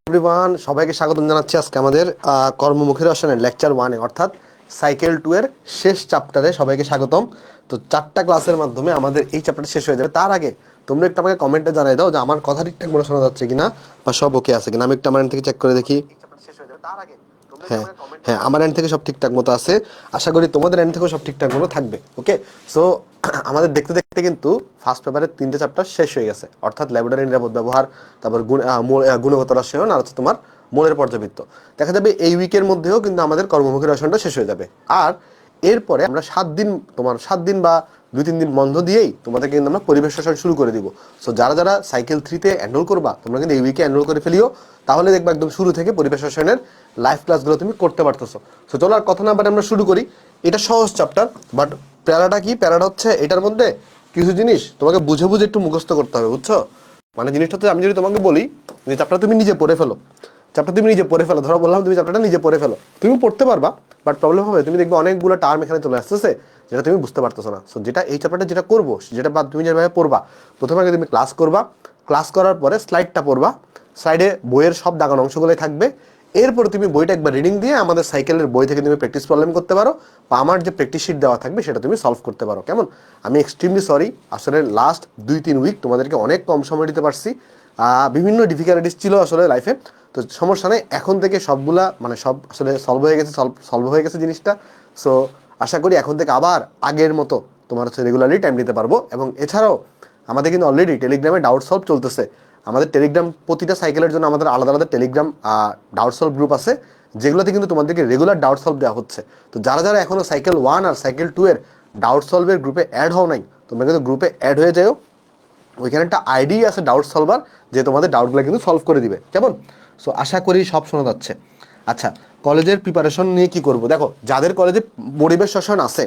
Everyone, সবাইকে স্বাগত জানাচ্ছি আজকে আমাদের কর্মমুখী রসায়নের লেকচার 1-এ অর্থাৎ সাইকেল 2 এর শেষ চ্যাপ্টারে সবাইকে স্বাগতম। তো 4টা ক্লাসের মাধ্যমে আমাদের এই চ্যাপ্টারটা শেষ হয়ে যাবে। তার আগে তোমরা একটু আমাকে কমেন্টে জানাই দাও যে আমার কথা ঠিকঠাক মনে শোনা যাচ্ছে কিনা বা সব ওকে আছে কিনা। আমি একটু আমার এন্ড থেকে চেক করে দেখি। হ্যাঁ হ্যাঁ, আমার এন্ড থেকে সব ঠিকঠাক মতো আছে। আশা করি তোমাদের এন্ড থেকেও সব ঠিকঠাক মতো থাকবে। ওকে, সো আমাদের দেখতে দেখতে কিন্তু ফার্স্ট পেপারের 3টে চ্যাপ্টার শেষ হয়ে গেছে, অর্থাৎ ল্যাবরেটরি নিরাপদ ব্যবহার, তারপর গুণগত রসায়ন আর হচ্ছে তোমার মোলের পর্যাবৃত্ত। দেখা যাবে এই উইকের মধ্যেও কিন্তু আমাদের কর্মমুখী রসায়নটা শেষ হয়ে যাবে। আর এরপরে আমরা 7 দিন বা 2-3 দিন বন্ধ দিয়েই তোমাদেরকে কিন্তু আমরা পরিবেশ রসায়ন শুরু করে দিব। সো যারা যারা সাইকেল 3-তে এনরোল করবা তোমরা কিন্তু এই উইকে এনরোল করে ফেলিও, তাহলে দেখবা একদম শুরু থেকে পরিবেশ রসায়নের লাইভ ক্লাসগুলো তুমি করতে পারতেছো। সো চলো আর কথা না বাড়িয়ে আমরা শুরু করি। এটা সহজ চ্যাপ্টার, বাট প্যারাটা কি? প্যারাটা হচ্ছে এটার মধ্যে কিছু জিনিস তোমাকে বুঝে বুঝে একটু মুখস্থ করতে হবে, বুঝছো? মানে জিনিসটা হচ্ছে, আমি যদি তোমাকে বলি যে চ্যাপ্টার তুমি নিজে পড়ে ফেলো, ধরো বললাম তুমি চ্যাপ্টারটা নিজে পড়ে ফেলো, তুমি পড়তে পারবা, বাট প্রবলেম হবে তুমি দেখবে অনেকগুলো টার্ম এখানে চলে আসতেছে যেটা তুমি বুঝতে পারতেছো না। সো যেটা এই চ্যাপ্টারটা যেটা করবো, যেটা বা তুমি যেভাবে পড়বা, প্রথমে আগে তুমি ক্লাস করবা, ক্লাস করার পরে স্লাইডটা পড়বা, স্লাইডে বইয়ের সব দাগানো অংশগুলোই থাকবে। এরপর তুমি বইটা একবার রিডিং দিয়ে আমাদের সাইকেলের বই থেকে তুমি প্র্যাকটিস প্রবলেম করতে পারো, বা আমার যে প্র্যাকটিস শিট দেওয়া থাকবে সেটা তুমি সলভ করতে পারো। কেমন? আমি এক্সট্রিমলি সরি, আসলে লাস্ট 2-3 উইক তোমাদেরকে অনেক কম সময় দিতে পারছি, বিভিন্ন ডিফিকাল্টিস ছিল আসলে লাইফে। তো সমস্যা নেই, এখন থেকে সবগুলা মানে সব আসলে সলভ হয়ে গেছে জিনিসটা। সো আশা করি এখন থেকে আবার আগের মতো তোমার হচ্ছে রেগুলারলি টাইম দিতে পারবো। এবং এছাড়াও আমাদের কিন্তু অলরেডি টেলিগ্রামে ডাউট সলভ চলতেছে। আমাদের টেলিগ্রাম, প্রতিটা সাইকেলের জন্য আমাদের আলাদা আলাদা টেলিগ্রাম ডাউট সলভ গ্রুপ আছে, যেগুলোতে কিন্তু তোমাদেরকে রেগুলার ডাউট সলভ দেওয়া হচ্ছে। তো যারা যারা এখনো সাইকেল 1 আর সাইকেল 2 এর ডাউট সলভের গ্রুপে অ্যাড হও নাই, তোমরা কিন্তু গ্রুপে অ্যাড হয়ে যাও। ওইখানে একটা আইডি আছে ডাউট সলভার, যে তোমাদের ডাউটগুলো কিন্তু সলভ করে দিবে। কেমন? সো আশা করি সব শোনা যাচ্ছে। আচ্ছা, কলেজের প্রিপারেশন নিয়ে কি করব? দেখো, যাদের কলেজে পরিবেশ রসায়ন আছে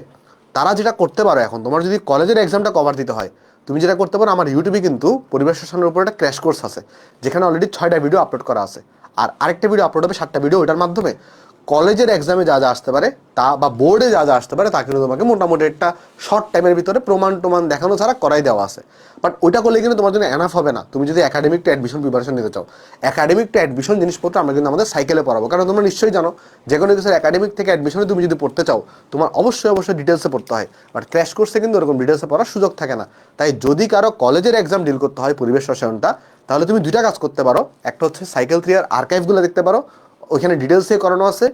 তারা যেটা করতে পারো, এখন তোমার যদি কলেজের এক্সামটা কভার দিতে হয়, তুমি যেটা করতে পারো, আমার ইউটিউবে কিন্তু পরিবেশ রসায়নের উপর একটা ক্র্যাশ কোর্স আছে, যেখানে অলরেডি 6টা ভিডিও আপলোড করা আছে। আর আরেকটা ভিডিও আপলোড হবে, 7টা ভিডিও, ওটার মাধ্যমে কলেজের এক্সামে যা যা আসতে পারে তা, বা বোর্ডে যা যা আসতে পারে তা কিন্তু তোমাকে মোটামুটি একটা শর্ট টাইমের ভিতরে প্রমাণ দেখানো ছাড়া করাই দেওয়া আছে। বাট ওইটা করলে কিন্তু তোমার জন্য এনাফ হবে না। তুমি যদি একাডেমিক টু অ্যাডমিশন প্রিপারেশন নিতে চাও, একাডেমিক টু অ্যাডমিশন জিনিসপত্র আমরা কিন্তু আমাদের সাইকেলে পড়াবো। কারণ তোমরা নিশ্চয়ই জানো, যে কোনো কিছুর একাডেমিক থেকে অ্যাডমিশনে তুমি যদি পড়তে চাও, তোমার অবশ্যই ডিটেলসে পড়তে হয়। বাট ক্র্যাশ কোর্সে কিন্তু ওরকম ডিটেলসে পড়ার সুযোগ থাকে না। তাই যদি কারো কলেজের এক্সাম ডিল করতে হয় পরিবেশ রসায়নটা, তাহলে তুমি 2টা কাজ করতে পারো। একটা হচ্ছে সাইকেল 3 এর আর্কাইভগুলো দেখতে পারো, ওইখানে ডিটেলসে করানো আছে।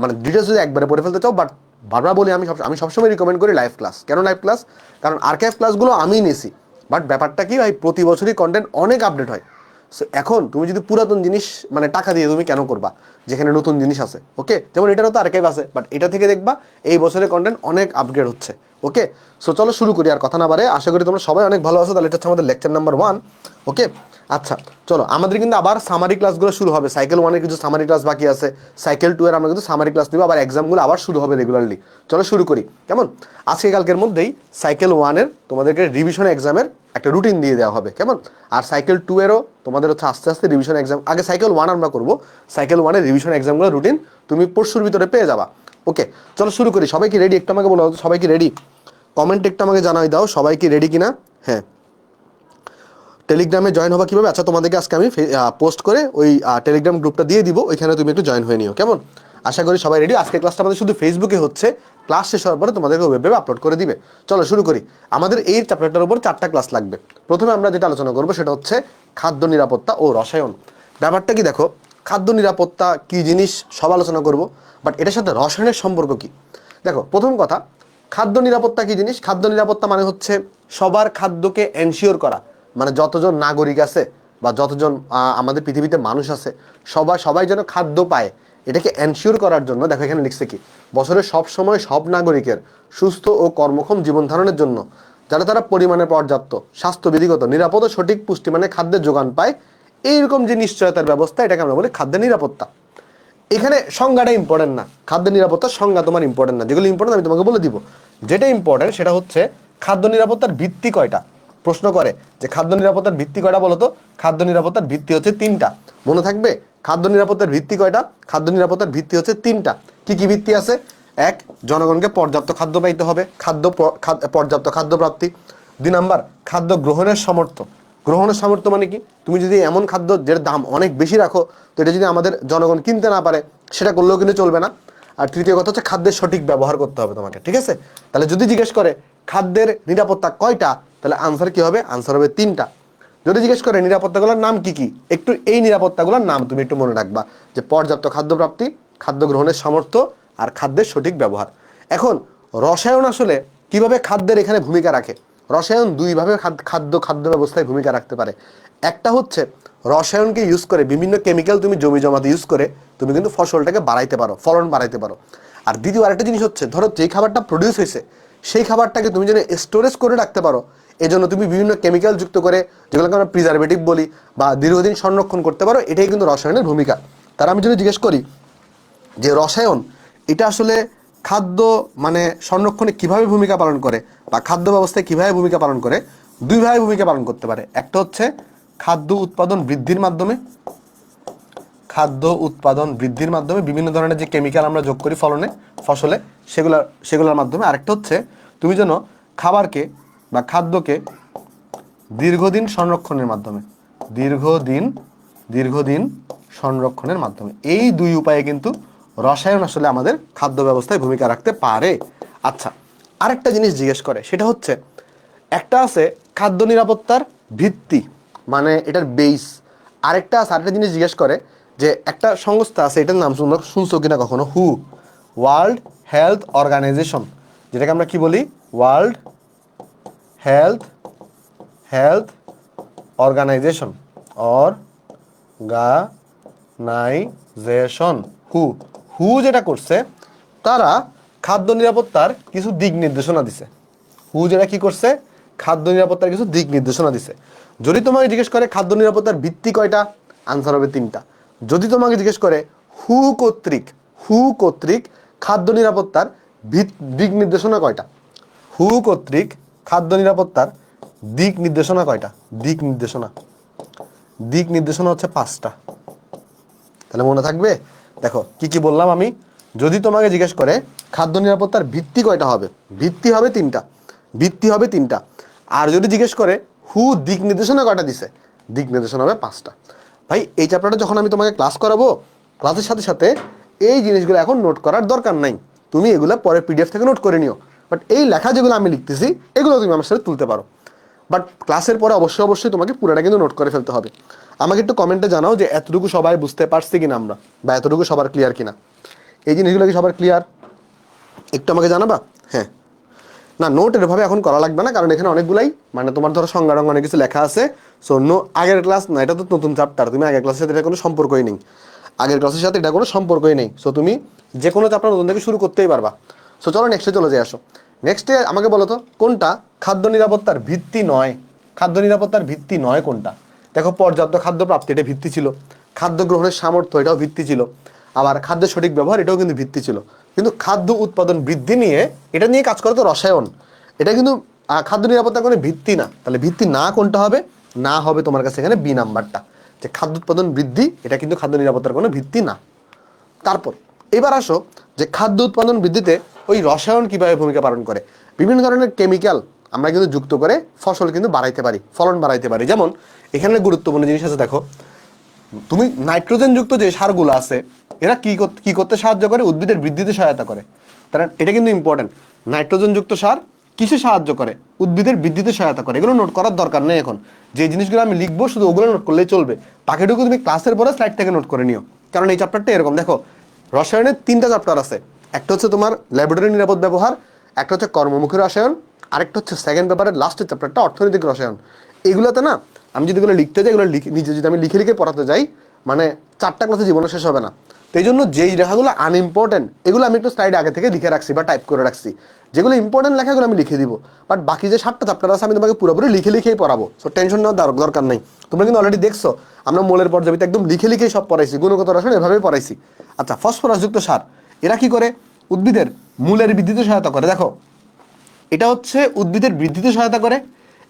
মানে ডিটেলস যদি একবারে পড়ে ফেলতে চাও, বাট বারবার বলি, আমি সবসময় রিকমেন্ড করি লাইভ ক্লাস। কেন লাইভ ক্লাস? কারণ আর্কাইভ ক্লাসগুলো আমি নিছি, বাট ব্যাপারটা কি ভাই, প্রতি বছরই কন্টেন্ট অনেক আপডেট হয়। সো এখন তুমি যদি পুরাতন জিনিস মানে টাকা দিয়ে তুমি কেন করবা, যেখানে নতুন জিনিস আছে? ওকে, যেমন এটারও তো আর্কাইভ আছে, বাট এটা থেকে দেখবা এই বছরের কন্টেন্ট অনেক আপগ্রেড হচ্ছে। ওকে, সো চলো শুরু করি, আর কথা না বাড়ে। আশা করি তোমরা সবাই অনেক ভালো আছো। তাহলে এটা হচ্ছে আমাদের লেকচার নাম্বার 1। ওকে, আচ্ছা চলো, আমাদের কিন্তু আবার সামারি ক্লাসগুলো শুরু হবে। সাইকেল 1-এর কিছু সামারি ক্লাস বাকি আছে, সাইকেল 2 এর আমরা কিন্তু সামারি ক্লাস দিব, আবার এক্সামগুলো আবার শুরু হবে রেগুলারলি। চলো শুরু করি। কেমন? আজকে কালকের মধ্যেই সাইকেল 1-এর তোমাদেরকে রিভিশন এক্সামের একটা রুটিন দিয়ে দেওয়া হবে। কেমন? আর সাইকেল 2 এরও তোমাদের হচ্ছে আস্তে আস্তে রিভিশন এক্সাম, আগে সাইকেল 1 আমরা করবো, সাইকেল 1-এর রিভিশন এক্সামগুলো রুটিন তুমি পরশুর ভিতরে পেয়ে যাবা। ওকে, চলো শুরু করি। সবাই কি রেডি? একটু আমাকে বলো, সবাই কি রেডি? কমেন্ট একটু আমাকে জানাই দাও সবাই কি রেডি কিনা। হ্যাঁ, টেলিগ্রামে জয়েন হবা কীভাবে? আচ্ছা, তোমাদেরকে আজকে আমি পোস্ট করে ওই টেলিগ্রাম গ্রুপটা দিয়ে দিব, ওইখানে তুমি একটু জয়েন হয়ে নিও। কেমন? আশা করি সবাই রেডি। আজকে ক্লাসটা আমাদের শুধু ফেসবুকে হচ্ছে, ক্লাস শেষ হওয়ার পরে তোমাদেরকে ওয়েবে আপলোড করে দিবে। চলো শুরু করি। আমাদের এই চ্যাপ্টারটার উপর 4টা ক্লাস লাগবে। প্রথমে আমরা যেটা আলোচনা করবো সেটা হচ্ছে খাদ্য নিরাপত্তা ও রসায়ন। ব্যাপারটা কি দেখো, খাদ্য নিরাপত্তা কি জিনিস সব আলোচনা করব, বাট এটার সাথে রসায়নের সম্পর্ক কি? দেখো, প্রথম কথা, খাদ্য নিরাপত্তা কি জিনিস? খাদ্য নিরাপত্তা মানে হচ্ছে সবার খাদ্যকে এনশিওর করা। মানে যতজন নাগরিক আছে বা যতজন আমাদের পৃথিবীতে মানুষ আছে, সবাই যেন খাদ্য পায়, এটাকে এনশিওর করার জন্য দেখো এখানে লিখছে কি, বছরের সব সময় সব নাগরিকের সুস্থ ও কর্মক্ষম জীবন ধারণের জন্য যারা তারা পরিমাণে পর্যাপ্ত, স্বাস্থ্যবিধিগত, নিরাপদ ও সঠিক পুষ্টিমানের খাদ্যের যোগান পায়, এইরকম যে নিশ্চয়তার ব্যবস্থা, এটাকে আমরা বলি খাদ্য নিরাপত্তা। এখানে সংজ্ঞাটা ইম্পর্টেন্ট না, খাদ্য নিরাপত্তার সংজ্ঞা তোমার ইম্পর্টেন্ট না। যেগুলো ইম্পর্টেন্ট আমি তোমাকে বলে দিব। যেটা ইম্পর্টেন্ট সেটা হচ্ছে খাদ্য নিরাপত্তার ভিত্তি কয়টা। প্রশ্ন করে যে খাদ্য নিরাপত্তার ভিত্তি কয়টা বলো তো? খাদ্য নিরাপত্তার ভিত্তি হচ্ছে 3টা। মনে থাকবে? খাদ্য নিরাপত্তার ভিত্তি কয়টা? খাদ্য নিরাপত্তার ভিত্তি হচ্ছে 3টা। কি কি ভিত্তি আছে? 1, জনগণকে পর্যাপ্ত খাদ্য পাইতে হবে, পর্যাপ্ত খাদ্য প্রাপ্তি। 2 নাম্বার, খাদ্য গ্রহণের সামর্থ্য। গ্রহণের সামর্থ্য মানে কি, তুমি যদি এমন খাদ্য যের দাম অনেক বেশি রাখো, তো এটা যদি আমাদের জনগণ কিনতে না পারে, সেটা করলেও কিন্তু চলবে না। আর তৃতীয় কথা হচ্ছে খাদ্যের সঠিক ব্যবহার করতে হবে তোমাকে, ঠিক আছে? তাহলে যদি জিজ্ঞেস করে খাদ্যের নিরাপত্তা কয়টা, তাহলে আনসার কি হবে? আনসার হবে 3টা। যদি জিজ্ঞেস করে নিরাপত্তাগুলোর নাম কি কি, একটু এই নিরাপত্তাগুলোর নাম তুমি একটু মনে রাখবা, যে পর্যাপ্ত খাদ্য প্রাপ্তি, খাদ্য গ্রহণের সামর্থ্য, আর খাদ্যের সঠিক ব্যবহার। এখন রসায়ন আসলে কিভাবে খাদ্যের এখানে ভূমিকা রাখে? রসায়ন দুইভাবে খাদ্য ব্যবস্থায় ভূমিকা রাখতে পারে। একটা হচ্ছে রসায়নকে ইউজ করে, বিভিন্ন কেমিক্যাল তুমি জমি জমাতে ইউজ করে তুমি কিন্তু ফসলটাকে বাড়াইতে পারো, ফলন বাড়াইতে পারো। আর দ্বিতীয় আরেকটা জিনিস হচ্ছে, ধরো যেই খাবারটা প্রডিউস হয়েছে সেই খাবারটাকে তুমি যেন স্টোরেজ করে রাখতে পারো, এজন্য তুমি বিভিন্ন কেমিক্যাল যুক্ত করে, যেগুলোকে আমরা প্রিজারভেটিভ বলি, বা দীর্ঘদিন সংরক্ষণ করতে পারো, এটাই কিন্তু রসায়নের ভূমিকা। তার আমি যদি জিজ্ঞেস করি যে রসায়ন এটা আসলে খাদ্য মানে সংরক্ষণে কিভাবে ভূমিকা পালন করে, বা খাদ্য ব্যবস্থায় কিভাবে ভূমিকা পালন করে, দুইভাবে ভূমিকা পালন করতে পারে। একটা হচ্ছে খাদ্য উৎপাদন বৃদ্ধির মাধ্যমে, খাদ্য উৎপাদন বৃদ্ধির মাধ্যমে বিভিন্ন ধরনের যে কেমিক্যাল আমরা যোগ করি ফসলে, সেগুলোর মাধ্যমে। আরেকটা হচ্ছে তুমি যেন খাবারকে বা খাদ্যকে দীর্ঘদিন সংরক্ষণের মাধ্যমে, দীর্ঘদিন সংরক্ষণের মাধ্যমে। এই দুই উপায়ে কিন্তু রসায়ন আসলে আমাদের খাদ্য ব্যবস্থায় ভূমিকা রাখতে পারে। আচ্ছা, আরেকটা জিনিস জিজ্ঞেস করে, সেটা হচ্ছে একটা আছে খাদ্য নিরাপত্তার ভিত্তি, মানে এটার বেস। আরেকটা জিনিস জিজ্ঞেস করে যে একটা সংস্থা আছে, এটার নাম শুনছো কিনা কখনো? ওয়ার্ল্ড হেলথ অর্গানাইজেশন, যেটাকে আমরা কি বলি? ওয়ার্ল্ড হেলথ অর্গানাইজেশন, হু যেটা করছে, তারা খাদ্য নিরাপত্তার কিছু দিক নির্দেশনা দিছে। যেটা কি করছে? খাদ্য নিরাপত্তার কিছু দিক নির্দেশনা দিছে। যদি তোমাকে জিজ্ঞেস করে খাদ্য নিরাপত্তার ভিত্তি কয়টা, আনসার হবে 3টা। যদি তোমাকে জিজ্ঞেস করে হু কর্তৃক খাদ্য নিরাপত্তার দিক নির্দেশনা কয়টা, খাদ্য নিরাপত্তার দিক নির্দেশনা কয়টা? দিক নির্দেশনা হচ্ছে 5টা। তাহলে মনে থাকবে? দেখো কি কি বললাম আমি। যদি তোমাকে জিজ্ঞেস করে খাদ্য নিরাপত্তার ভিত্তি কয়টা হবে, ভিত্তি হবে 3টা। আর যদি জিজ্ঞেস করে দিক নির্দেশনা কয়টা দিছে, দিক নির্দেশনা হবে 5টা। ভাই এই চ্যাপ্টারটা যখন আমি তোমাকে ক্লাস করাবো, ক্লাসের সাথে সাথে এই জিনিসগুলো এখন নোট করার দরকার নাই, তুমি এগুলো পরে পিডিএফ থেকে নোট করে নিও। বাট এই লেখা যেগুলো আমি লিখতেছি, এগুলো তুমি আমার সাথে তুলতে পারো। বাট ক্লাসের পরে অবশ্যই তোমাকে পুরোটা কিন্তু নোট করে ফেলতে হবে। আমাকে একটু কমেন্টে জানাও যে এতটুকু সবাই বুঝতে পারছি কিনা আমরা, বা এতটুকু সবার ক্লিয়ার কিনা। এই জিনিসগুলো কি সবার ক্লিয়ার? একটু আমাকে জানাবা। হ্যাঁ, না নোট এভাবে এখন করা লাগবে না, কারণ এখানে অনেকগুলাই মানে তোমার ধরো সংজ্ঞা অনেক কিছু লেখা আছে। সো আগের ক্লাস না, এটা তো নতুন চ্যাপ্টার, তুমি আগের ক্লাসের সাথে এটা কোনো সম্পর্কই নেই, সো তুমি যে কোনো চ্যাপ্টার নতুন থেকে শুরু করতেই পারবা। সো চলো নেক্সটে চলে যাই। আসো নেক্সটে আমাকে বলো তো কোনটা খাদ্য নিরাপত্তার ভিত্তি নয়? কোনটা? দেখো, পর্যাপ্ত খাদ্য প্রাপ্তি, এটা ভিত্তি ছিল। খাদ্য গ্রহণের সামর্থ্য, এটাও ভিত্তি ছিল। আবার খাদ্যের সঠিক ব্যবহার, এটাও কিন্তু ভিত্তি ছিল। কিন্তু খাদ্য উৎপাদন বৃদ্ধি এটা নিয়ে কাজ করে তো রসায়ন, এটা কিন্তু খাদ্য নিরাপত্তার কোনো ভিত্তি না। তাহলে ভিত্তি না কোনটা হবে? না হবে তোমার কাছে এখানে বি নাম্বারটা, যে খাদ্য উৎপাদন বৃদ্ধি, এটা কিন্তু খাদ্য নিরাপত্তার কোনো ভিত্তি না। তারপর এবার আসো যে খাদ্য উৎপাদন বৃদ্ধিতে ওই রসায়ন কিভাবে ভূমিকা পালন করে। বিভিন্ন ধরনের কেমিক্যাল আমরা কিন্তু যুক্ত করে ফসল কিন্তু বাড়াইতে পারি, ফলন বাড়াইতে পারি। যেমন এখানে গুরুত্বপূর্ণ জিনিস আছে, দেখো তুমি নাইট্রোজেন যুক্ত যে সারগুলো আছে, এরা কি করতে সাহায্য করে? উদ্ভিদের বৃদ্ধিতে সহায়তা করে। তারা, এটা কিন্তু ইম্পর্টেন্ট। নাইট্রোজেন যুক্ত সার কিসে সাহায্য করে? উদ্ভিদের বৃদ্ধিতে সহায়তা করে। এগুলো নোট করার দরকার নেই এখন, যে জিনিসগুলো আমি লিখবো শুধু ওগুলো নোট করলেই চলবে, বাকিটুকু তুমি ক্লাসের পরে স্লাইড থেকে নোট করে নিও। কারণ এই চ্যাপ্টারটা এরকম, দেখো রসায়নের 3টা চ্যাপ্টার আছে। একটা হচ্ছে তোমার ল্যাবরেটরি নিরাপদ ব্যবহার, একটা হচ্ছে কর্মমুখী রসায়ন, আরেকটা হচ্ছে সেকেন্ড পেপারের লাস্টের চ্যাপ্টারটা অর্থনৈতিক রসায়ন। এগুলোতে না আমি যদি এগুলো লিখতে যাই, এগুলো নিজে যদি আমি লিখে পড়াতে যাই, মানে 4টা ক্লাসে জীবনে শেষ হবে না। তো এই জন্য যেই লেখাগুলো আনইম্পর্টেন্ট, এগুলো আমি একটু স্লাইডে আগে থেকে লিখে রাখছি বা টাইপ করে রাখছি। যেগুলো ইম্পর্টেন্ট লেখাগুলো আমি লিখে দিব, বাট বাকি যে 7টা চ্যাপ্টার আছে আমি তোমাকে পুরোপুরি লিখেই পড়াবো। সো টেনশন নেওয়ার দরকার নেই। তোমরা কিন্তু অলরেডি দেখছো আমরা মোলের পর্যায়ে একদম লিখেই সব পড়াইছি, গুণগত রসায়ন এভাবেই পড়াইছি। আচ্ছা, ফসফরাসযুক্ত সার এরা কি করে? উদ্ভিদের মূলের বৃদ্ধিতে সহায়তা করে। দেখো, এটা হচ্ছে উদ্ভিদের বৃদ্ধিতে সহায়তা করে,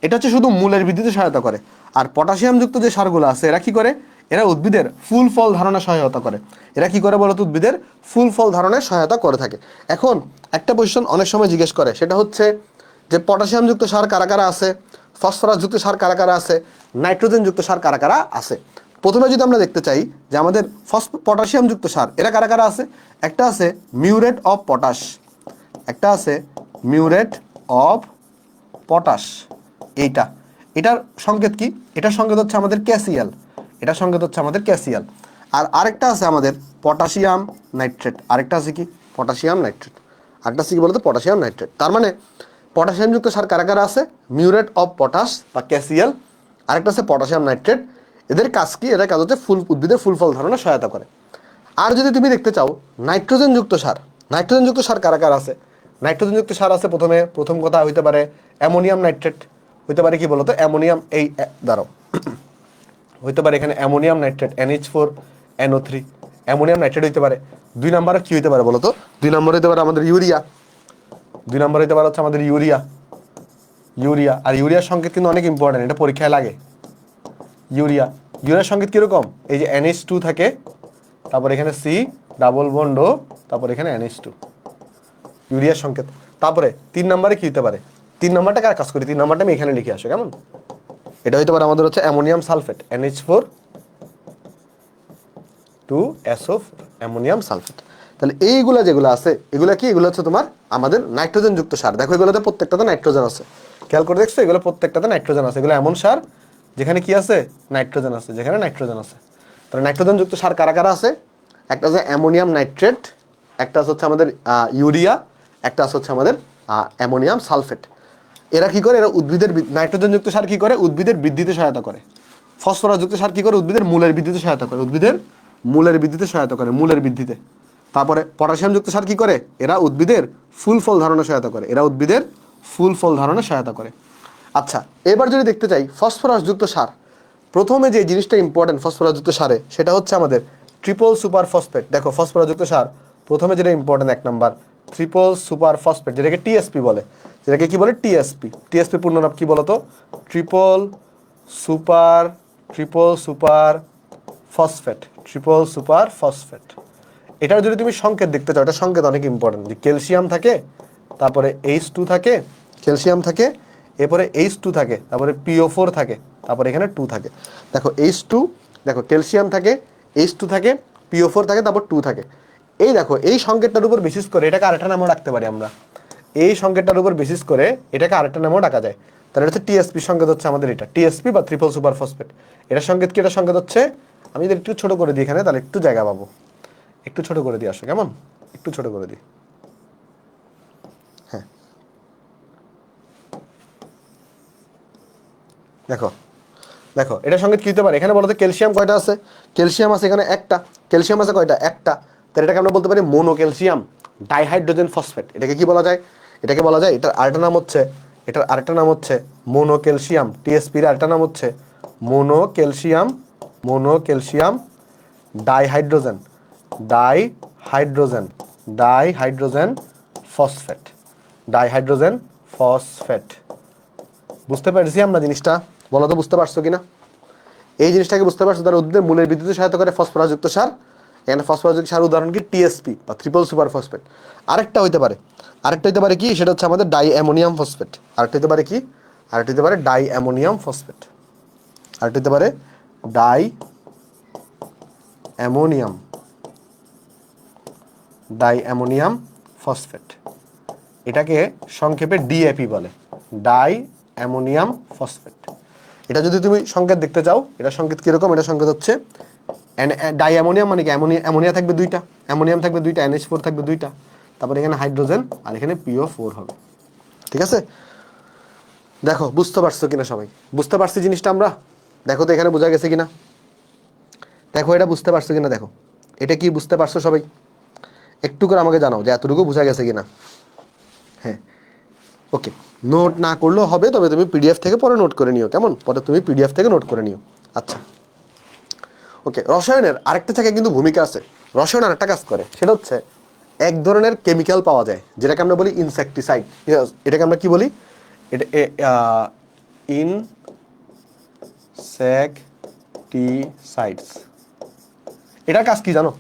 এটা হচ্ছে শুধু মূলের বৃদ্ধিতে সহায়তা করে। আর পটাশিয়ামযুক্ত যে সারগুলো আছে, এরা কি করে? এরা উদ্ভিদের ফুল ফল ধারণে সহায়তা করে। এরা কি করে বলতো? উদ্ভিদের ফুল ফল ধারণে সহায়তা করে থাকে। এখন একটা কোয়েশ্চন অনেক সময় জিজ্ঞেস করে, সেটা হচ্ছে যে পটাশিয়ামযুক্ত সার কারা কারা আছে, ফসফরাস যুক্ত সার কারা কারা আছে, নাইট্রোজেন যুক্ত সার কারা কারা আছে। প্রথমে যদি আমরা দেখতে চাই যে আমাদের পটাশিয়াম যুক্ত সার এরা কারা কারা আছে, একটা আছে মিউরেট অফ পটাশ, একটা আছে মিউরেট অফ পটাশ। এটার সংকেত কি, এটার সংকেত হচ্ছে আমাদের ক্যাসিয়াল, এটার সংকেত হচ্ছে আমাদের ক্যাসিয়াল। আর আরেকটা আছে আমাদের পটাশিয়াম নাইট্রেট, আরেকটা আছে কি পটাশিয়াম নাইট্রেট, আরেকটা আছে কি বলতো পটাশিয়াম নাইট্রেট। তার মানে পটাশিয়াম যুক্ত সার কারা কারা আছে, মিউরেট অফ পটাশ বা ক্যাসিয়াল, আরেকটা আছে পটাশিয়াম নাইট্রেট। এদের কাজ কি, এদের কাজ হচ্ছে উদ্ভিদের ফুল ফল ধারণে সহায়তা করে। আর যদি তুমি দেখতে চাও নাইট্রোজেন যুক্ত সার, নাইট্রোজেন যুক্ত সার কারা কারা আছে, নাইট্রোজেন যুক্ত সার আছে প্রথম কথা হইতে পারে অ্যামোনিয়াম নাইট্রেট, হইতে পারে কি বলতো অ্যামোনিয়াম, এই দাঁড়াও হইতে পারে এখানে ammonium nitrate NH4NO3, ammonium nitrate হইতে পারে। 2 নম্বরে কি হইতে পারে বলতো, 2 নম্বরে হইতে পারে আমাদের ইউরিয়া, 2 নম্বরে হইতে পারে হচ্ছে আমাদের ইউরিয়া। আর ইউরিয়ার সংকেত কিন্তু অনেক ইম্পর্টেন্ট, এটা পরীক্ষায় লাগে। ইউরিয়ার সংকেত কিরকম, এই যে NH2 থাকে, তারপর এখানে C ডাবল বন্ড ও, তারপর এখানে NH2, ইউরিয়ার সংকেত। তারপরে 3 নম্বরে কি হতে পারে, 3 নম্বরটা কার কাজ করি, 3 নম্বরটা আমি এখানে লিখে আসো কেমন। এটা হইতে পারে আমাদের হচ্ছে ammonium sulphate NH4 2SO4, ammonium sulphate. তাহলে এইগুলা যেগুলো আছে এগুলা কি, এগুলো হচ্ছে তোমার আমাদের নাইট্রোজেন যুক্ত সার। দেখো এগুলোতে প্রত্যেকটাতে নাইট্রোজেন আছে, খেয়াল করে দেখছো এগুলো প্রত্যেকটাতে নাইট্রোজেন আছে। এগুলো এমন সার যেখানে কি আছে, নাইট্রোজেন আছে, যেখানে নাইট্রোজেন আছে। তাহলে নাইট্রোজেন যুক্ত সার কারা কারা আছে, একটা আছে অ্যামোনিয়াম নাইট্রেট, একটা হচ্ছে আমাদের ইউরিয়া, একটা হচ্ছে আমাদের অ্যামোনিয়াম সালফেট। এরা কি করে, এরা উদ্ভিদের নাইট্রোজেন যুক্ত সার কি করে, উদ্ভিদের বৃদ্ধিতে সহায়তা করে। ফসফরাস যুক্ত সার কি করে, উদ্ভিদের মূলের বৃদ্ধিতে সহায়তা করে, উদ্ভিদের মূলের বৃদ্ধিতে সহায়তা করে, মূলের বৃদ্ধিতে। তারপরে পটাশিয়াম যুক্ত সার কি করে, এরা উদ্ভিদের ফুল ফল ধারণে সহায়তা করে, এরা উদ্ভিদের ফুল ফল ধারণে সহায়তা করে। আচ্ছা, এবার যদি দেখতে চাই ফসফরাস যুক্ত সার, প্রথমে যে জিনিসটা ইম্পর্টেন্ট ফসফরাস যুক্ত সারে সেটা হচ্ছে আমাদের ট্রিপল সুপার ফসফেট। দেখো ফসফরাস যুক্ত সার প্রথমে যেটা important 1 number triple super phosphate, যেটাকে টিএসপি বলে, যেটাকে কি বলে টিএসপি পূর্ণ নাম কি বলতো, ট্রিপল সুপার ফসফেট। এটার যদি তুমি সংকেত দেখতে চাও, এটা সংকেত অনেক ইম্পর্টেন্ট, যে ক্যালসিয়াম থাকে, তারপরে H2 থাকে, ক্যালসিয়াম থাকে, এরপরে H2 থাকে, তারপরে PO4 থাকে, তারপরে এখানে 2 থাকে। দেখো H2, দেখো ক্যালসিয়াম থাকে, H2 থাকে, PO4 থাকে, তারপর 2 থাকে। এই দেখো এই সংকেতটার উপর বেসিস করে এটাকে আরেকটা নামও রাখতে পারি আমরা, এই সংকেতটার উপর বেসিস করে এটাকে আরেকটা নামও ডাকা যায়। তাহলে এটা হচ্ছে টিএসপি সংকেত হচ্ছে আমাদের এটা টিএসপি বা ট্রিপল সুপার ফসফেট। এটার সংকেত কি, এটা সংকেত হচ্ছে, আমি যদি একটু ছোট করে দিই এখানে তাহলে একটু জায়গা পাবো, একটু ছোট করে দিই আসো কেমন, একটু ছোট করে দিই। হ্যাঁ দেখো দেখো এটার সংকেত কি হতে পারে, এখানে বলতে ক্যালসিয়াম কয়টা আছে, ক্যালসিয়াম আছে এখানে একটা, ক্যালসিয়াম আছে কয়টা, একটা। তাহলে এটাকে আমরা বলতে পারি মোনো ক্যালসিয়াম ডাইহাইড্রোজেন ফসফেট। এটাকে কি বলা যায়, এটাকে বলা যায়, এটার আরেকটা নাম হচ্ছে, এটার আরেকটা নাম হচ্ছে মোনো ক্যালসিয়াম, টিএসপির আরেকটা নাম হচ্ছে মোনো ক্যালসিয়াম ডাইহাইড্রোজেন ফসফেট। বুঝতে পারছি আমরা জিনিসটা, বলো তো বুঝতে পারছো কিনা, এই জিনিসটাকে বুঝতে পারছো। তার উদ্ভিদের মূলের বৃদ্ধিতে সহায়তা করে ফসফরাস যুক্ত সার, এখানে ফসফরাস যুক্ত সার উদাহরণ কি টিএসপি বা ট্রিপল সুপার ফসফেট। আরেকটা হইতে পারে কি, সেটা হচ্ছে আমাদের ডাই অ্যামোনিয়াম ফসফেট। আরেকটা হতে পারে কি, আরেকটা হতে পারে ডাই অ্যামোনিয়াম ফসফেট, আরেকটা হতে পারে ডাই অ্যামোনিয়াম ফসফেট। এটাকে সংক্ষেপে ডিএপি বলে, ডাই অ্যামোনিয়াম ফসফেট। এটা যদি তুমি সংকেত দেখতে চাও, এটা সংকেত কিরকম, এটা সংকেত হচ্ছে ডাই অ্যামোনিয়াম মানে কি, অ্যামোনিয়া থাকবে দুইটা, অ্যামোনিয়াম থাকবে দুইটা, NH4 থাকবে দুইটা, তারপর এখানে হাইড্রোজেন আর এখানে PO4 হবে। ঠিক আছে, দেখো বুঝতে পারছো কিনা সবাই, বুঝতে পারছি জিনিসটা আমরা, দেখো তো এখানে বোঝা গেছে কিনা, দেখো এটা বুঝতে পারছো কিনা, দেখো এটা কি বুঝতে পারছো সবাই, একটু করে আমাকে জানাও যে এতটুকু বোঝা গেছে কিনা। হ্যাঁ ওকে, নোট না করলেও হবে, তবে তুমি পিডিএফ থেকে পরে নোট করে নিও কেমন, পরে তুমি পিডিএফ থেকে নোট করে নিও। আচ্ছা ওকে, রসায়নের আরেকটা থেকে কিন্তু ভূমিকা আছে, রসায়ন আরেকটা কাজ করে, সেটা হচ্ছে এক ধরনের কেমিক্যাল পাওয়া যায় যেটাকে আমরা বলি ইনসেকটিসাইড। এটাকে আমরা কি বলি, এটা ইনসেকটিসাইডস। এটার কাজ কি জানো,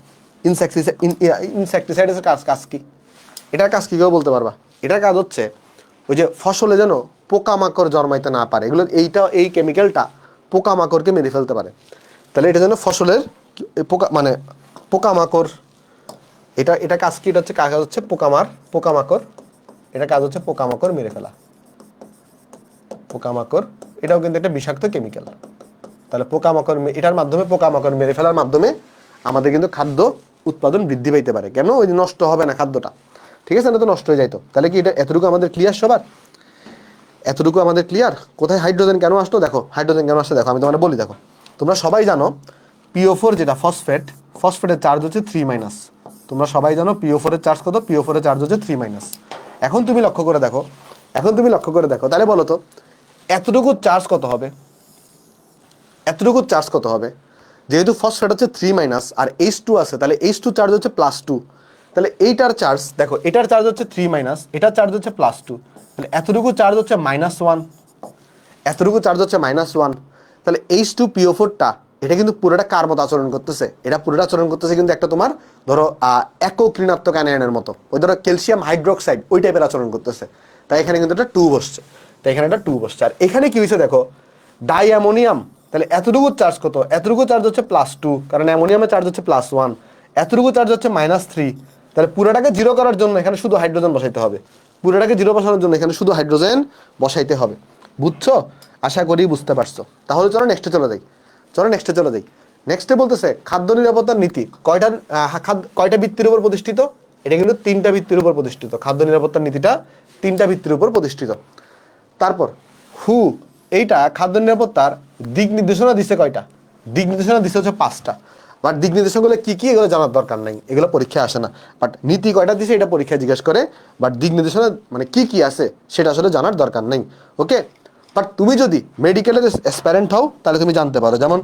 ইনসেকটিসাইডের কাজ কি, এটার কাজ কি কেউ বলতে পারবা, এটার কাজ হচ্ছে ওই যে ফসলে যেন পোকামাকড় জন্মাইতে না পারে, এগুলো এই কেমিক্যালটা পোকামাকড়কে মেরে ফেলতে পারে। তাহলে এটা যেন ফসলের পোকামাকড়, এটা কাজ কি, এটা হচ্ছে পোকামাকড়, এটা কাজ হচ্ছে পোকামাকড় মেরে ফেলা। পোকামাকড় এটাও কিন্তু একটা বিষাক্ত কেমিক্যাল। তাহলে এটার মাধ্যমে পোকামাকড় মেরে ফেলার মাধ্যমে আমাদের কিন্তু খাদ্য উৎপাদন বৃদ্ধি পাইতে পারে। কেন? ওই নষ্ট হবে না খাদ্যটা, ঠিক আছে, না তো নষ্ট হয়ে যাইতো। তাহলে কি এটা এতটুকু আমাদের ক্লিয়ার সবার? এতটুকু আমাদের ক্লিয়ার? কোথায় হাইড্রোজেন কেন আসলো দেখো, হাইড্রোজেন কেন আসলো দেখো, আমি তোমাদের বলি। দেখো তোমরা সবাই জানো PO4 যেটা ফসফেটের চার্জ হচ্ছে 3-। তোমরা সবাই জানো PO4 এর চার্জ কত? PO4 এর চার্জ হচ্ছে 3-। এখন তুমি লক্ষ্য করে দেখো, তাহলে বলো তো এতটুকু চার্জ কত হবে? এতটুকু চার্জ কত হবে? যেহেতু ফসফেট হচ্ছে 3- আর H2 আছে, তাহলে H2 চার্জ হচ্ছে +2। তাহলে এইটার চার্জ দেখো, এটার চার্জ হচ্ছে 3-, এটার চার্জ হচ্ছে +2, তাহলে এতটুকু চার্জ হচ্ছে -1, এতটুকু চার্জ হচ্ছে -1। তাহলে H2PO4টা এটা কিন্তু পুরোটা কার মতো আচরণ করতেছে? এটা পুরোটা আচরণ করতেছে কিন্তু একটা তোমার ধরো একক ঋণাত্মক অ্যানায়নের মতো, ওই ধরো ক্যালসিয়াম হাইড্রোক্সাইড ওই টাইপের আচরণ করতেছে। তাই এখানে কিন্তু একটা 2 বসছে, আর এখানে কি হয়েছে দেখো, ডাই অ্যামোনিয়াম। তাহলে এতটুকু চার্জ কত? এতটুকু চার্জ হচ্ছে +2, কারণ অ্যামোনিয়ামের চার্জ হচ্ছে +1। এতটুকু চার্জ হচ্ছে -3। তাহলে পুরোটাকে জিরো করার জন্য এখানে শুধু হাইড্রোজেন বসাইতে হবে, পুরোটাকে জিরো বসানোর জন্য এখানে শুধু হাইড্রোজেন বসাইতে হবে। বুঝছো? আশা করি বুঝতে পারছো। তাহলে চলো নেক্সটে চলে যাই। নেক্সটে বলতেছে খাদ্য নিরাপত্তার নীতি কয়টা ভিত্তির উপর প্রতিষ্ঠিত? এটা কিন্তু 3টা ভিত্তির উপর প্রতিষ্ঠিত। খাদ্য নিরাপত্তার নীতিটা 3টা ভিত্তির উপর প্রতিষ্ঠিত। তারপর এইটা খাদ্য নিরাপত্তার দিক নির্দেশনা দিচ্ছে কয়টা? দিক নির্দেশনা দিচ্ছে হচ্ছে 5টা। বাট দিক নির্দেশনাগুলো কি এগুলো জানার দরকার নাই, এগুলো পরীক্ষায় আসে না। বাট নীতি কয়টা দিছে এটা পরীক্ষায় জিজ্ঞেস করে, বাট দিক নির্দেশনা মানে কি আছে সেটা আসলে জানার দরকার নাই। ওকে, বাট তুমি যদি মেডিকেলের অ্যাসপারেন্ট হও তাহলে তুমি জানতে পারো। যেমন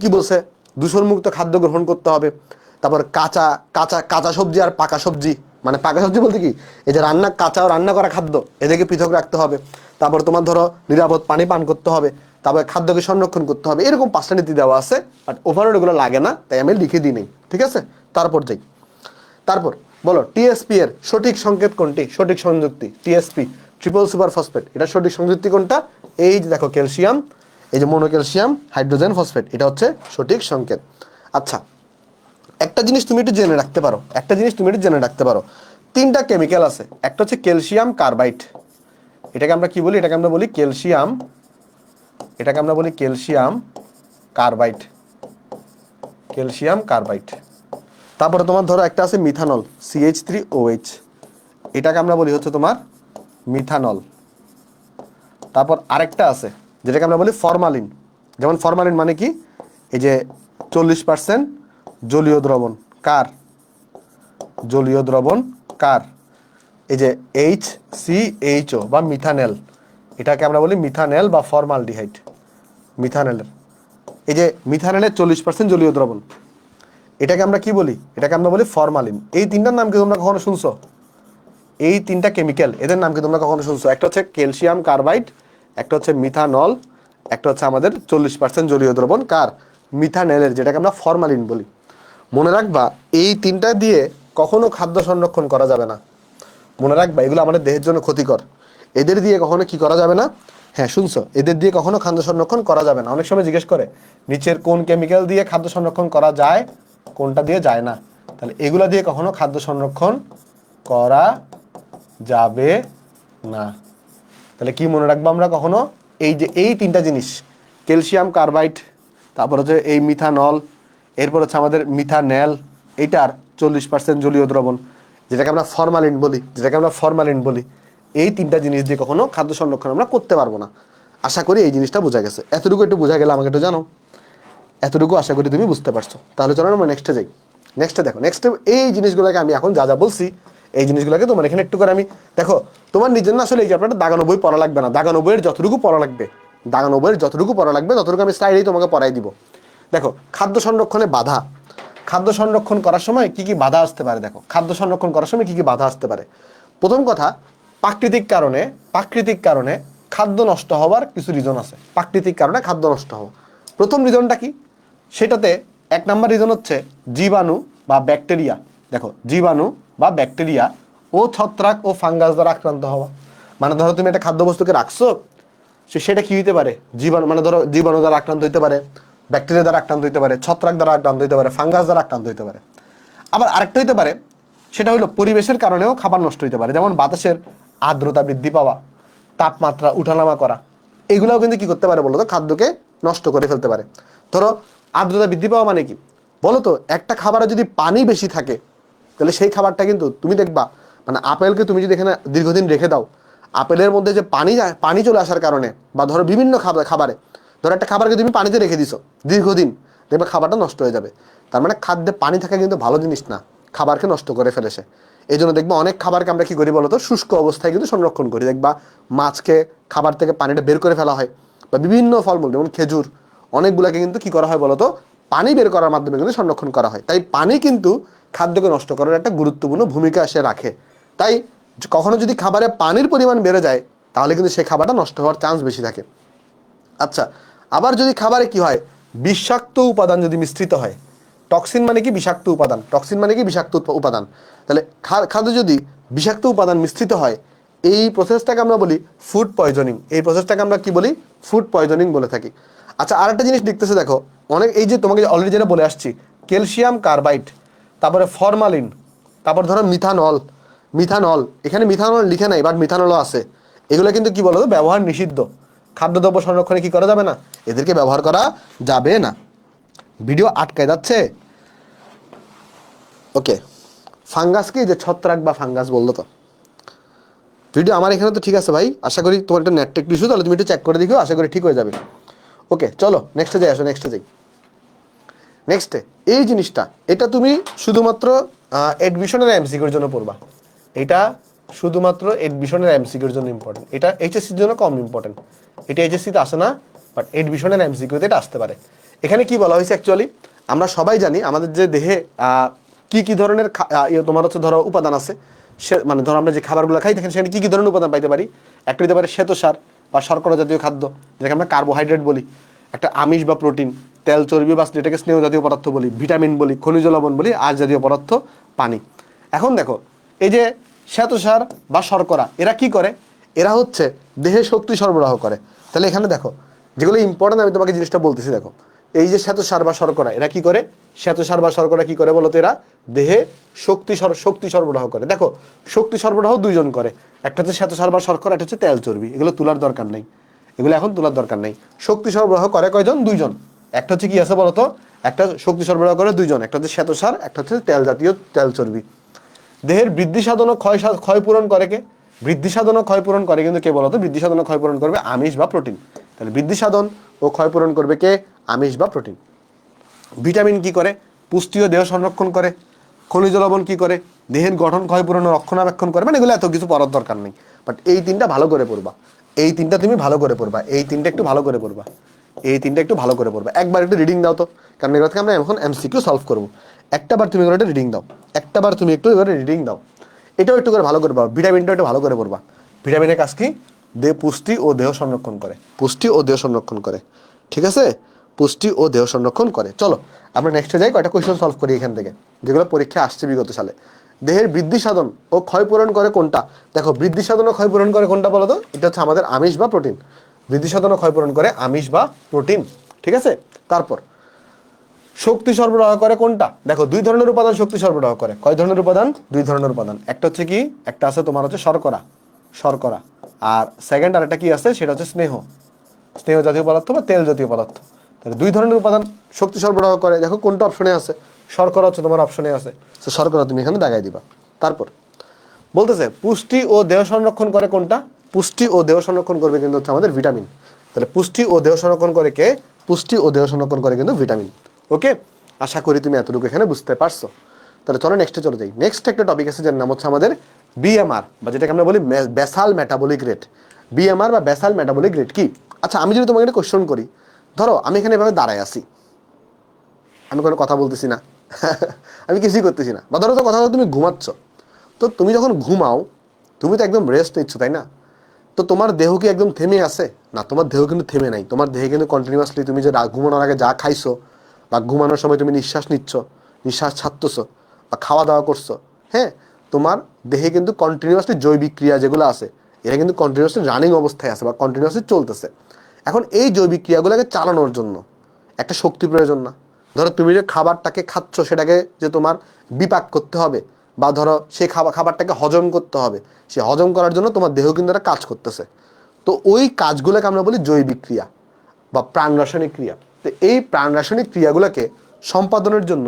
কি বলছে? দূষণমুক্ত খাদ্য গ্রহণ করতে হবে। তারপর কাঁচা কাঁচা কাঁচা সবজি আর পাকা সবজি, মানে পাকা সবজি বলতে কি, এই যে কাঁচা ও রান্না করা খাদ্য এদেরকে পৃথক রাখতে হবে। তারপর তোমার ধরো নিরাপদ পানি পান করতে হবে, তারপর খাদ্যকে সংরক্ষণ করতে হবে। এরকম 5টা নীতি দেওয়া আছে, বাট ওভারঅল এগুলো লাগে না, তাই আমি লিখে দিই নেই। ঠিক আছে, তারপর বলো TSP এর সঠিক সংকেত কোনটি? সঠিক সংযুক্তি TSP, ট্রিপল সুপার ফসফেট, এটা সঠিক সংযুক্তি কোনটা? এই যে দেখো ক্যালসিয়াম, এই যে মোনোক্যালসিয়াম হাইড্রোজেন ফসফেট, এটা হচ্ছে সঠিক সংকেত। আচ্ছা, একটা জিনিস তুমি একটু জেনে রাখতে পারো, 3টা কেমিক্যাল আছে। একটা হচ্ছে ক্যালসিয়াম কার্বাইড, এটাকে আমরা কি বলি? এটাকে আমরা বলি ক্যালসিয়াম কার্বাইড। তারপরে তোমার ধরো একটা আছে মিথানল CH3OH, এটাকে আমরা বলি হচ্ছে তোমার মিথানল। তারপর আরেকটা আছে যেটাকে আমরা বলি ফরমালিন। যেমন ফরমালিন মানে কি? এই যে 40% জলীয় দ্রবণ কার? এই যে HCHO বা মিথানেল, এটাকে আমরা বলি মিথানেল বা ফর্মালডিহাইড। মিথানেলের এই যে মিথানেলের 40% জলীয় দ্রবণ, এটাকে আমরা কি বলি? এটাকে আমরা বলি ফরমালিন। এই 3টার নাম কি তোমরা কখনো শুনছো? এই 3টা কেমিক্যাল, এদের নাম কি তোমরা কখনো শুনছো? একটা হচ্ছে ক্যালসিয়াম কার্বাইড, একটা হচ্ছে মিথানল, একটা হচ্ছে আমাদের 40% জলীয় দ্রবণ কার? মিথানেলের, যেটাকে আমরা ফরমালিন বলি। মনে রাখবা এই 3টা দিয়ে কখনো খাদ্য সংরক্ষণ করা যাবে না। মনে রাখবা এগুলো আমাদের দেহের জন্য ক্ষতিকর, এদের দিয়ে কখনো কি করা যাবে না? হ্যাঁ শুনছো, এদের দিয়ে কখনো খাদ্য সংরক্ষণ করা যাবে না। অনেক সময় জিজ্ঞেস করে নিচের কোন কেমিক্যাল দিয়ে খাদ্য সংরক্ষণ করা যায়, কোনটা দিয়ে যায় না। তাহলে এগুলা দিয়ে কখনো খাদ্য সংরক্ষণ করা যাবে না। তাহলে কি মনে রাখবো আমরা কখনো? এই যে এই 3টা জিনিস, ক্যালসিয়াম কার্বাইড, তারপর হচ্ছে এই মিথানল, এরপর হচ্ছে আমাদের মিথানেল, এইটার 40% জলীয় দ্রবণ, যেটাকে আমরা ফরমালিন বলি, এই 3টা জিনিস দিয়ে কখনো খাদ্য সংরক্ষণ আমরা করতে পারবো না। আশা করি এই জিনিসটা বোঝা গেছে। এতটুকু একটু বোঝা গেলে আমাকে একটু জানো, এতটুকু আশা করি তুমি বুঝতে পারছো। তাহলে চলো আমরা নেক্সটে যাই। নেক্সটে এই জিনিসগুলোকে আমি এখন যা বলছি, এই জিনিসগুলোকে তোমার এখানে একটু করে আমি দেখো, তোমার নিজের না আসলে এই চ্যাপ্টারটা দাগানো বই পড়া লাগবে না। দাগানো বইয়ের যতটুকু পড়া লাগবে ততটুকু আমি স্লাইডেই তোমাকে পড়াই দিব। দেখো খাদ্য সংরক্ষণে বাধা, খাদ্য সংরক্ষণ করার সময় কি বাধা আসতে পারে? দেখো খাদ্য সংরক্ষণ করার সময় কি বাধা আসতে পারে। প্রথম কথা, প্রাকৃতিক কারণে খাদ্য নষ্ট হওয়ার কিছু রিজন আছে। প্রাকৃতিক কারণে খাদ্য নষ্ট হওয়া, প্রথম রিজনটা কি? সেটাতে 1 নাম্বার রিজন হচ্ছে জীবাণু বা ব্যাকটেরিয়া। দেখো জীবাণু বা ব্যাকটেরিয়া ও ছত্রাক ও ফাঙ্গাস দ্বারা আক্রান্ত হওয়া। মানে ধরো তুমি একটা খাদ্যবস্তুকে রাখছো, সেটা কি হইতে পারে, জীবাণু, মানে ধরো জীবাণু দ্বারা আক্রান্ত হইতে পারে, ব্যাকটেরিয়া দ্বারা আক্রান্ত হইতে পারে, ছত্রাক দ্বারা আক্রান্ত হইতে পারে, ফাঙ্গাস দ্বারা আক্রান্ত হইতে পারে। আবার আরেকটা হইতে পারে, সেটা হলো পরিবেশের কারণেও খাবার নষ্ট হইতে পারে, যেমন বাতাসের আর্দ্রতা বৃদ্ধি পাওয়া, তাপমাত্রা উঠানামা করা, এগুলোও কিন্তু কি করতে পারে বলো তো, খাদ্যকে নষ্ট করে ফেলতে পারে। ধরো আর্দ্রতা বৃদ্ধি পাওয়া মানে কি বলো তো, একটা খাবারে যদি পানি বেশি থাকে তাহলে সেই খাবারটা কিন্তু তুমি দেখবা, মানে আপেলকে তুমি যদি এখানে দীর্ঘদিন রেখে দাও, আপেলের মধ্যে যে পানি চলে আসার কারণে, বা ধরো বিভিন্ন খাবারে, ধরো একটা খাবারকে তুমি পানিতে রেখে দিছো দীর্ঘদিন, দেখবে খাবারটা নষ্ট হয়ে যাবে। তার মানে খাদ্যে পানি থাকা কিন্তু ভালো জিনিস না, খাবারকে নষ্ট করে ফেলেছে। এই জন্য দেখবা অনেক খাবারকে আমরা কি করি বলতো, শুষ্ক অবস্থায় কিন্তু সংরক্ষণ করি। দেখবা মাছকে খাবার থেকে পানিটা বের করে ফেলা হয়, বা বিভিন্ন ফলমূল যেমন খেজুর, অনেকগুলাকে কিন্তু কি করা হয় বলতো, পানি বের করার মাধ্যমে কিন্তু সংরক্ষণ করা হয়। তাই পানি কিন্তু খাদ্যকে নষ্ট করার একটা গুরুত্বপূর্ণ ভূমিকা সে রাখে। তাই কখনো যদি খাবারে পানির পরিমাণ বেড়ে যায় তাহলে কিন্তু সেই খাবারটা নষ্ট হওয়ার চান্স বেশি থাকে। আচ্ছা, আবার যদি খাবারে কি হয়, বিষাক্ত উপাদান যদি মিশ্রিত হয়, টক্সিন মানে কি বিষাক্ত উপাদান, টক্সিন মানে কি বিষাক্ত উপাদান, তাহলে খাদ্য যদি বিষাক্ত উপাদান মিশ্রিত হয়, এই প্রসেসটাকে আমরা বলি ফুড পয়জনিং। এই প্রসেসটাকে আমরা কি বলি, ফুড পয়জনিং বলে থাকি। আচ্ছা, আরেকটা জিনিস দেখতেছে দেখো, অনেক এই যে তোমাকে অলরেডি যেটা বলে আসছি, ক্যালসিয়াম কার্বাইড, তারপরে ফরমালিন, তারপর ধরো মিথানল, মিথানল এখানে মিথানল লিখে নাই বাট মিথানলও আছে, এগুলো কিন্তু কি বলতো ব্যবহার নিষিদ্ধ, খাদ্যদ্রব্য সংরক্ষণে কি করা যাবে না, এদেরকে ব্যবহার করা যাবে না। ভিডিও আটকায় যাচ্ছে। ওকে, ফাঙ্গাস কি, যে ছত্রাক বা ফাঙ্গাস বললো তো। ভিডিও আমার এখানে তো ঠিক আছে ভাই, আশা করি তোমার একটা নেটটা একটু ইস্যু, তাহলে তুমি একটু চেক করে দেখো, আশা করি ঠিক হয়ে যাবে। ওকে চলো নেক্সটে যাই, আসো নেক্সটে যাই। নেক্সটে এই জিনিসটা, এটা তুমি শুধুমাত্র এডমিশনের এমসিকিউর জন্য পড়বা, এটা শুধুমাত্র এডমিশনের এমসিকিউর জন্য ইম্পর্টেন্ট, এটা এইচএসসির জন্য কম ইম্পর্টেন্ট, এটা এইচএসসিতে আসে না, বাট এডমিশনের এমসিকিউতে এটা আসতে পারে। এখানে কি বলা হয়েছে অ্যাকচুয়ালি, আমরা সবাই জানি আমাদের যে দেহে কি কি ধরনের তোমার হচ্ছে ধরো উপাদান আছে, মানে ধরো আমরা যে খাবারগুলো খাই দেখেন সেখানে কি কি ধরনের উপাদান পাইতে পারি। একটা হতে পারে শ্বেতসার বা শর্করা জাতীয় খাদ্য, যেটাকে আমরা কার্বোহাইড্রেট বলি, একটা আমিষ বা প্রোটিন, তেল চর্বি বা যেটাকে স্নেহ জাতীয় পদার্থ বলি, ভিটামিন বলি, খনিজ লবণ বলি, আর জাতীয় পদার্থ পানি। এখন দেখো এই যে শ্বেতসার বা শর্করা এরা কি করে, এরা হচ্ছে দেহে শক্তি সরবরাহ করে। তাহলে এখানে দেখো যেগুলো ইম্পর্টেন্ট আমি তোমাকে জিনিসটা বলতেছি, দেখো এই যে শ্বেতসার বা শর্করা এরা কি করে, শ্বেতসার বা শর্করা কি করে বলতো, এরা দেহে শক্তি সরবরাহ করে। দেখো শক্তি সরবরাহ দুইজন করে, একটা হচ্ছে শ্বেতসার বা শর্করা, একটা হচ্ছে তেল চর্বি, এগুলো তোলার দরকার নেই, এগুলো এখন তোলার দরকার নেই। শক্তি সরবরাহ করে কয়জন, দুইজন। একটা হচ্ছে কি আছে বলতো, একটা শক্তি সরবরাহ করে দুইজন, একটা হচ্ছে শ্বেতসার, একটা হচ্ছে তেল জাতীয় তেল চর্বি। দেহের বৃদ্ধি সাধন ও ক্ষয় পূরণ করে কে, বৃদ্ধি সাধন ও ক্ষয় পূরণ করে কিন্তু কে বলতো, বৃদ্ধি সাধন ও ক্ষয় পূরণ করবে আমিষ বা প্রোটিন। তাহলে বৃদ্ধি সাধন ও ক্ষয় পূরণ করবে কে, আমিষ বা প্রোটিন। ভিটামিন কি করে, পুষ্টি ও দেহ সংরক্ষণ করে। খনিজ লবণ কি করে, দেহের গঠন ক্ষয় পূরণ ও রক্ষণাবেক্ষণ করে। মানে এগুলো এত কিছু পড়ার দরকার নেই, বাট এই তিনটা ভালো করে পড়বা, এই তিনটা তুমি ভালো করে পড়বা, এই তিনটা একটু ভালো করে পড়বা, এই তিনটা একটু ভালো করে পড়বা। একবার একটু রিডিং দাও তো, কারণ এগুলো থেকে আমরা এখন এমসিকিউ সলভ করবো। একটা বার তুমি এগুলো একটা রিডিং দাও, একটা বার তুমি একটু এগুলো রিডিং দাও, এটাও একটু করে ভালো করে পড়বা। ভিটামিনটাও একটু ভালো করে পড়বা। ভিটামিনের কাজ কি, দেহ পুষ্টি ও দেহ সংরক্ষণ করে, পুষ্টি ও দেহ সংরক্ষণ করে, ঠিক আছে, পুষ্টি ও দেহ সংরক্ষণ করে। চলো আমরা নেক্সটে যাই, কয়টা কোয়েশ্চেন সলভ করি এখান থেকে, যেগুলো পরীক্ষা আসছে বিগত সালে। দেহের বৃদ্ধি সাধন ও ক্ষয় পূরণ করে কোনটা, দেখো বৃদ্ধি সাধন ও ক্ষয় পূরণ করে কোনটা বলো তো, এটা হচ্ছে আমাদের আমিষ বা প্রোটিন। বৃদ্ধি সাধন ও ক্ষয় পূরণ করে আমিষ বা প্রোটিন, ঠিক আছে। তারপর শক্তি সরবরাহ করে কোনটা, দেখো দুই ধরনের উপাদান শক্তি সরবরাহ করে। কয় ধরনের উপাদান, দুই ধরনের উপাদান। একটা হচ্ছে কি, একটা আছে তোমার হচ্ছে শর্করা, শর্করা, আর সেকেন্ড আর একটা কি আছে সেটা হচ্ছে স্নেহ, স্নেহ জাতীয় পদার্থ বা তেল জাতীয় পদার্থ। তাহলে দুই ধরনের উপাদান শক্তি সরবরাহ করে, দেখো কোনটা অপশনে আছে, শর্করা হচ্ছে তোমার অপশনে আছে, তো শর্করা তুমি এখানে দাগাই দিবা। তারপর বলতেছে পুষ্টি ও দেহ সংরক্ষণ করে কোনটা, পুষ্টি ও দেহ সংরক্ষণ করবে কিন্তু হচ্ছে আমাদের ভিটামিন। তাহলে পুষ্টি ও দেহ সংরক্ষণ করে কে, পুষ্টি ও দেহ সংরক্ষণ করে কিন্তু ভিটামিন। ওকে, আশা করি তুমি এতটুকু এখানে বুঝতে পারছো। তাহলে চলো নেক্সটে চলে যাই। নেক্সট একটা টপিক আছে যার নাম হচ্ছে আমাদের বিএমআর, বা যেটাকে আমরা বলি বেসাল মেটাবলিক রেট। বিএমআর বা বেসাল মেটাবলিক রেট কি, আচ্ছা আমি যদি তোমাকে একটা কোশ্চেন করি, ধরো আমি এখানে এভাবে দাঁড়ায় আছি, আমি কোনো কথা বলতেছি না আমি কিছুই করতেছি না, বা ধরো তো কথা তুমি ঘুমাচ্ছ, তো তুমি যখন ঘুমাও তুমি তো একদম রেস্ট নিচ্ছ তাই না, তো তোমার দেহ কি একদম থেমে আছে, না তোমার দেহ কিন্তু থেমে নাই, তোমার দেহে কিন্তু কন্টিনিউয়াসলি তুমি যে ঘুমানোর আগে যা খাইছো, বা ঘুমানোর সময় তুমি নিঃশ্বাস নিচ্ছ, নিঃশ্বাস ছাড়তেছো, বা খাওয়া দাওয়া করছো, হ্যাঁ, তোমার দেহে কিন্তু কন্টিনিউয়াসলি জৈবিক ক্রিয়া যেগুলো আছে এটা কিন্তু কন্টিনিউয়াসলি রানিং অবস্থায় আছে বা কন্টিনিউয়াসলি চলতেছে। এখন এই জৈবিক ক্রিয়াগুলোকে চালানোর জন্য একটা শক্তি প্রয়োজন না? ধরো তুমি যে খাবারটাকে খাচ্ছ সেটাকে যে তোমার বিপাক করতে হবে, বা ধরো সেই খাবারটাকে হজম করতে হবে, সে হজম করার জন্য তোমার দেহ কিন্তু একটা কাজ করতেছে। তো ওই কাজগুলোকে আমরা বলি জৈবিক ক্রিয়া বা প্রাণ রাসায়নিক ক্রিয়া। তো এই প্রাণ রাসায়নিক ক্রিয়াগুলোকে সম্পাদনের জন্য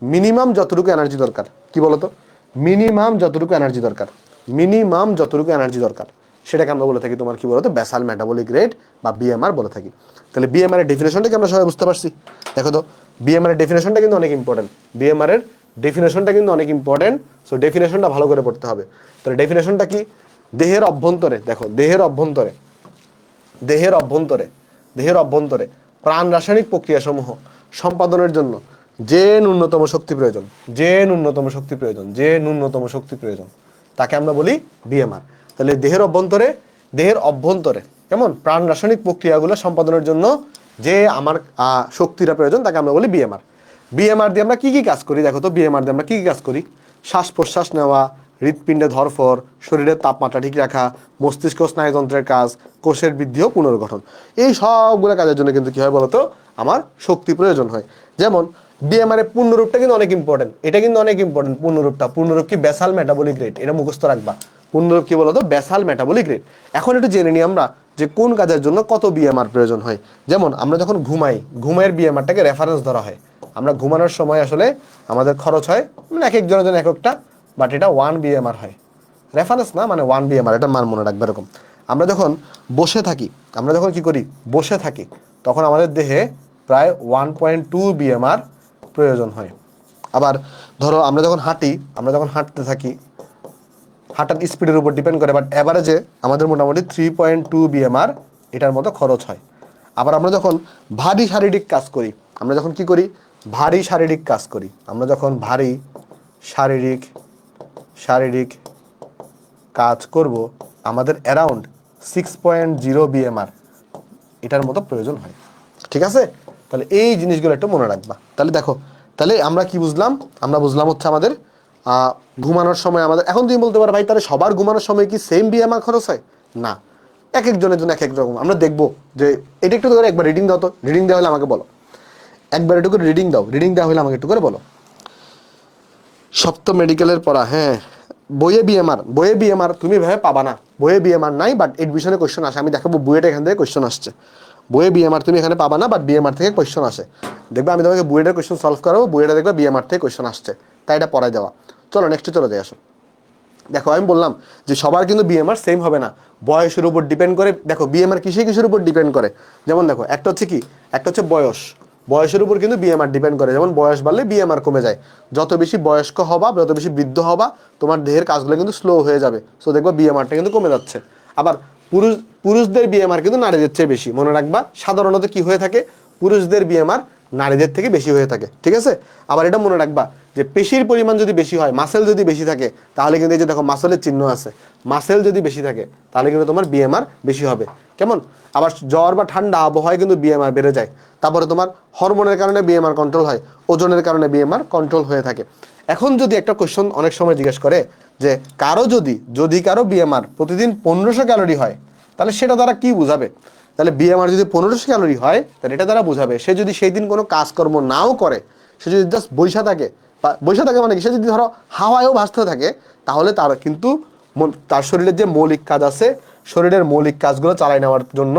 মিনিমাম যতটুকু এনার্জি দরকার, কি বলতো, মিনিমাম যতটুকু এনার্জি দরকার, মিনিমাম যতটুকু এনার্জি দরকার সেটাকে আমরা বলে থাকি তোমার কি বলতো, বেসাল মেটাবলিক রেট বা বিএমআর বলে থাকি। তাহলে বিএমআর এর ডেফিনেশনটা কি আমরা সবাই বুঝতে পারছি? দেখো তো, বিএমআর এর ডেফিনেশনটা কিন্তু অনেক ইম্পর্টেন্ট, বিএমআর এর ডেফিনেশনটা কিন্তু অনেক ইম্পর্টেন্ট। সো ডেফিনেশনটা ভালো করে পড়তে হবে। তাহলে ডেফিনেশনটা কি? দেহের অভ্যন্তরে, দেখো দেহের অভ্যন্তরে, দেহের অভ্যন্তরে, দেহের অভ্যন্তরে প্রাণ রাসায়নিক প্রক্রিয়াসমূহ সম্পাদনের জন্য যে ন্যূনতম শক্তি প্রয়োজন, যে ন্যূনতম শক্তি প্রয়োজন, যে ন্যূনতম শক্তি প্রয়োজন তাকে আমরা বলি বিএমআর। তাহলে দেহের অভ্যন্তরে, দেহের অভ্যন্তরে কেমন প্রাণ রাসায়নিক প্রক্রিয়াগুলো সম্পাদনের জন্য যে আমার শক্তিটা প্রয়োজন তাকে আমরা বলি বিএমআর। বিএমআর দিয়ে আমরা কি কি কাজ করি? দেখো তো, বিএমআর দিয়ে আমরা কি কি কাজ করি? শ্বাস প্রশ্বাস নেওয়া, হৃৎপিণ্ডে ধরফর, শরীরের তাপমাত্রা ঠিক রাখা, মস্তিষ্ক স্নায়ুতন্ত্রের কাজ, কোষের বৃদ্ধি ও পুনর্গঠন, এই সবগুলো কাজের জন্য কিন্তু কি হয় বলতো, আমার শক্তি প্রয়োজন হয়। যেমন বিএমআর এর পূর্ণরূপটা কিন্তু অনেক ইম্পর্টেন্ট, এটা কিন্তু অনেক ইম্পর্টেন্ট। পূর্ণরূপটা, পূর্ণরূপ কি? বেসাল মেটাবলিক রেট, এটা মুখস্থ রাখবা। পূর্ণরূপ কি বলতো? Basal metabolic rate. এখন একটু জেনে নিই আমরা যে কোন কাজের জন্য কত বিএমআর প্রয়োজন হয়। যেমন আমরা যখন ঘুমাই, ঘুমের বিএমআরটাকে রেফারেন্স ধরা হয়। আমরা ঘুমানোর সময় আসলে আমাদের খরচ হয় মানে এক একজনের জন্য এক একটা, বাট এটা 1 বিএমআর হয়, রেফারেন্স না, মানে 1 বিএমআর, এটা মান মনে রাখবে। এরকম আমরা যখন বসে থাকি, আমরা যখন কি করি, বসে থাকি, তখন আমাদের দেহে প্রায় 1.2 বিএমআর প্রয়োজন হয়। আবার ধরো আমরা যখন হাঁটি, আমরা যখন হাঁটতে থাকি, হাঁটার স্পিডের উপর ডিপেন্ড করে, বাট অ্যাভারেজে আমাদের মোটামুটি 3.2 বিএমআর এটার মতো খরচ হয়। আবার আমরা যখন ভারী শারীরিক কাজ করি, আমরা যখন কি করি, ভারী শারীরিক কাজ করি, আমরা যখন ভারী শারীরিক শারীরিক কাজ করব, আমাদের অ্যারাউন্ড 6.0 বিএমআর এটার মতো প্রয়োজন হয়। ঠিক আছে? তাহলে এই জিনিসগুলো একটু মনে রাখবা। তাহলে দেখো, তাহলে আমরা কি বুঝলাম? আমরা বুঝলাম হচ্ছে আমাদের ঘুমানোর সময় আমাদের, এখন তুমি বলতে পারো ভাই তাহলে সবার ঘুমানোর সময় কি সেম বিএমআর খরচ হয়? না, এক একজনের জন্য এক এক রকম। আমরা দেখবো যে এটা একটু করে একবার রিডিং দাও তো, রিডিং দেওয়া হলে আমাকে বলো, একবার একটু করে রিডিং দাও, রিডিং দেওয়া হলে আমাকে একটু করে বলো। সপ্তম মেডিকেলের পড়া, হ্যাঁ, বইয়ে বিএমআর, বইয়ে বিএমআর তুমি ভেবে পাবা না, বইয়ে বিএমআর নাই, বাট এডমিশনে কোয়েশ্চন আসে। আমি দেখাবো বুয়েটা এখান থেকে কোয়েশ্চন আসছে। বইয়ে বিএমআর তুমি এখানে পাবা না, বাট বিএমআর থেকে কোয়েশ্চন আসে। দেখবে আমি তোমাকে বুয়েটার কোয়েশ্চন সলভ করাবো, বুয়েটা দেখবে বিএমআর থেকে কোয়েশ্চন আসছে, তাই এটা পড়াই দেওয়া। চলো নেক্সটে চলে যাই, আসো। দেখো আমি বললাম যে সবার কিন্তু বিএমআর সেম হবে না, বয়সের উপর ডিপেন্ড করে। দেখো বিএমআর কিসের উপর ডিপেন্ড করে? যেমন দেখো, একটা হচ্ছে কি, একটা হচ্ছে বয়স, বয়সের উপর কিন্তু বিএমআর ডিপেন্ড করে। যেমন বয়স বাড়লে বিএমআর কমে যায়, যত বেশি বয়স্ক হবা, যত বেশি বৃদ্ধ হবা, তোমার দেহের কাজগুলো কিন্তু স্লো হয়ে যাবে, সো দেখবা বিএমআরটা কিন্তু কমে যাচ্ছে। আবার পুরুষদের বিএমআর কিন্তু নারীদের চেয়ে বেশি, মনে রাখবা। সাধারণত কি হয়ে থাকে, পুরুষদের বিএমআর নারীদের থেকে বেশি হয়ে থাকে। ঠিক আছে? আবার এটা মনে রাখবা যে পেশির পরিমাণ যদি বেশি হয়, মাসেল যদি বেশি থাকে, তাহলে কিন্তু এই যে দেখো মাসেলের চিহ্ন আছে, মাসেল যদি বেশি থাকে তাহলে কিন্তু তোমার বিএমআর বেশি হবে। কেমন? আবার জ্বর বা ঠান্ডা আবহাওয়ায় কিন্তু বিএমআর বেড়ে যায়। তারপরে তোমার হরমোনের কারণে বিএমআর কন্ট্রোল হয়, ওজনের কারণে বিএমআর কন্ট্রোল হয়ে থাকে। এখন যদি একটা কোয়েশ্চন অনেক সময় জিজ্ঞেস করে যে কারো যদি কারো বিএমআর প্রতিদিন 1500 ক্যালোরি হয়, তাহলে সেটা দ্বারা কি বুঝাবে? তাহলে বিএমআর যদি 1500 ক্যালোরি হয়, তাহলে এটা দ্বারা বোঝাবে সে যদি সেই দিন কোনো কাজকর্ম নাও করে, সে যদি জাস্ট বৈশা থাকে, বা বৈশা থাকে মানে কি, সে যদি ধরো হাওয়ায়ও ভাসতে থাকে, তাহলে তার কিন্তু তার শরীরের যে মৌলিক কাজ আছে, শরীরের মৌলিক কাজগুলো চালাই নেওয়ার জন্য,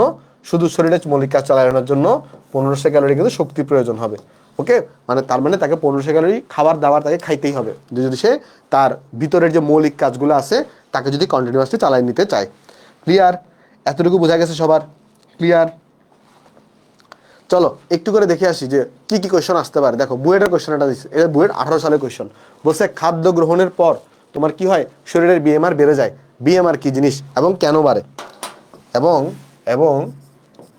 শুধু শরীরের মৌলিক কাজ চালাই নেওয়ার জন্য 1500 ক্যালোরি কিন্তু শক্তি প্রয়োজন হবে। ওকে, মানে তার মানে তাকে 1500 ক্যালোরি খাবার দাবার তাকে খাইতেই হবে, যদি সে তার ভিতরের যে মৌলিক কাজগুলো আছে তাকে যদি কন্টিনিউয়াসলি চালাই নিতে চায়। ক্লিয়ার? এতটুকু বোঝা গেছে সবার? ক্লিয়ার? চলো একটু করে দেখে আসি যে কি কি কোয়েশ্চন আসতে পারে। দেখো বুয়েটের কোয়েশ্চন এটা দিচ্ছে, এটা বুয়েট 18 সালের কোয়েশ্চন। বলছে খাদ্য গ্রহণের পর তোমার কি হয়, শরীরের বিএমআর বেড়ে যায়। বিএমআর কি জিনিস এবং কেন বাড়ে, এবং এবং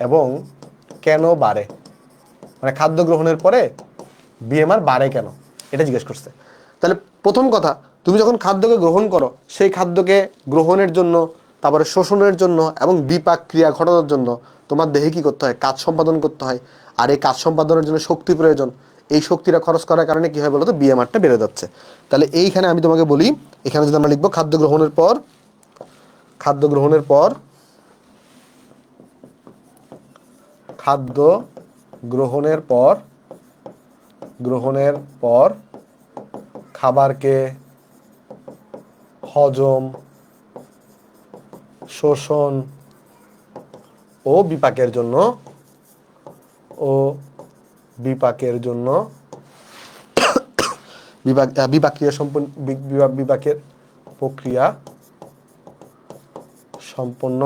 এবং কেন বাড়ে, মানে খাদ্য গ্রহণের পরে বিএমআর বাড়ে কেন, এটা জিজ্ঞেস করছে। তাহলে প্রথম কথা, তুমি যখন খাদ্যকে গ্রহণ করো, সেই খাদ্যকে গ্রহণের জন্য, তারপরে শোষণের জন্য এবং বিপাক ক্রিয়া ঘটানোর জন্য তোমার দেহে কি করতে হয়, কাজ সম্পাদন করতে হয়। আর এই কাজ সম্পাদনের জন্য শক্তি প্রয়োজন। এই শক্তিটা খরচ করার কারণে কি হয় বলো তো, বিএমআরটা বেড়ে যাচ্ছে। তাহলে এইখানে আমি তোমাকে বলি, এখানে যদি আমরা লিখবো খাদ্য গ্রহণের পর খাদ্য গ্রহণের পর খাবারকে হজম, শোষণ ও বিপাকের জন্য বিপাকের প্রক্রিয়া সম্পন্ন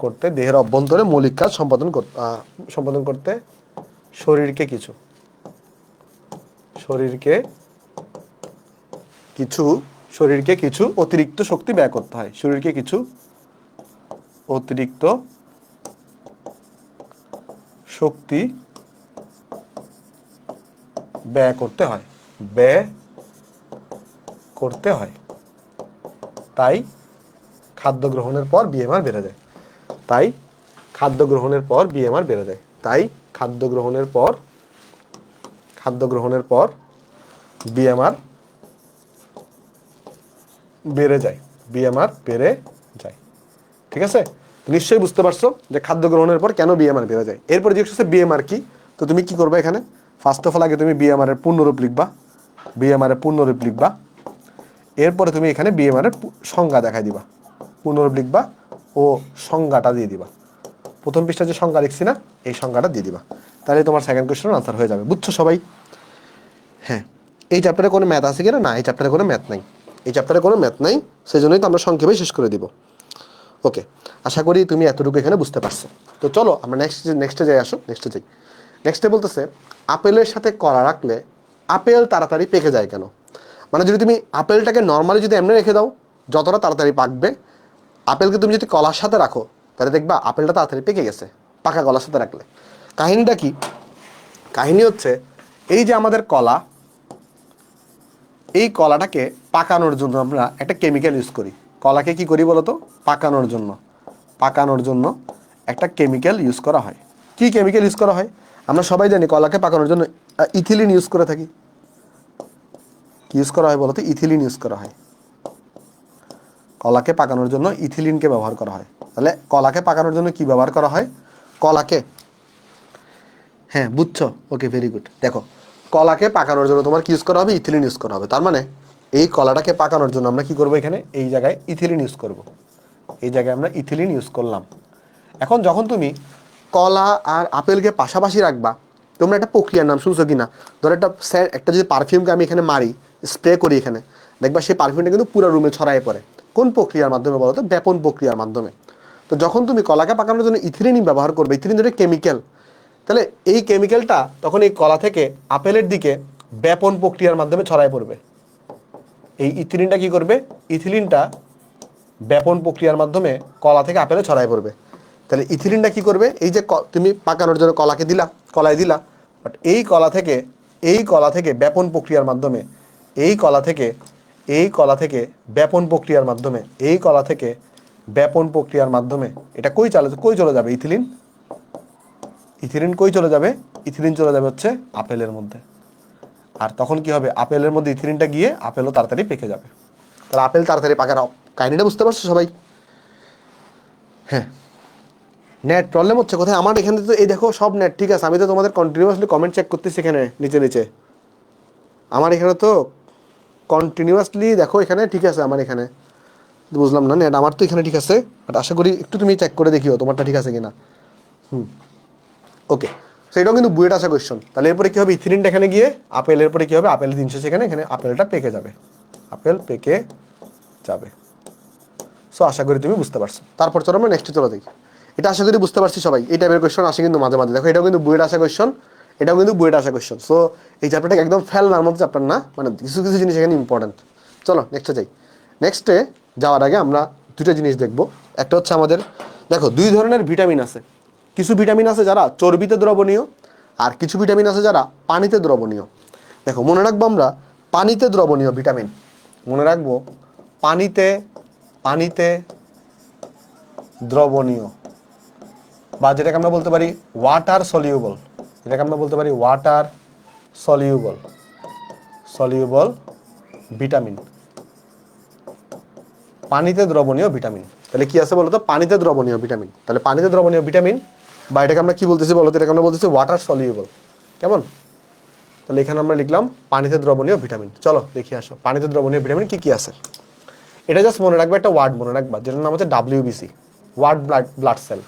করতে দেহের অভ্যন্তরে মৌলিক কাজ সম্পাদন করতে শরীরকে কিছু অতিরিক্ত শক্তি ব্যয় করতে হয়। শরীরকে কিছু অতিরিক্ত শক্তি ব্যয় করতে হয়। তাই খাদ্য গ্রহণের পর বিএমআর বেড়ে যায়। বিএমআর বেড়ে যায়। ঠিক আছে, নিশ্চয়ই বুঝতে পারছো যে খাদ্য গ্রহণের পর কেন বিএমআর বেড়ে যায়। এরপর জিজ্ঞেস করছে বিএমআর কি, তো তুমি কি করবে এখানে, ফার্স্ট অফ অল আগে তুমি বিএমআর এর পূর্ণরূপ লিখবা। এরপরে তুমি এখানে বিএমআর এর সংজ্ঞা দেখাই দিবা, পূর্ণরূপ লিখবা ও সংজ্ঞাটা দিয়ে দিবা। প্রথম পৃষ্ঠা যে সংজ্ঞা লিখছি না, এই সংজ্ঞাটা দিয়ে দিবা, তাহলে তোমার সেকেন্ড কোশ্চেনের আনসার হয়ে যাবে। বুঝছো সবাই? হ্যাঁ, এই চ্যাপ্টারে কোনো ম্যাথ আছে কিনা? না, এই চ্যাপ্টারে কোনো ম্যাথ নাই, সেই জন্যই তো আমরা সংক্ষেপে শেষ করে দিব। ওকে, আশা করি তুমি এতটুকু এখানে বুঝতে পারছো। তো চলো আমরা নেক্সটে যাই। নেক্সটে বলতেছে আপেলের সাথে কলা রাখলে আপেল তাড়াতাড়ি পেকে যায় কেন? মানে যদি তুমি আপেলটাকে নর্মালি যদি এমনি রেখে দাও, যতটা তাড়াতাড়ি পাকবে, আপেলকে তুমি যদি কলার সাথে রাখো তাহলে দেখবা আপেলটা তাড়াতাড়ি পেকে গেছে পাকা কলার সাথে রাখলে। কাহিনীটা কি? কাহিনী হচ্ছে এই যে আমাদের কলা, এই কলাটাকে পাকানোর জন্য আমরা একটা কেমিক্যাল ইউজ করি। কলাকে কি করি বলতো? পাকানোর জন্য একটা কেমিক্যাল ইউজ করা হয়। কি কেমিক্যাল ইউজ করা হয়? আমরা সবাই জানি কলাকে পাকানোর জন্য ইথিলিন ইউজ করে থাকি। কি ইউজ করা হয় বলতো? ইথিলিন ইউজ করা হয়। কলাকে পাকানোর জন্য ইথিলিনকে ব্যবহার করা হয়। তাহলে কলাকে পাকানোর জন্য কি ব্যবহার করা হয়? কলাকে, হ্যাঁ বুঝছো, ওকে ভেরি গুড। দেখো, কলাকে পাকানোর জন্য তোমার কি ইউজ করা হবে? ইথিলিন ইউজ করা হবে। তার মানে এই কলাটাকে পাকানোর জন্য আমরা কি করবো? এখানে এই জায়গায় ইথিলিন ইউজ করব। এই জায়গায় আমরা ইথিলিন ইউজ করলাম। এখন যখন তুমি কলা আর আপেলকে পাশাপাশি রাখবা, তোমরা একটা প্রক্রিয়ার নাম শুনছো কি না? ধরো একটা যদি পারফিউমকে আমি এখানে মারি, স্প্রে করি এখানে, দেখবা সেই পারফিউমটা কিন্তু পুরো রুমে ছড়ায় পড়ে। কোন প্রক্রিয়ার মাধ্যমে বলো তো? ব্যাপন প্রক্রিয়ার মাধ্যমে। তো যখন তুমি কলাকে পাকানোর জন্য ইথিলিন ব্যবহার করবে, ইথিলিন যেটা কেমিক্যাল, তাহলে এই কেমিক্যালটা তখন এই কলা থেকে আপেলের দিকে ব্যাপন প্রক্রিয়ার মাধ্যমে ছড়ায় পড়বে। এই ইথিলিনটা কি করবে? ইথিলিনটা ব্যাপন প্রক্রিয়ার মাধ্যমে কলা থেকে আপেলে ছড়ায় পড়বে। তাহলে ইথিলিনটা কি করবে? এই যে তুমি পাকানোর জন্য কলায় দিলা, বাট এই কলা থেকে ব্যাপন প্রক্রিয়ার মাধ্যমে, এই কলা থেকে ব্যাপন প্রক্রিয়ার মাধ্যমে এটা কই চলে যাবে? ইথিলিন কই চলে যাবে? ইথিলিন চলে যাবে হচ্ছে আপেলের মধ্যে। আর তখন কি হবে? আপেলের মধ্যে ইথিলিনটা গিয়ে আপেলও তাড়াতাড়ি পেকে যাবে। তাহলে আপেল তাড়াতাড়ি পাকার কাহিনীটা বুঝতে পারছো সবাই? হ্যাঁ, নেট প্রবলেম হচ্ছে কোথায়? আমার এখানে তো এই দেখো সব নেট ঠিক আছে, আমি তো তোমাদের কন্টিনিউয়াসলি কমেন্ট চেক করতেছি এখানে নিচে। আমার এখানে তো কন্টিনিউয়াসলি দেখো এখানে ঠিক আছে। আমার এখানে বুঝলাম না, নেট আমার তো এখানে ঠিক আছে, বাট আশা করি একটু তুমি চেক করে দেখিও তোমারটা ঠিক আছে কিনা। ওকে, সেটাও কিন্তু বুয়েট আসা কোয়েশ্চন। তাহলে এরপরে কি হবে? ইথিলিনটা এখানে গিয়ে আপেলের পরে কি হবে? আপেলের দিন শেষে এখানে আপেলটা পেকে যাবে, সো আশা করি তুমি বুঝতে পারছো। তারপর চলো আমরা নেক্সটে চলে দেখি। এটা আশা করি বুঝতে পারছি সবাই। এই টাইপের কোয়েশ্চন আসে কিন্তু মাঝে মাঝে। দেখো, এটাও কিন্তু বুয়েট আসা কোয়েশ্চন, সো এই চ্যাপ্টারটা একদম ফেলনার মতো চ্যাপ্টার না, মানে কিছু জিনিস এখানে ইম্পর্টেন্ট। চলো নেক্সটে যাই। নেক্সটে যাওয়ার আগে আমরা দুটো জিনিস দেখবো। একটা হচ্ছে আমাদের, দেখো, দুই ধরনের ভিটামিন আছে। কিছু ভিটামিন আছে যারা চর্বিতে দ্রবণীয়, আর কিছু ভিটামিন আছে যারা পানিতে দ্রবণীয়। দেখো, মনে রাখবো আমরা পানিতে দ্রবণীয় ভিটামিন, পানিতে দ্রবণীয়, বা যেটাকে আমরা বলতে পারি ওয়াটার সলিউবল ভিটামিন। পানিতে দ্রবণীয় ভিটামিন। তাহলে কি আছে বলতো? পানিতে দ্রবণীয় ভিটামিন। তাহলে পানিতে দ্রবণীয় ভিটামিন বা এটাকে আমরা কি বলতেছি বলতো? এটাকে আমরা বলতেছি ওয়াটার সলিউবল। কেমন? তাহলে এখানে আমরা লিখলাম পানিতে দ্রবণীয় ভিটামিন। চলো দেখি আসো পানিতে দ্রবণীয় ভিটামিন কি কি আছে। এটা জাস্ট মনে রাখবে, একটা ওয়ার্ড মনে রাখবা যেটার নাম হচ্ছে WBC, ওয়ার্ড ব্লাড সেল।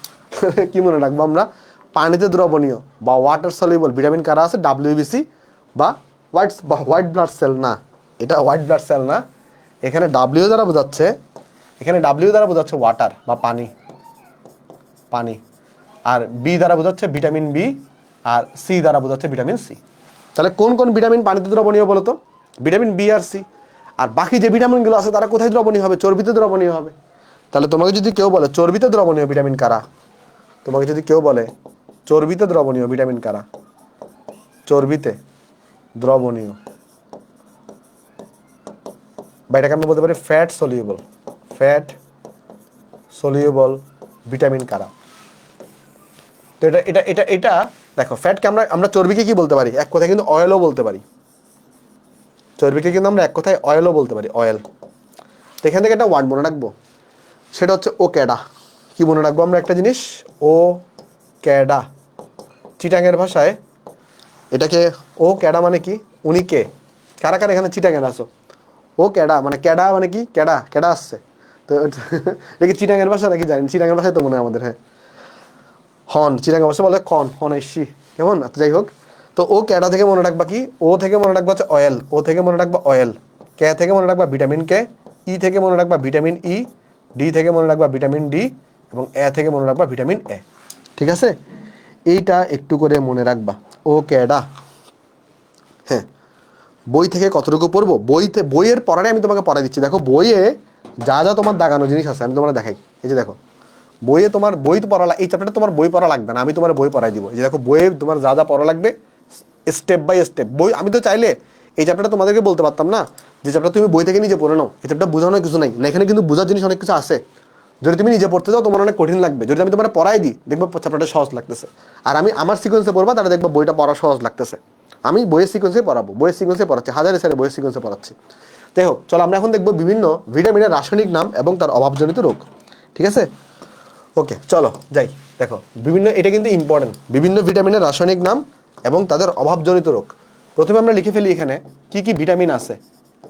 কি মনে রাখবো আমরা? পানিতে দ্রবণীয় বা ওয়াটার সলিউবল ভিটামিন কারা আছে? WBC বা হোয়াইট ব্লাড সেল। না, এটা হোয়াইট ব্লাড সেল না। এখানে ডাব্লিউ দ্বারা বোঝাচ্ছে, এখানে ডাব্লিউ দ্বারা বোঝাচ্ছে ওয়াটার বা পানি, পানি। আর বি দ্বারা বোঝাচ্ছে ভিটামিন বি, আর সি দ্বারা বোঝাচ্ছে ভিটামিন সি। তাহলে কোন কোন ভিটামিন পানিতে দ্রবণীয় বলতো? ভিটামিন বি আর সি। আর বাকি যে ভিটামিনগুলো আছে তারা কোথায় দ্রবণীয় হবে? চর্বিতে দ্রবণীয় হবে। তাহলে তোমাকে যদি কেউ বলে চর্বিতে দ্রবণীয় ভিটামিন কারা, তোমাকে যদি কেউ বলে চর্বিতে দ্রবণীয় ভিটামিন কারা, চর্বিতে দ্রবণীয়, বা এটাকে আমরা বলতে পারি fat soluble, fat soluble vitamin কারা। তো এটা এটা এটা এটা দেখো, ফ্যাটকে আমরা চর্বিকে কি বলতে পারি? এক কথায় কিন্তু অয়েলও বলতে পারি। চর্বিকে কিন্তু আমরা এক কথায় অয়েলও বলতে পারি, অয়েল। তো এখান থেকে একটা ওয়ার্ড মনে রাখবো, সেটা হচ্ছে ও ক্যাডা। কি মনে রাখবো আমরা একটা জিনিস? ও ক্যাডা। চিটাঙের ভাষায় এটাকে ও ক্যাডা মানে কি? উনি কে? কারা কারা এখানে চিটাঙের আসো? ও ক্যাডা মানে ক্যাডা মানে কি? ক্যাডা, ক্যাডা আসছে। তো এটা কি চিটাঙের ভাষা নাকি জানি? চিটাঙের ভাষায় তো মনে হয় আমাদের। হ্যাঁ, হন, চিটাঙ্গা ভাষা বলে খন, হন এসি। কেমন? যাই হোক, তো ও ক্যাডা থেকে মনে রাখবা কি? ও থেকে মনে রাখবা হচ্ছে অয়েল, ও থেকে মনে রাখবা অয়েল, কে থেকে মনে রাখবা ভিটামিন কে, ই থেকে মনে রাখবা ভিটামিন ই, ডি থেকে মনে রাখবা ভিটামিন ডি, এবং এ থেকে মনে রাখবা ভিটামিন এ। ঠিক আছে? এইটা একটু করে মনে রাখবা, ও ক্যাডা। হ্যাঁ, বই থেকে কতটুকু পড়বো? বইয়ের পড়াটাই আমি তোমাকে পড়াই দিচ্ছি। দেখো বইয়ে যা যা তোমার দাগানো জিনিস আছে আমি তোমার দেখাই। এই যে দেখো, বইয়ে তোমার বই তো পড়া, এই চ্যাপ্টারটা তোমার বই পড়া লাগবে না, আমি তোমার বই পড়াই দিব। এই যে দেখো, বইয়ে তোমার যা যা পড়া লাগবে স্টেপ বাই স্টেপ। বই আমি তো চাইলে এই চ্যাপ্টারটা তোমাদেরকে বলতে পারতাম না যে চ্যাপ্টার তুমি বই থেকে নিজে পড়ে নাও, এই চ্যাপ্টার বোঝানোর কিছু নাই না। এখানে কিন্তু বোঝার জিনিস অনেক কিছু আছে। যদি তুমি নিজে পড়তে যাও তোমার অনেক কঠিন লাগবে। যদি আমি তোমার পড়াই দিই, দেখবো চ্যাপ্টারটা সহজ লাগতেছে। আর আমি আমার সিকোয়েন্সে পড়বা, তাহলে দেখবো বইটা পড়া সহজ লাগতেছে। আমি বইয়ের সিকোয়েন্সে পড়াবো, বইয়ের সিকোয়েন্সে পড়াচ্ছি, হাজারে সারে বইয়ের সিকোয়েন্সে পড়াচ্ছি। যাই হোক, চলো আমরা এখন দেখবো বিভিন্ন ভিটামিনের রাসায়নিক নাম এবং তার অভাবজনিত রোগ। ঠিক আছে? ওকে, চলো যাই। দেখো বিভিন্ন, এটা কিন্তু ইম্পর্টেন্ট, বিভিন্ন ভিটামিনের রাসায়নিক নাম এবং তাদের অভাবজনিত রোগ। প্রথমে আমরা লিখে ফেলি এখানে কি কি ভিটামিন আছে,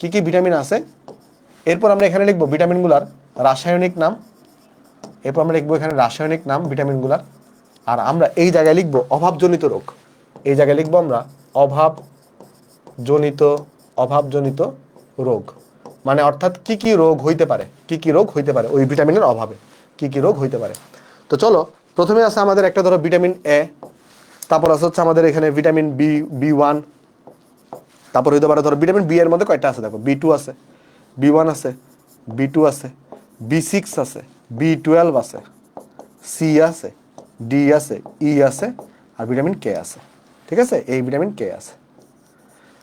কি কি ভিটামিন আছে। এরপর আমরা এখানে লিখবো ভিটামিনগুলার রাসায়নিক নাম। এরপর আমরা লিখবো এখানে রাসায়নিক নাম ভিটামিনগুলার। আর আমরা এই জায়গায় লিখবো অভাবজনিত রোগ। এই জায়গায় লিখবো আমরা অভাবজনিত রোগ। মানে অর্থাৎ কি কি রোগ হইতে পারে, কি কি রোগ হইতে পারে ওই ভিটামিনের অভাবে, কি কি রোগ হইতে পারে। তো চলো, প্রথমে আছে আমাদের একটা ধরো ভিটামিন এ, তারপর আছে হচ্ছে আমাদের এখানে ভিটামিন বি1, তারপর হইতে পারে ধরো ভিটামিন বি এর মধ্যে কয়টা আছে দেখো, বি2 আছে, বি1 আছে, বি2 আছে, বি6 আছে, বি12 আছে, সি আছে, ডি আছে, ই আছে, আর ভিটামিন কে আছে। ঠিক আছে? এই ভিটামিন কে আছে।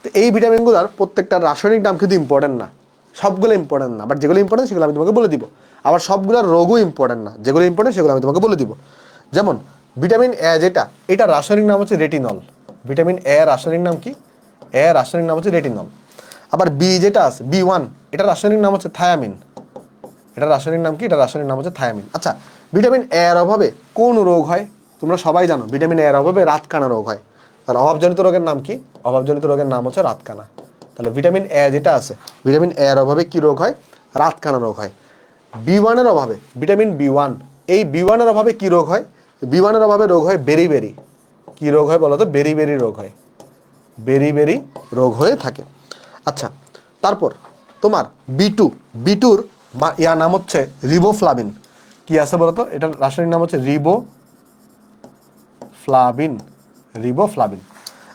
তো এই ভিটামিনগুলোর প্রত্যেকটা রাসায়নিক নাম কিন্তু ইম্পর্টেন্ট না, সবগুলো ইম্পর্টেন্ট না, বাট যেগুলো ইম্পর্টেন্ট সেগুলো আমি তোমাকে বলে দিব। আবার সবগুলোর রোগও ইম্পর্টেন্ট না, যেগুলো ইম্পর্টেন্ট সেগুলো আমি তোমাকে বলে দিব। যেমন ভিটামিন এ যেটা, এটা রাসায়নিক নাম হচ্ছে রেটিনল। ভিটামিন এ রাসায়নিক নাম কি? এ রাসায়নিক নাম হচ্ছে রেটিনল। আবার বি যেটা আছে, বি1, এটা রাসায়নিক নাম হচ্ছে থায়ামিন। এটা রাসায়নিক নাম কি? এটা রাসায়নিক নাম হচ্ছে থায়ামিন। আচ্ছা, ভিটামিন এ এর অভাবে কোন রোগ হয়? তোমরা সবাই জানো ভিটামিন এ এর অভাবে রাতকানা রোগ হয়। তাহলে অভাবজনিত রোগের নাম কি? অভাবজনিত রোগের নাম হচ্ছে রাতকানা। তাহলে ভিটামিন এ যেটা আছে, ভিটামিন এ এর অভাবে কি রোগ হয়? রাতকানা রোগ হয়। বি1 এর অভাবে, ভিটামিন বি1, এই বি1 এর অভাবে কি রোগ হয়? বি1 এর অভাবে রোগ হয় বেরি। কি রোগ হয় বলো তো? বেরি রোগ হয়, বেরি রোগ হয়ে থাকে। আচ্ছা, তারপর তোমার বি2 ইয়ার নাম হচ্ছে রিবোফ্লাভিন। কি আছে বলতো? এটার রাসায়নিক নাম হচ্ছে রিবোফ্লাভিন।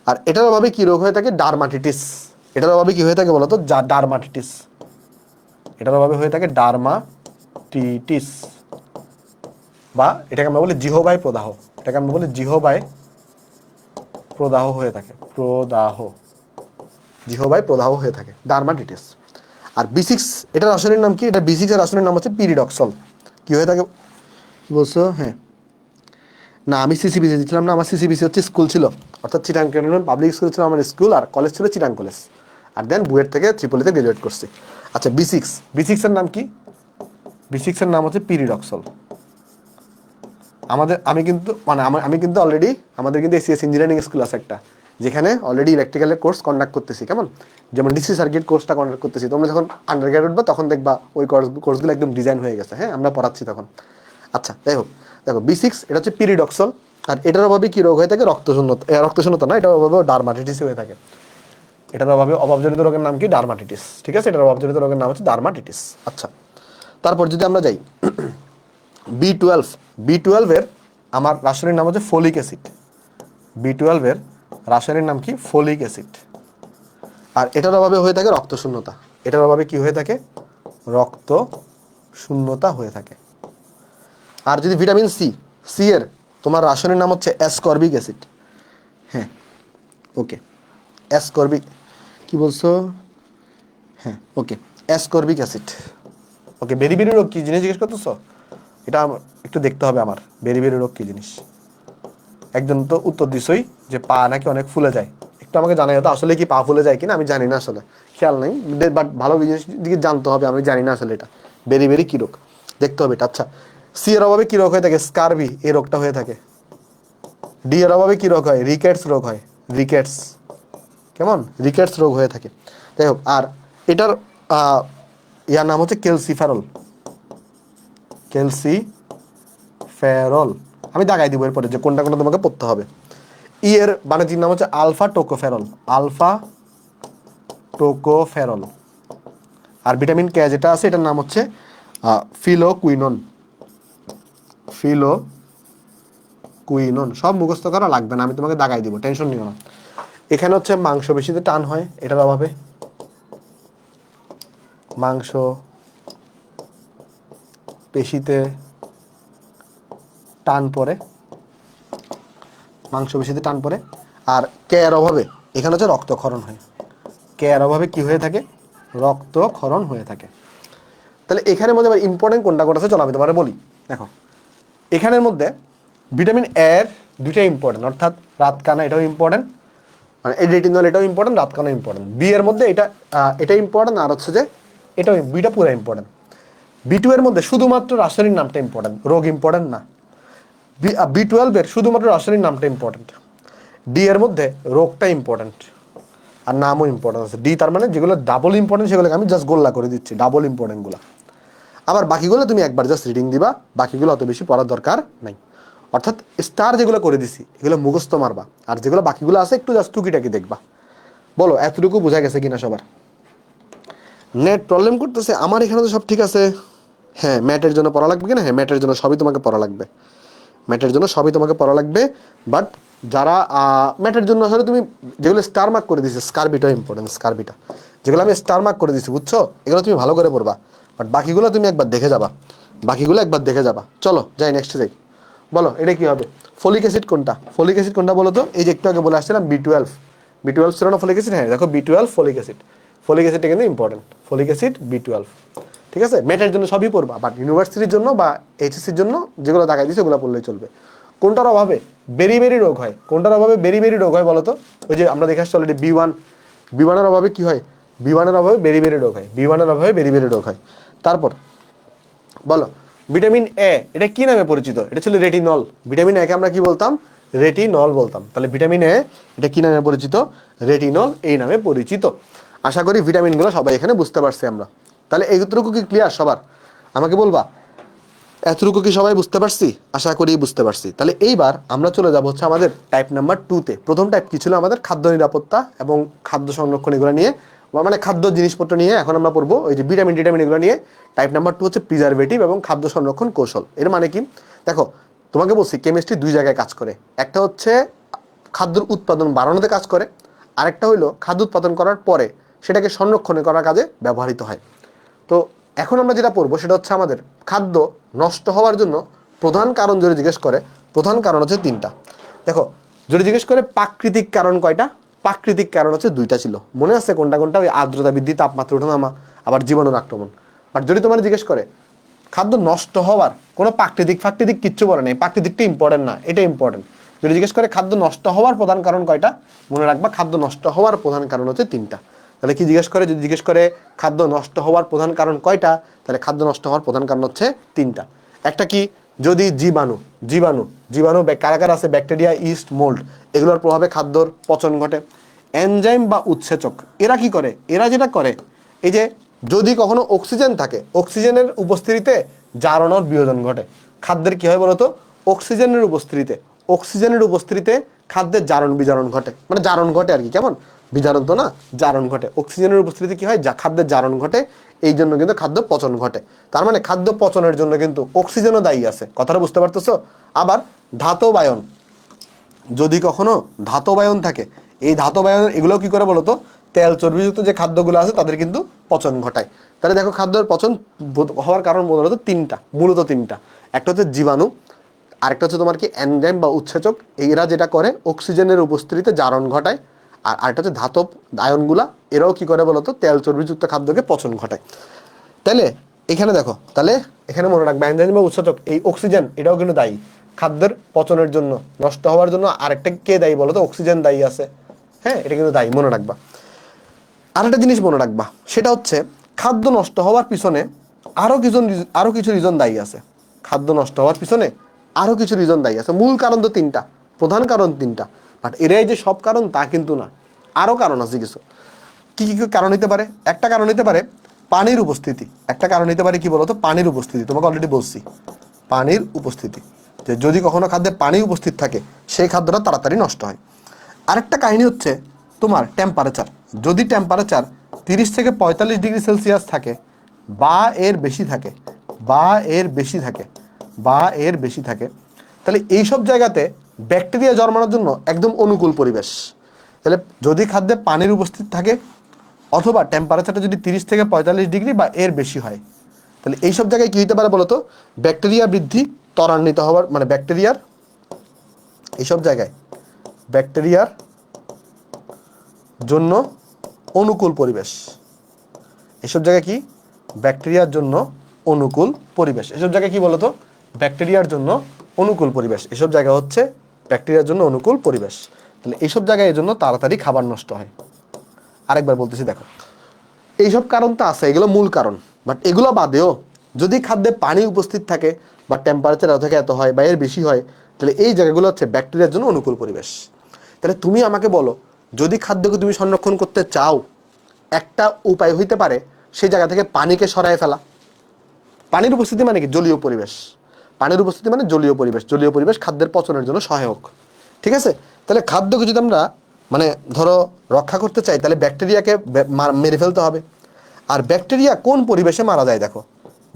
আর এটার অভাবে কি রোগ হয়ে থাকে? ডারমাটিটিস। এটার অভাবে কি হয়ে থাকে বলতো? ডারমাটিটিস। এটার অভাবে হয়ে থাকে ডারমাটিটিস, বা এটাকে আমরা বলি জিহ্বায় প্রদাহ। এটাকে আমরা বলি জিহ্বায় প্রদাহ হয়ে থাকে, জিহ্বায় প্রদাহ হয়ে থাকে, ডারমাটিটিস। আর বি6, এটা রাসায়নিক নাম কি? এটা বি6 এর রাসায়নিক নাম হচ্ছে পিরিডক্সল। কি হয়ে থাকে কি বলছো? হ্যাঁ, না আমি সিসিবিসি দিচ্ছিলাম না, আমার সিসিবিসি হচ্ছে স্কুল ছিল, অর্থাৎ চিটাং ক্যান্টনমেন্ট পাবলিক স্কুল ছিল আমার স্কুল, আর কলেজ ছিল চিটাং কলেজ। আর দেন বুয়েট থেকে ত্রিপলিতে গ্রাজুয়েট করছি। আচ্ছা, বি6 এর নাম কি? B6 এর নাম হচ্ছে পিরিডক্সল। আমি কিন্তু অলরেডি আমাদের কিন্তু এসিএস ইঞ্জিনিয়ারিং স্কুল আছে একটা, যেখানে অলরেডি ইলেকট্রিক্যালের কোর্স কন্ডাক্ট করতেছি, কেমন, যেমন ডিসি সার্কিট কোর্সটা কন্ডাক্ট করতেছি। তোমরা যখন আন্ডার গ্রেড উঠবা তখন দেখবা ওই কোর্সগুলো একদম ডিজাইন হয়ে গেছে, হ্যাঁ, আমরা পড়াচ্ছি তখন। আচ্ছা, যাই হোক, দেখো B6 এটা হচ্ছে পিরিডক্সল, আর এটার অভাবে কি রোগ হয়ে থাকে? রক্তশূন্যতা না, এটার অভাবে ডার্মাটিটিস হয়ে থাকে। এটার অভাবে অভাবজনিত রোগের নাম কি? ডার্মাটিটিস। ঠিক আছে, এটার অভাবজনিত রোগের নাম হচ্ছে ডার্মাটিটিস। আচ্ছা, তারপর যদি আমরা যাই B12 এর আমার রাসায়নিক নাম হচ্ছে ফোলিক অ্যাসিড। B12 এর রাসায়নিক নাম কি? Folic acid. আর এটার অভাবে হয়ে থাকে রক্ত শূন্যতা। এটার অভাবে কি হয়ে থাকে? রক্ত শূন্যতা হয়ে থাকে। আর যদি ভিটামিন সি এর তোমার রাসায়নিক নাম হচ্ছে অ্যাসকর্বিক অ্যাসিড। হ্যাঁ, ওকে, অ্যাসকর্বিক, কি বলছো? হ্যাঁ, ওকে, অ্যাসকর্বিক অ্যাসিড। ওকে, বেরি রোগ কি জিনিস জিজ্ঞেস করতেছো? এটা একটু দেখতে হবে আমার, বেরি রোগ কি জিনিস। একজন তো উত্তর দিছই যে পা নাকি অনেক ফুলে যায়। একটু আমাকে জানাই হতো আসলে কি পা ফুলে যায় কিনা, আমি জানি না, আসলে খেয়াল নেই, বাট ভালো জিনিস দিকে জানতে হবে, আমি জানি না আসলে এটা বেরি কি রোগ, দেখতে হবে এটা। আচ্ছা, সি এর অভাবে কি রোগ হয়ে থাকে? স্কারবি, এই রোগটা হয়ে থাকে। ডি এর অভাবে কি রোগ হয়? রিকেটস রোগ হয়, রিকেটস, কেমন, রিকেটস রোগ হয়ে থাকে। যাই হোক, আর এটার ইয়ার নাম হচ্ছে ক্যালসিফেরল। ক্যালসিফেরল আমি দাগাই দিব এরপরে যে কোনটা কোনটা তোমাকে পড়তে হবে। ই এর বাণিজ্যিক নাম হচ্ছে আলফা টোকোফেরল। Alpha tocopherol. আর ভিটামিন কে যেটা আছে এটার নাম হচ্ছে ফিলোকুইনন। ফিলোকুইনন। সব মুখস্থ করা লাগবে না, আমি তোমাকে দাগাই দিব, টেনশন নিও না। এখানে হচ্ছে মাংসপেশিতে টান হয় এটার অভাবে, মাংস পেশিতে টান পড়ে, মাংসপেশিতে টান পড়ে। আর কে এর অভাবে এখানে হচ্ছে রক্তক্ষরণ হয়। কে এর অভাবে কি হয়ে থাকে? রক্তক্ষরণ হয়ে থাকে। তাহলে এখানের মধ্যে ইম্পর্টেন্ট কোনটা কোনটা আছে চলো আমি তোমার বলি। দেখো, এখানের মধ্যে ভিটামিন এর দুইটা ইম্পর্টেন্ট, অর্থাৎ রাতকানা এটাও ইম্পর্টেন্ট, মানে এই রেটিনল এটাও ইম্পর্টেন্ট, রাতকানা ইম্পর্টেন্ট। বি এর মধ্যে এটা ইম্পর্টেন্ট, আর হচ্ছে যে এটাও, বিটা পুরো ইম্পর্টেন্ট। B2 এর মধ্যে শুধুমাত্র রাসায়নিক নামটা ইম্পর্টেন্ট, রোগ ইম্পর্টেন্ট না। B12 এর শুধুমাত্র রাসায়নিক নামটা ইম্পর্টেন্ট। ডি এর মধ্যে রোগটা ইম্পর্টেন্ট আর নামও ইম্পর্টেন্ট আছে। ডি তার মানে যেগুলো ডাবল ইম্পর্টেন্ট সেগুলোকে আমি জাস্ট গোল্লা করে দিচ্ছি, ডাবল ইম্পর্টেন্টগুলো। আবার বাকিগুলো তুমি একবার জাস্ট রিডিং দিবা, বাকিগুলো অত বেশি পড়ার দরকার নাই। অর্থাৎ স্টার যেগুলো করে দিছি এগুলো মুখস্থ মারবা, আর যেগুলো বাকিগুলো আছে একটু জাস্ট টুকিটাকি দেখবা। বলো এতটুকু বোঝা গেছে কিনা সবার? নেট প্রবলেম করতেছে? আমার এখানে তো সব ঠিক আছে। হ্যাঁ, ম্যাটের জন্য পড়া লাগবে কিনা? হ্যাঁ, ম্যাটের জন্য সবই তোমাকে পড়া লাগবে, ম্যাটের জন্য সবই তোমাকে পড়া লাগবে। বাট যারা ম্যাটের জন্য আসলে তুমি যেগুলো স্টার মার্ক করে দিছো, স্কারবিটা ইম্পর্টেন্ট, স্কারবিটা যেগুলো আমি স্টার মার্ক করে দিছি, বুঝছো, এগুলো তুমি ভালো করে পড়বা। বাট বাকিগুলো তুমি একবার দেখে যাবা, বাকিগুলো একবার দেখে যাবা। চলো যাই, নেক্সটে যাই। বলো এটা কি হবে? ফলিক অ্যাসিড কোনটা? ফলিক অ্যাসিড কোনটা বলো তো? এই যে একটু আগে বলে আসছিলাম B12 ছিল না ফলিক অ্যাসিড? হ্যাঁ, দেখো B12 ফলিক অ্যাসিড, ফলিক অ্যাসিডটা কিন্তু ইম্পর্টেন্ট, ফলিক অ্যাসিড B12। ঠিক আছে, মেটের জন্য সবই পড়বা, বাট ইউনিভার্সিটির জন্য বা এইচএসসির জন্য যেগুলো দেখাই দিচ্ছে ওগুলো পড়লেই চলবে। কোনটার অভাবে বেরি রোগ হয়? কোনটার অভাবে বেরি রোগ হয় বলো তো? ওই যে আমরা দেখে আসছি অলরেডি B1 এর অভাবে কি হয়? B1 এর অভাবে বেরি রোগ হয়, B1 এর অভাবে বেরি রোগ হয়। তারপর বলো ভিটামিন এ এটা কি নামে পরিচিত? এটা ছিল রেটিনল। ভিটামিন এ কে আমরা কি বলতাম? রেটিনল বলতাম। তাহলে ভিটামিন এ এটা কি নামে পরিচিত? রেটিনল এই নামে পরিচিত। আশা করি ভিটামিনগুলো সবাই এখানে বুঝতে পারছি আমরা। তাহলে এইটুকু কি ক্লিয়ার সবার? আমাকে বলবা এতটুকু কি সবাই বুঝতে পারছি? আশা করি বুঝতে পারছি। তাহলে এইবার আমরা চলে যাব হচ্ছে আমাদের টাইপ নাম্বার 2-তে। প্রথম টাইপ কি ছিল আমাদের? খাদ্য নিরাপত্তা এবং খাদ্য সংরক্ষণ, এগুলো নিয়ে, মানে খাদ্য জিনিসপত্র নিয়ে এখন আমরা পড়বো। ওই যে ভিটামিন এগুলো নিয়ে। টাইপ নাম্বার 2 হচ্ছে প্রিজারভেটিভ এবং খাদ্য সংরক্ষণ কৌশল। এর মানে কি? দেখো, তোমাকে বলছি কেমিস্ট্রি দুই জায়গায় কাজ করে। একটা হচ্ছে খাদ্যের উৎপাদন বাড়ানোতে কাজ করে, আরেকটা হইলো খাদ্য উৎপাদন করার পরে সেটাকে সংরক্ষণ করার কাজে ব্যবহৃত হয়। তো এখন আমরা যেটা পড়বো সেটা হচ্ছে আমাদের খাদ্য নষ্ট হওয়ার জন্য প্রধান কারণ যদি জিজ্ঞেস করে, প্রধান কারণ হচ্ছে 3টা। দেখো, যদি জিজ্ঞেস করে প্রাকৃতিক কারণ কয়টা? প্রাকৃতিক কারণ হচ্ছে 2টা ছিল, মনে আছে কোনটা কোনটা? ওই আর্দ্রতা বৃদ্ধি, তাপমাত্রা ওঠানামা, আবার জীবাণুর আক্রমণ। বাট যদি তোমার জিজ্ঞেস করে খাদ্য নষ্ট হওয়ার কোনো প্রাকৃতিক কিচ্ছু বলে নেই, প্রাকৃতিকটা ইম্পর্টেন্ট না, এটা ইম্পর্টেন্ট। যদি জিজ্ঞেস করে খাদ্য নষ্ট হওয়ার প্রধান কারণ কয়টা, মনে রাখবা খাদ্য নষ্ট হওয়ার প্রধান কারণ হচ্ছে 3টা। তাহলে কি জিজ্ঞেস করে? যদি জিজ্ঞেস করে খাদ্য নষ্ট হওয়ার প্রধান কারণ কয়টা, তাহলে খাদ্য নষ্ট হওয়ার প্রধান কারণ হচ্ছে 3টা। একটা কি? যদি জীবাণু জীবাণু জীবাণু কারা কারা আছে? ব্যাকটেরিয়া, ইস্ট, মোল্ড, এগুলোর প্রভাবে খাদ্যর পচন ঘটে। এনজাইম বা উৎসেচক, এরা কি করে? এরা যেটা করে, এই যে যদি কখনো অক্সিজেন থাকে, অক্সিজেনের উপস্থিতিতে জারণ বিয়োজন ঘটে। খাদ্যের কি হয় বলতো? অক্সিজেনের উপস্থিতিতে খাদ্যের জারণ বিজারণ ঘটে, মানে জারণ ঘটে আর কি। কেমন? বিজারণ তো না, জারণ ঘটে। অক্সিজেনের উপস্থিতিতে কি হয়? খাদ্যের জারণ ঘটে, এই জন্য কিন্তু খাদ্য পচন ঘটে। তার মানে খাদ্য পচনের জন্য কিন্তু অক্সিজেনও দায়ী আছে। কথাটা বুঝতে পারতেছো? আবার ধাতবায়ন, যদি কখনো ধাতবায়ন থাকে, এই ধাতবায়ন এগুলো কি করে বলতো? তেল চর্বিযুক্ত যে খাদ্যগুলো আছে তাদের কিন্তু পচন ঘটায়। তাহলে দেখো, খাদ্যের পচন হওয়ার কারণ মূলত তিনটা। একটা হচ্ছে জীবাণু, আরেকটা হচ্ছে তোমার কি এনজাইম বা উৎসেচক, এরা যেটা করে অক্সিজেনের উপস্থিতিতে জারণ ঘটায়। আর আরেকটা হচ্ছে ধাতব আয়নগুলা, এরাও কি করে বলতো? তেল চর্বিযুক্ত খাদ্যকে পচন ঘটায়। তাহলে এখানে দেখো, তাহলে এখানে মনে রাখবে এনজাইম বা উৎসেচক, এই অক্সিজেন এটাও কিন্তু দায়ী খাদ্যের পচনের জন্য, নষ্ট হওয়ার জন্য। আরেকটা কে দায়ী বলতো? অক্সিজেন দায়ী আছে। হ্যাঁ, এটা কিন্তু দায়ী, মনে রাখবা। আরেকটা জিনিস মনে রাখবা, সেটা হচ্ছে খাদ্য নষ্ট হওয়ার পিছনে আরো কিছু রিজন দায়ী আছে। খাদ্য নষ্ট হওয়ার পিছনে আরো কিছু রিজন দায়ী আছে। মূল কারণ তো 3টা, প্রধান কারণ 3টা, বাট এরাই যে সব কারণ তা কিন্তু না, আরো কারণ আছে কিছু। কি কি কারণ হতে পারে? একটা কারণ হতে পারে পানির উপস্থিতি। একটা কারণ হতে পারে কি বলতো? পানির উপস্থিতি। তোমাকে অলরেডি বলছি, পানির উপস্থিতি, যে যদি কখনো খাদ্যে পানি উপস্থিত থাকে সেই খাদ্যটা তাড়াতাড়ি নষ্ট হয়। আরেকটা কাহিনী হচ্ছে তোমার টেম্পারেচার। যদি টেম্পারেচার 30 থেকে 45 ডিগ্রি সেলসিয়াস থাকে বা এর বেশি থাকে, তাহলে এইসব জায়গাতে ব্যাকটেরিয়া জন্মানোর জন্য একদম অনুকূল পরিবেশ। তাহলে যদি খাদ্যে পানির উপস্থিত থাকে অথবা টেম্পারেচারটা যদি 30 থেকে 45 ডিগ্রি বা এর বেশি হয়, তাহলে এইসব জায়গায় কি হতে পারে বলতো? ব্যাকটেরিয়া বৃদ্ধি ত্বরান্বিত হওয়ার, মানে এইসব জায়গায় ব্যাকটেরিয়ার জন্য অনুকূল পরিবেশ। এসব জায়গায় কি? ব্যাকটেরিয়ার জন্য অনুকূল পরিবেশ। এসব জায়গায় কি বলতো? ব্যাকটেরিয়ার জন্য অনুকূল পরিবেশ। এসব জায়গা হচ্ছে ব্যাকটেরিয়ার জন্য অনুকূল পরিবেশ। তাহলে এইসব জায়গায় এর জন্য তাড়াতাড়ি খাবার নষ্ট হয়। আরেকবার বলতেছি, দেখো, এইসব কারণ তো আছে, এগুলো মূল কারণ, বাট এগুলো বাদেও যদি খাদ্যে পানি উপস্থিত থাকে বা টেম্পারেচার এত থেকে এত হয় বা এর বেশি হয়, তাহলে এই জায়গাগুলো হচ্ছে ব্যাকটেরিয়ার জন্য অনুকূল পরিবেশ। তাহলে তুমি আমাকে বলো, যদি খাদ্যকে তুমি সংরক্ষণ করতে চাও, একটা উপায় হইতে পারে সেই জায়গা থেকে পানিকে সরায় ফেলা। পানির উপস্থিতি মানে কি? জলীয় পরিবেশ। পানির উপস্থিতি মানে জলীয় পরিবেশ। জলীয় পরিবেশ খাদ্যের পচনের জন্য সহায়ক। ঠিক আছে? তাহলে খাদ্যকে যদি আমরা মানে ধরো রক্ষা করতে চাই, তাহলে ব্যাকটেরিয়াকে মেরে ফেলতে হবে। আর ব্যাকটেরিয়া কোন পরিবেশে মারা যায়? দেখো,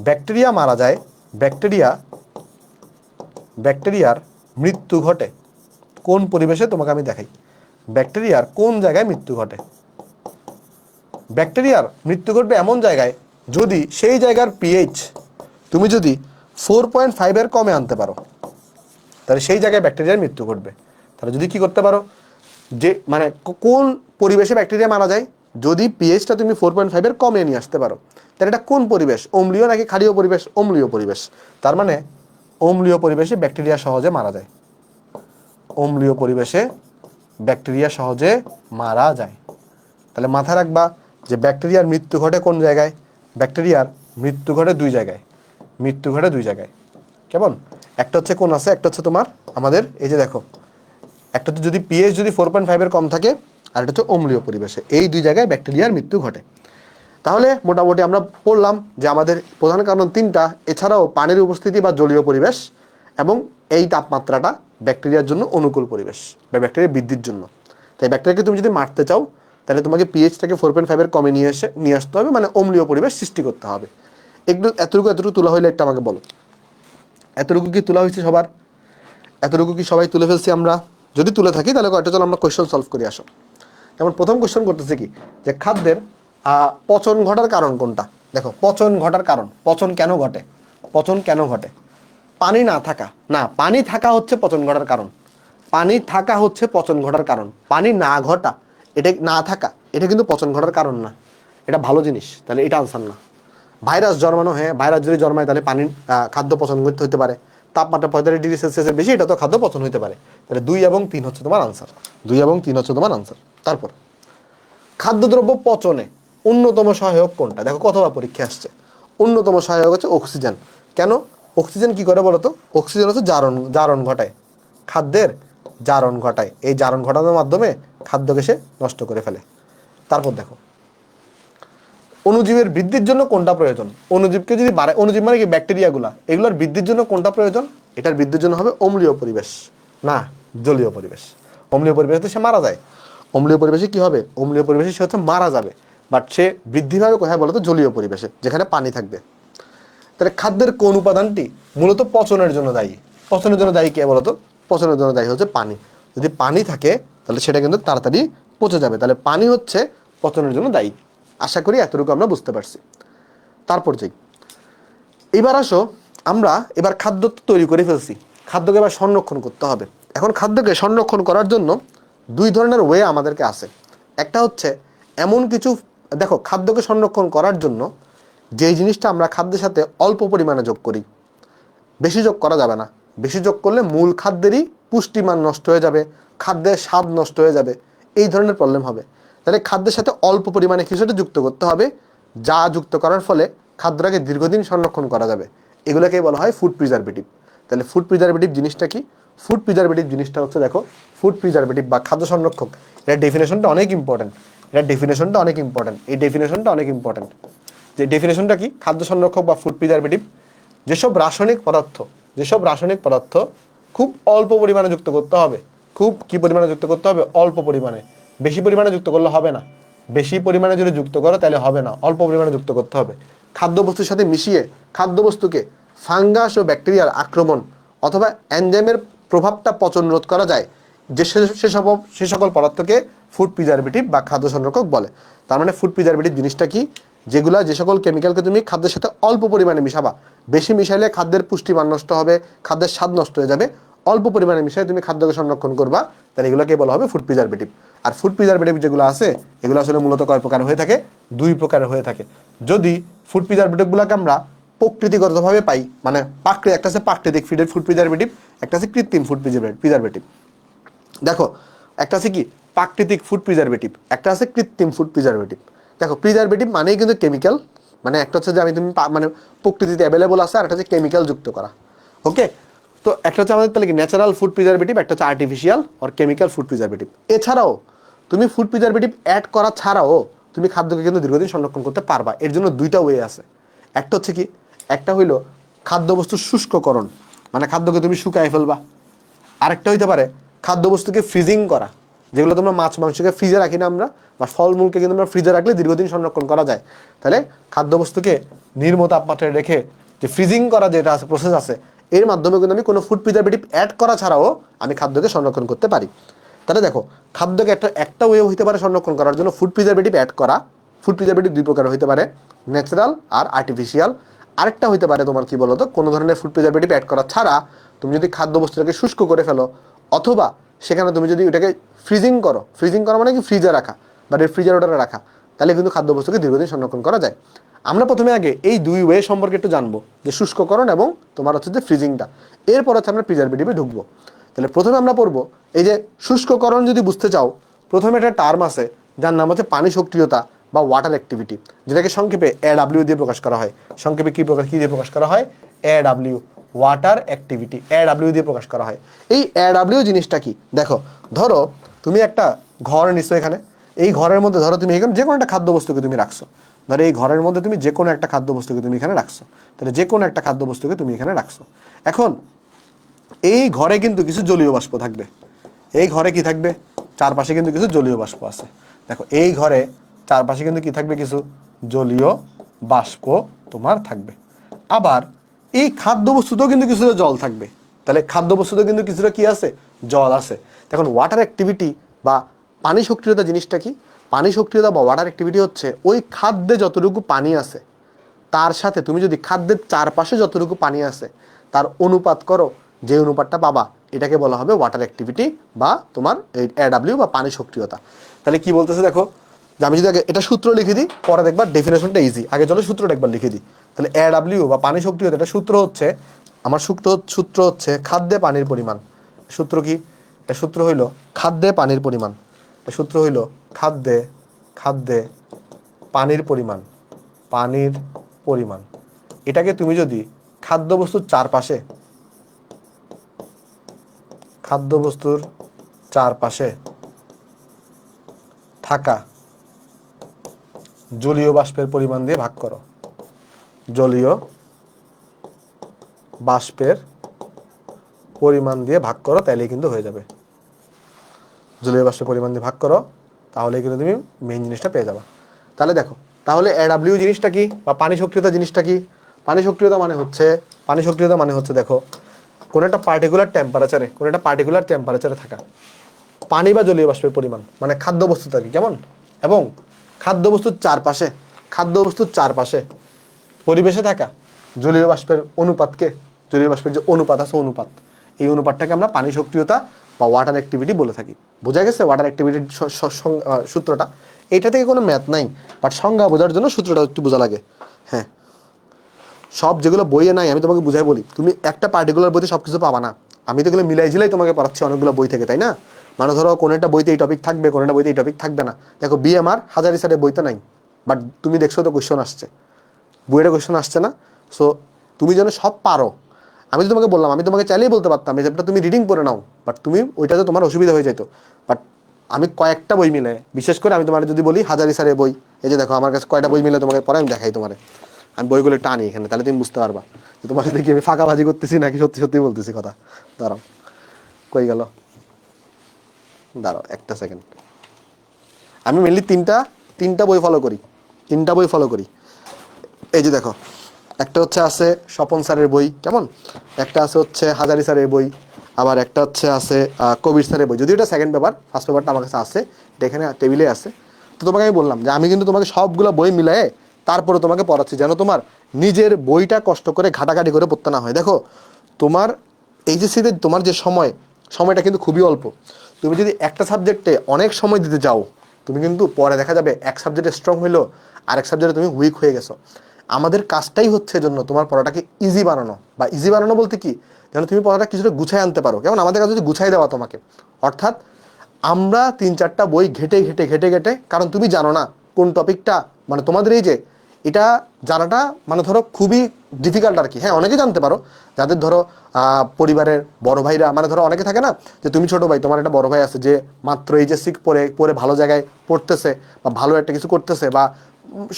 ব্যাকটেরিয়া মারা যায়, ব্যাকটেরিয়ার মৃত্যু ঘটে কোন পরিবেশে? তোমাকে আমি দেখাই ব্যাকটেরিয়ার কোন জায়গায় মৃত্যু ঘটে। ব্যাকটেরিয়ার মৃত্যু ঘটবে এমন জায়গায় যদি সেই জায়গার পিএইচ তুমি যদি 4.5 কমে আনতে পারো, তাহলে সেই জায়গায় ব্যাকটেরিয়ার মৃত্যু ঘটবে। তাহলে যদি কি করতে পারো, যে মানে কোন পরিবেশে ব্যাকটেরিয়া মারা যায়? যদি পিএইচটা তুমি 4.5 কমে নিয়ে আসতে পারো, তাহলে এটা কোন পরিবেশ? অম্লীয় নাকি ক্ষারীয় পরিবেশ? অম্লীয় পরিবেশ। তার মানে অম্লীয় পরিবেশে ব্যাকটেরিয়া সহজে মারা যায়। অম্লীয় পরিবেশে ব্যাকটেরিয়া সহজে মারা যায়। তাহলে মাথায় রাখবা যে ব্যাকটেরিয়ার মৃত্যু ঘটে কোন জায়গায়? ব্যাকটেরিয়ার মৃত্যু ঘটে 2 জায়গায়। কেমন? একটা হচ্ছে কোন আছে? একটা হচ্ছে তোমার আমাদের এই যে দেখো, একটা হচ্ছে যদি পিএইচ যদি 4.5 কম থাকে, আর একটা হচ্ছে অম্লীয় পরিবেশে। এই 2 জায়গায় ব্যাকটেরিয়ার মৃত্যু ঘটে। তাহলে মোটামুটি আমরা পড়লাম যে আমাদের প্রধান কারণ 3টা, এছাড়াও পানির উপস্থিতি বা জলীয় পরিবেশ এবং এই তাপমাত্রাটা ব্যাকটেরিয়ার জন্য অনুকূল পরিবেশ বা ব্যাকটেরিয়া বৃদ্ধির জন্য। তাই ব্যাকটেরিয়াকে তুমি যদি মারতে চাও, তাহলে তোমাকে পিএইচটাকে 4.5 কমে নিয়ে আসতে হবে, মানে অম্লীয় পরিবেশ সৃষ্টি করতে হবে। এতটুকু তোলা হইলে একটা আমাকে বলো, এতটুকু কি তোলা হয়েছে সবার? এতটুকু কি সবাই তুলে ফেলছি আমরা? যদি তুলে থাকি তাহলে কয়েকটা চলো আমরা কোয়েশ্চেন সলভ করে আসো। যেমন প্রথম কোয়েশ্চেন করতেছে কি, যে খাদ্যের পচন ঘটার কারণ কোনটা? দেখো, পচন ঘটার কারণ, পচন কেন ঘটে? পানি না থাকা, না, পানি থাকা হচ্ছে পচন ঘটার কারণ। পানি না ঘটা, এটা না থাকা, এটা কিন্তু পচন ঘটার কারণ না। এটা ভালো জিনিস, তাহলে এটা আনসার না। ভাইরাস জন্মানো, হ্যাঁ, ভাইরাস যদি জন্মায় তাহলে পানির খাদ্য পচন করতে হতে পারে। তাপমাত্রা 45 ডিগ্রি সেলসিয়াসের বেশি, এটা তো খাদ্য পচন হতে পারে। তাহলে 2 এবং 3 হচ্ছে তোমার আনসার। তারপর খাদ্যদ্রব্য পচনে অন্যতম সহায়ক কোনটা? দেখো কতবার পরীক্ষা আসছে। অন্যতম সহায়ক হচ্ছে অক্সিজেন। কেন? অক্সিজেন কি করে বলো তো? অক্সিজেন হচ্ছে জারণ ঘটায়, খাদ্যের জারণ ঘটায়। এই জারণ ঘটানোর মাধ্যমে খাদ্যকে সে নষ্ট করে ফেলে। তারপর দেখো অণুজীবের বৃদ্ধির জন্য কোনটা প্রয়োজন? অণুজীবকে যদি বাড়ায়, অণুজীব মানে কি ব্যাকটেরিয়াগুলা, এগুলোর বৃদ্ধির জন্য কোনটা প্রয়োজন? এটার বৃদ্ধির জন্য হবে অম্লীয় পরিবেশ, না জলীয় পরিবেশ। অম্লীয় পরিবেশে তো সে মারা যায়। অম্লীয় পরিবেশে কি হবে? অম্লীয় পরিবেশে সে হচ্ছে মারা যাবে, বাট সে বৃদ্ধি পাবে কোথায় বলো তো? জলীয় পরিবেশে, যেখানে পানি থাকবে। তাহলে খাদ্যের কোন উপাদানটি মূলত পচনের জন্য দায়ী? পচনের জন্য দায়ী কে বলতো? পচনের জন্য দায়ী হচ্ছে পানি। যদি পানি থাকে তাহলে সেটা কিন্তু তাড়াতাড়ি পচে যাবে। তাহলে পানি হচ্ছে পচনের জন্য দায়ী। আশা করি এতটুকু আমরা বুঝতে পারছি। তারপর যাই, এবার আসো আমরা এবার খাদ্য তৈরি করে ফেলছি, খাদ্যকে এবার সংরক্ষণ করতে হবে। এখন খাদ্যকে সংরক্ষণ করার জন্য দুই ধরনের ওয়ে আমাদেরকে আছে। একটা হচ্ছে এমন কিছু, দেখো খাদ্যকে সংরক্ষণ করার জন্য যেই জিনিসটা আমরা খাদ্যের সাথে অল্প পরিমাণে যোগ করি, বেশি যোগ করা যাবে না। বেশি যোগ করলে মূল খাদ্যেরই পুষ্টিমান নষ্ট হয়ে যাবে, খাদ্যের স্বাদ নষ্ট হয়ে যাবে, এই ধরনের প্রবলেম হবে। তাহলে খাদ্যের সাথে অল্প পরিমাণে কিছুটা যুক্ত করতে হবে, যা যুক্ত করার ফলে খাদ্যটাকে দীর্ঘদিন সংরক্ষণ করা যাবে। এগুলোকে বলা হয় ফুড প্রিজারভেটিভ। তাহলে ফুড প্রিজারভেটিভ জিনিসটা কি? ফুড প্রিজারভেটিভ জিনিসটা হচ্ছে, দেখো ফুড প্রিজারভেটিভ বা খাদ্য সংরক্ষক, এটার ডেফিনেশনটা অনেক ইম্পর্টেন্ট। এটার ডেফিনেশনটা অনেক ইম্পর্টেন্ট, এই ডেফিনেশনটা অনেক ইম্পর্টেন্ট। যে ডেফিনেশনটা কি? খাদ্য সংরক্ষক বা ফুড প্রিজারভেটিভ যেসব রাসায়নিক পদার্থ খুব অল্প পরিমাণে যুক্ত করতে হবে। খুব কি পরিমাণে যুক্ত করতে হবে? অল্প পরিমাণে। বেশি পরিমাণে যুক্ত করলে হবে না। বেশি পরিমাণে যদি যুক্ত করো তাহলে হবে না, অল্প পরিমাণে যুক্ত করতে হবে। খাদ্যবস্তুর সাথে মিশিয়ে খাদ্যবস্তুকে ফাঙ্গাস ও ব্যাকটেরিয়ার আক্রমণ অথবা এনজাইমের প্রভাবটা পচন রোধ করা যায়, যে সে সকল পদার্থকে ফুড প্রিজারভেটিভ বা খাদ্য সংরক্ষক বলে। তার মানে ফুড প্রিজারভেটিভ জিনিসটা কি? যে সকল কেমিক্যালকে তুমি খাদ্যের সাথে অল্প পরিমাণে মিশাবা, বেশি মিশাইলে খাদ্যের পুষ্টিমান নষ্ট হবে, খাদ্যের স্বাদ নষ্ট হয়ে যাবে। অল্প পরিমাণে মিশাই তুমি খাদ্যকে সংরক্ষণ করবা, তাহলে এগুলোকে বলা হবে ফুড প্রিজারভেটিভ। আর ফুড প্রিজারভেটিভ যেগুলো আছে এগুলো আসলে মূলত কয় প্রকার হয়ে থাকে? দুই প্রকার হয়ে থাকে। যদি ফুড প্রিজারভেটিভগুলোকে আমরা প্রকৃতিগতভাবে পাই, মানে একটা আছে প্রাকৃতিক ফিডের ফুড প্রিজারভেটিভ, একটা আছে কৃত্রিম ফুড প্রিজারভেটিভ। দেখো একটা আছে কি প্রাকৃতিক ফুড প্রিজারভেটিভ, একটা আছে কৃত্রিম ফুড প্রিজারভেটিভ। দেখো প্রিজারভেটিভ মানেই কিন্তু কেমিক্যাল, মানে একটা হচ্ছে যে তুমি মানে প্রকৃতিতে অ্যাভেলেবল আছে, আর একটা হচ্ছে কেমিক্যাল যুক্ত করা। ওকে, তো একটা হচ্ছে আমাদের তাহলে কি ন্যাচারাল ফুড প্রিজারভেটিভ, একটা হচ্ছে আর্টিফিশিয়াল আর কেমিক্যাল ফুড প্রিজারভেটিভ। এছাড়াও তুমি ফুড প্রিজারভেটিভ অ্যাড করা ছাড়াও তুমি খাদ্যকে কিন্তু দীর্ঘদিন সংরক্ষণ করতে পারবা। এর জন্য দুইটা ওয়ে আছে। একটা হচ্ছে কি, একটা হইলো খাদ্যবস্তুর শুষ্ককরণ, মানে খাদ্যকে তুমি শুকায় ফেলবা। আরেকটা হইতে পারে খাদ্যবস্তুকে ফ্রিজিং করা, যেগুলো তোমরা মাছ মাংসকে ফ্রিজে রাখি না আমরা, বা ফলমূলকে কিন্তু আমরা ফ্রিজে রাখলে দীর্ঘদিন সংরক্ষণ করা যায়। তাহলে খাদ্যবস্তুকে নিম্ন তাপমাত্রায় রেখে যে ফ্রিজিং করা যেটা আছে, প্রসেস আছে, এর মাধ্যমে কিন্তু আমি কোনো ফুড প্রিজারভেটিভ অ্যাড করা ছাড়াও আমি খাদ্যকে সংরক্ষণ করতে পারি। তাহলে দেখো খাদ্যকে একটা ওয়ে হইতে পারে সংরক্ষণ করার জন্য ফুড প্রিজারভেটিভ অ্যাড করা। ফুড প্রিজারভেটিভ দুই প্রকার হইতে পারে, ন্যাচারাল আর আর্টিফিশিয়াল। আরেকটা হইতে পারে তোমার কি বলতো, কোনো ধরনের ফুড প্রিজারভেটিভ অ্যাড করা ছাড়া তুমি যদি খাদ্যবস্তুটাকে শুষ্ক করে ফেলো, অথবা সেখানে তুমি যদি ওটাকে ফ্রিজিং করা মানে কি ফ্রিজে রাখা বা রেফ্রিজারেটরে রাখা, তাহলে কিন্তু খাদ্যবস্তুকে দীর্ঘদিন সংরক্ষণ করা যায়। আমরা প্রথমে আগে এই দুই ওয়ে সম্পর্কে একটু জানবো, যে শুষ্ককরণ এবং তোমার হচ্ছে যে ফ্রিজিংটা। এরপর হচ্ছে আমরা প্রিজারভেটিভে ঢুকবো। তাহলে প্রথমে আমরা পড়বো এই যে শুষ্ককরণ। যদি বুঝতে চাও, প্রথমে একটা টার্ম আছে যার নাম হচ্ছে পানি সক্রিয়তা বা ওয়াটার অ্যাক্টিভিটি, যেটাকে সংক্ষেপে AW দিয়ে প্রকাশ করা হয়। সংক্ষেপে কি দিয়ে প্রকাশ করা হয়? AW, ওয়াটার অ্যাক্টিভিটি, AW দিয়ে প্রকাশ করা হয়। এই AW জিনিসটা কি? দেখো, ধরো তুমি একটা ঘর নিছো, এখানে এই ঘরের মধ্যে ধরো তুমি এখানে যে কোনো একটা খাদ্যবস্তুকে তুমি রাখছো। ধরো এই ঘরের মধ্যে তুমি যে কোনো একটা খাদ্যবস্তুকে তুমি এখানে রাখছো। তাহলে যে কোনো একটা খাদ্যবস্তুকে তুমি এখানে রাখছো। এখন এই ঘরে কিন্তু কিছু জলীয় বাষ্প থাকবে। এই ঘরে কি থাকবে? চারপাশে কিন্তু কিছু জলীয় বাষ্প আছে। দেখো এই ঘরে চারপাশে কিন্তু কি থাকবে? কিছু জলীয় বাষ্প তোমার থাকবে। আবার এই খাদ্যবস্তুতেও কিন্তু কিছুটা জল থাকবে। তাহলে খাদ্যবস্তুতেও কিন্তু কিছুটা কি আছে? জল আছে। এখন ওয়াটার অ্যাক্টিভিটি বা পানি সক্রিয়তা জিনিসটা কি? পানি সক্রিয়তা বা ওয়াটার অ্যাক্টিভিটি হচ্ছে ওই খাদ্যে যতটুকু পানি আছে তার সাথে তুমি যদি খাদ্যের চারপাশে যতটুকু পানি আছে তার অনুপাত করো, যে অনুপাতটা পাবা এটাকে বলা হবে ওয়াটার অ্যাক্টিভিটি বা তোমার AW বা পানি সক্রিয়তা। তাহলে কি বলতেছে দেখো, যে আমি যদি আগে এটা সূত্র লিখে দিই, পরে দেখবা ডেফিনেশনটা ইজি। আগে চলো সূত্রটা একবার লিখে দিই। তাহলে AW বা পানি সক্রিয়তা, এটা সূত্র হচ্ছে আমার সূত্র হচ্ছে খাদ্যে পানির পরিমাণ। সূত্র কি? এটা সূত্র হইল খাদ্যে পানির পরিমাণ। এটা সূত্র হইল খাদ্যে পানির পরিমাণ এটাকে তুমি যদি খাদ্যবস্তুর চারপাশে থাকা জলীয় বাষ্পের পরিমাণ দিয়ে ভাগ করো, জলীয় বাষ্পের পরিমাণ দিয়ে ভাগ করো, তাহলেই কিন্তু হয়ে যাবে। জলীয় বাষ্পের পরিমাণ দিয়ে ভাগ করো, তাহলে কিন্তু তুমি মেইন জিনিসটা পেয়ে যাবে। তাহলে দেখো, তাহলে এডাব্লিউ জিনিসটা কি বা পানি সক্রিয়তা জিনিসটা কি? পানি সক্রিয়তা মানে হচ্ছে দেখো, কোন একটা পার্টিকুলার টেম্পারেচারে থাকা পানি বা জলীয় বাষ্পের পরিমাণ, মানে খাদ্যবস্তুটা কি কেমন, এবং খাদ্যবস্তুর চারপাশে পরিবেশে থাকা জলীয় বাষ্পের অনুপাতকে, জলীয় বাষ্পের যে অনুপাত আছে এই অনুপাতটাকে আমরা পানি সক্রিয়তা বা ওয়াটার অ্যাক্টিভিটি বলে থাকি। বোঝা গেছে ওয়াটার অ্যাক্টিভিটির সূত্রটা? এটা থেকে কোনো ম্যাথ নাই, বাট সংজ্ঞা বোঝার জন্য সূত্রটা একটু বোঝা লাগে। হ্যাঁ, সব যেগুলো বইয়ে নাই আমি তোমাকে বুঝাই বলি, তুমি একটা পার্টিকুলার বইতে সবকিছু পাবা না। আমি তো এগুলো মিলাই ঝিলাই তোমাকে পড়াচ্ছি অনেকগুলো বই থেকে, তাই না? মানে ধরো কোনো একটা বইতে এই টপিক থাকবে, কোনো একটা বইতে এই টপিক থাকবে না। দেখো বিএমআর হাজারি স্যারের বইতে নাই, বাট তুমি দেখছো তো কোয়েশ্চন আসছে, বইয়ের কোয়েশ্চন আসছে না? সো তুমি যেন সব পারো। আমি তো তোমাকে বললাম, আমি তোমাকে চাইলেই বলতে পারতাম এই চ্যাপ্টার তুমি রিডিং করে নাও, বাট তুমি ওইটাতে তোমার অসুবিধা হয়ে যেত। বাট আমি কয়েকটা বই মিলে, বিশেষ করে আমি তোমার যদি বলি হাজারি স্যারের বই, এই যে দেখো আমার কাছে কয়টা বই মিলে তোমাকে পড়ে আমি দেখাই তোমার, আমি বইগুলো একটু আনি এখানে, তাহলে তুমি বুঝতে পারবা যে তোমার সাথে কি আমি ফাঁকাবাজি করতেছি নাকি সত্যি সত্যি বলতেছি কথা। দাঁড়াও, কই গেল, দাঁড়াও একটা সেকেন্ড। আমি মেনলি তিনটা বই ফলো করি। এই যে দেখো, একটা হচ্ছে আছে স্বপন স্যারের বই, কেমন, একটা আছে হচ্ছে হাজারি স্যারের বই, আবার একটা হচ্ছে আছে কবির স্যারের বই। যদিও এটা সেকেন্ড পেপার, ফার্স্ট পেপারটা আমার কাছে আছে, এটা এখানে টেবিলে আছে। তো তোমাকে আমি বললাম যে আমি কিন্তু তোমাকে সবগুলো বই মিলায়ে তারপরে তোমাকে পড়াচ্ছি, যেন তোমার নিজের বইটা কষ্ট করে ঘাটাঘাটি করে পড়তে না হয়। দেখো তোমার এইচএসসিতে তোমার যে সময়টা কিন্তু খুবই অল্প। তুমি যদি একটা সাবজেক্টে অনেক সময় দিতে যাও, তুমি কিন্তু পরে দেখা যাবে এক সাবজেক্টে স্ট্রং হইলো, আরেক সাবজেক্টে তুমি উইক হয়ে গেছো। আমাদের কাজটাই হচ্ছে জন্য তোমার পড়াটাকে ইজি বানানো, বা ইজি বানানো বলতে কি, যেন তুমি পড়াটা কিছুটা গুছাই আনতে পারো। কেমন, আমাদের কাজ হচ্ছে গুছাই দেওয়া তোমাকে। অর্থাৎ আমরা 3-4টা বই ঘেটে, কারণ তুমি জানো না কোন টপিকটা, মানে তোমাদের এই যে এটা জানাটা মানে ধরো খুবই ডিফিকাল্ট আর কি। হ্যাঁ, অনেকে জানতে পারো, যাদের ধরো পরিবারের বড় ভাইরা, মানে ধরো অনেকে থাকে না যে তুমি ছোট ভাই, তোমার একটা বড় ভাই আছে যে মাত্র এইচএসসি পড়ে ভালো জায়গায় পড়তেছে বা ভালো একটা কিছু করতেছে, বা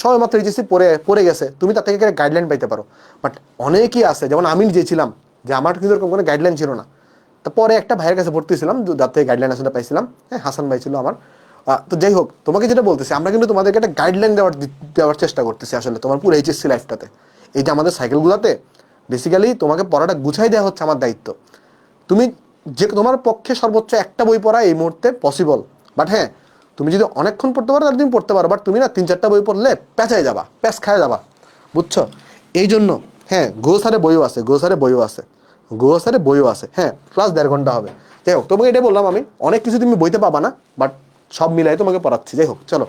সবাই মাত্র এইচএসসি পড়ে গেছে, তুমি তার থেকে গাইডলাইন পাইতে পারো। বাট অনেকেই আছে, যেমন আমি নিজে ছিলাম, যে আমার কিন্তু এরকম কোনো গাইডলাইন ছিল না। তারপরে একটা ভাইয়ের কাছে ভর্তিছিলাম, যার থেকে গাইডলাইন আসলে পাইছিলাম। হ্যাঁ, হাসান ভাই ছিল আমার। তো যাই হোক, তোমাকে যেটা বলতেছি, আমরা কিন্তু তোমাদেরকে একটা গাইডলাইন দেওয়ার চেষ্টা করতেছি আসলে তোমার পুরো এইচএসসি লাইফটাতে। এই যে আমাদের সাইকেলগুলোতে বেসিক্যালি তোমাকে পড়াটা গুছাই দেওয়া হচ্ছে আমার দায়িত্ব। তুমি যে তোমার পক্ষে সর্বোচ্চ একটা বই পড়া এই মুহূর্তে পসিবল, বাট হ্যাঁ তুমি যদি অনেকক্ষণ পড়তে পারো তাহলে তুমি পড়তে পারো, বাট তুমি না 3-4টা বই পড়লে প্যাচ খায় যাবা, বুঝছো? এই জন্য হ্যাঁ, গো স্যারে বইও আছে, হ্যাঁ, প্লাস 1.5 ঘন্টা হবে। যাই হোক, তোমাকে এটাই বললাম, আমি অনেক কিছু তুমি বইতে পাবা না, বাট সব মিলাই তোমাকে পড়াচ্ছি। যাই হোক, চলো,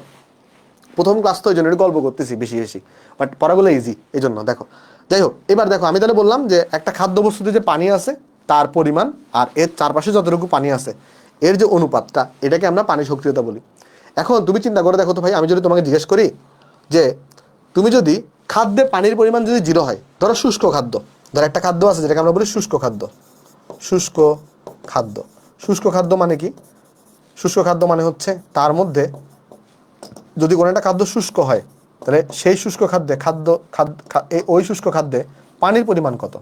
প্রথম ক্লাস তো ওই জন্য গল্প করতেছি বেশি, বাট পড়াগুলো ইজি এই জন্য। দেখো, যাই হোক, এবার দেখো, আমি তাহলে বললাম যে একটা খাদ্যবস্তুতে যে পানি আছে তার পরিমাণ আর এর চারপাশে যতটুকু পানি আছে এর যে অনুপাতটা, এটাকে আমরা পানি সক্রিয়তা বলি। এখন তুমি চিন্তা করে দেখো তো ভাই, আমি যদি তোমাকে জিজ্ঞেস করি যে তুমি যদি খাদ্যে পানির পরিমাণ যদি 0 হয়, ধরো শুষ্ক খাদ্য, ধরো একটা খাদ্য আছে যেটাকে আমরা বলি শুষ্ক খাদ্য মানে কি? শুষ্ক খাদ্য মানে হচ্ছে তার মধ্যে যদি কোনো একটা খাদ্য শুষ্ক হয়, তাহলে সেই শুষ্ক খাদ্যে ওই শুষ্ক খাদ্যে পানির পরিমাণ কত?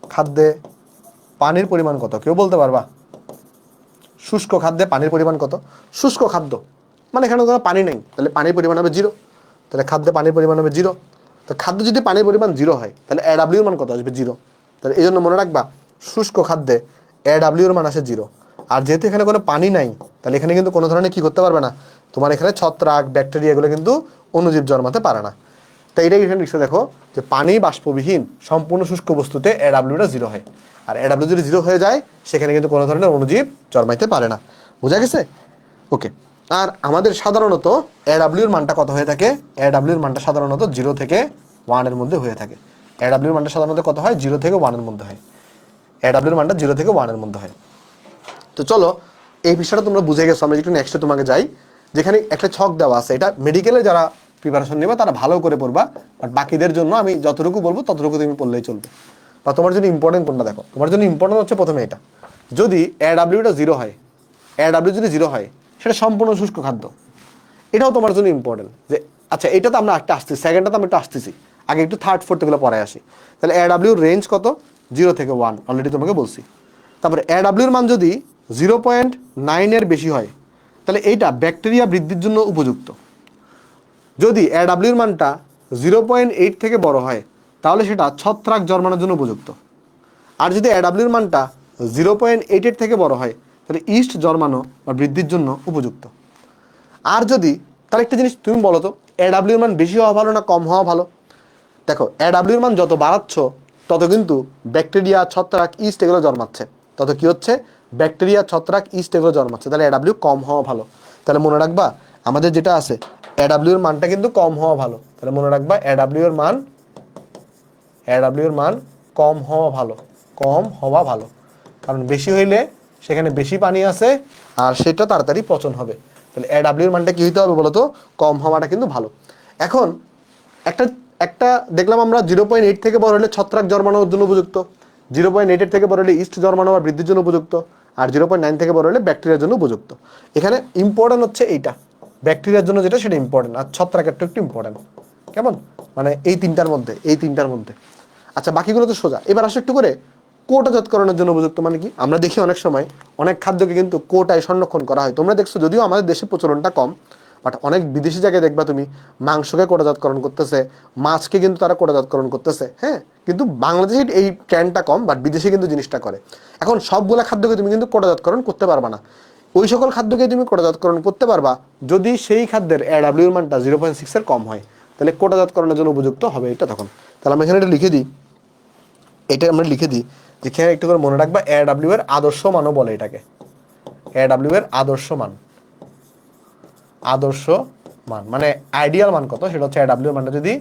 খাদ্যে পানির পরিমাণ কত কেউ বলতে পারবা? শুষ্ক খাদ্যে পানির পরিমাণ কত? শুষ্ক খাদ্য মানে এখানে কোনো পানি নেই, তাহলে পানির পরিমাণ হবে 0। তাহলে খাদ্যে পানির পরিমাণ হবে 0। তো খাদ্য যদি পানির পরিমাণ 0 হয়, তাহলে এডাব্লিউর মান কত আসবে? 0। তাহলে এই জন্য মনে রাখবা, শুষ্ক খাদ্যে এডাব্লিউর মান আসে 0। আর যেহেতু এখানে কোনো পানি নাই, তাহলে এখানে কিন্তু কোনো ধরনের কি করতে পারবে না, তোমার এখানে ছত্রাক ব্যাকটেরিয়া এগুলো কিন্তু অণুজীব জন্মাতে পারে না। তাই এটাই এখানে লিখছে, দেখো যে পানি বাষ্পবিহীন সম্পূর্ণ শুষ্ক বস্তুতে এডাব্লিউটা 0 হয়, আর এডাব্লিউ যদি 0 হয়ে যায় সেখানে কিন্তু কোনো ধরনের অণুজীব জন্মাইতে পারে না। বোঝা গেছে? ওকে। আর আমাদের সাধারণত এডাব্লিউর মানটা কত হয়ে থাকে? এডাব্লিউর মানটা সাধারণত 0 থেকে 1 এর মধ্যে হয়ে থাকে। এডাব্লিউর মানটা সাধারণত কত হয়? 0 থেকে 1 এর মধ্যে হয়। এডাব্লিউর মানটা 0 থেকে 1 এর মধ্যে হয়। তো চলো, এই বিষয়টা তোমরা বুঝে গেছো, আমরা একটু নেক্সটে তোমাকে যাই। যেখানে একটা ছক দেওয়া আছে, এটা মেডিকেলে যারা প্রিপারেশন নেবে তারা ভালো করে পড়বা, বাট বাকিদের জন্য আমি যতটুকু বলবো ততটুকু তুমি পড়লেই চলবে। বা তোমার জন্য ইম্পর্টেন্ট কোনটা দেখো, তোমার জন্য ইম্পর্টেন্ট হচ্ছে প্রথমে এটা, যদি AWটা 0 হয়, AW যদি 0 হয় সেটা সম্পূর্ণ শুষ্ক খাদ্য, এটাও তোমার জন্য ইম্পর্টেন্ট। যে আচ্ছা এটা তো আমরা একটা আসতেছি, সেকেন্ডটা তো আমি একটু আসতেছি, আগে একটু থার্ড ফোর্থ এগুলো পরে আসি। তাহলে AWর রেঞ্জ কত? 0 থেকে 1 অলরেডি তোমাকে বলছি। তারপরে AWর মান যদি 0.9 বেশি হয় তাহলে এইটা ব্যাকটেরিয়া বৃদ্ধির জন্য উপযুক্ত। যদি AWর মানটা 0.8 থেকে বড় হয় তাহলে সেটা ছত্রাক জন্মানোর জন্য উপযুক্ত। আর যদি AWর মানটা 0.8 থেকে বড় হয় তাহলে ইস্ট জন্মানো বা বৃদ্ধির জন্য উপযুক্ত। আর যদি, তাহলে একটা জিনিস তুমি বলো তো, AWর মান বেশি হওয়া ভালো না কম হওয়া ভালো? দেখো AWর মান যত বাড়াচ্ছ তত কিন্তু ব্যাকটেরিয়া, ছত্রাক, ইস্ট এগুলো জন্মাচ্ছে, তত কি হচ্ছে? ব্যাকটেরিয়া, ছত্রাক, ইস্ট এগুলো জন্মাচ্ছে, তাহলে AW কম হওয়া ভালো। তাহলে মনে রাখবা আমাদের যেটা আছে AWর মানটা কিন্তু কম হওয়া ভালো। তাহলে মনে রাখবা AWর মান কম হওয়া ভালো, কম হওয়া ভালো। কারণ বেশি হইলে সেখানে বেশি পানি আছে আর সেটা তাড়াতাড়ি পচন হবে। তাহলে AWর মানটা কি হইতে হবে বলো তো? কম হওয়াটা কিন্তু ভালো। এখন একটা একটা দেখলাম আমরা 0.8 থেকে বড় হলে ছত্রাক জন্মানোর জন্য উপযুক্ত, 0.8 থেকে বড় হলে ইস্ট জন্মানো বা বৃদ্ধির জন্য উপযুক্ত, আর 0.9 থেকে বড় হলে ব্যাকটেরিয়ার জন্য উপযুক্ত। এখানে ইম্পর্টেন্ট হচ্ছে এইটা, ব্যাকটেরিয়ার জন্য যেটা সেটা ইম্পর্টেন্ট, আর ছত্রাকের একটু ইম্পর্টেন্ট। কেমন? মানে এই তিনটার মধ্যে। আচ্ছা বাকিগুলো তো সোজা। এবার আসো একটু করে কোটাজাতকরণের জন্য উপযুক্ত মানে কি? আমরা দেখি অনেক সময় অনেক খাদ্যকে কিন্তু কোটায় সংরক্ষণ করা হয়। তোমরা দেখছো যদিও আমাদের দেশে প্রচলনটা কম, বাট অনেক বিদেশি জায়গায় দেখবা তুমি মাংসকে কোটাজাতকরণ করতেছে, মাছকে কিন্তু তারা কোটাজাতকরণ করতেছে, হ্যাঁ। কিন্তু বাংলাদেশে এই ট্রেন্ডটা কম, বাট বিদেশে কিন্তু জিনিসটা করে। এখন সবগুলা খাদ্যকে তুমি কিন্তু কোটাজাতকরণ করতে পারবা না। ওই সকল খাদ্যকে তুমি কোটাজাতকরণ করতে পারবা যদি সেই খাদ্যের AWর মানটা 0.6 কম হয়, তাহলে কোটাজাতকরণের জন্য উপযুক্ত হবে এটা তখন। তাহলে আমি এখানে এটা লিখে দিই, যেখানে একটু করে মনে রাখবা AW এর আদর্শ মানও বলে এটাকে। AW এর আদর্শ মান মানে আইডিয়াল মান কত সেটা হচ্ছে AW এর মানটা যদি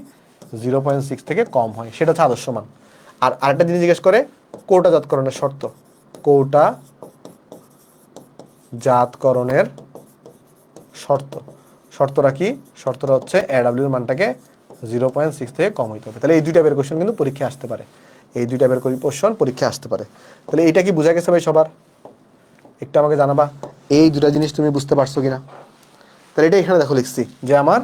0.6 থেকে কম হয় সেটা হচ্ছে আদর্শ মান। আর আরেকটা জিনিস জিজ্ঞেস করে কোটাজাতকরণের শর্ত, কোটাজাতকরণের শর্তটা কি? শর্তটা হচ্ছে AW এর মানটাকে 0.6 থেকে কম হইতে হবে। তাহলে এই দুই টাইপের কোশ্চেন কিন্তু পরীক্ষায় আসতে পারে, তাহলে এটা কি বোঝা গেছে ভাই সবার? একটু আমাকে জানাবা এই দুটা জিনিস তুমি বুঝতে পারছো কিনা। তাহলে এটা এখানে দেখো লিখছি যে আমার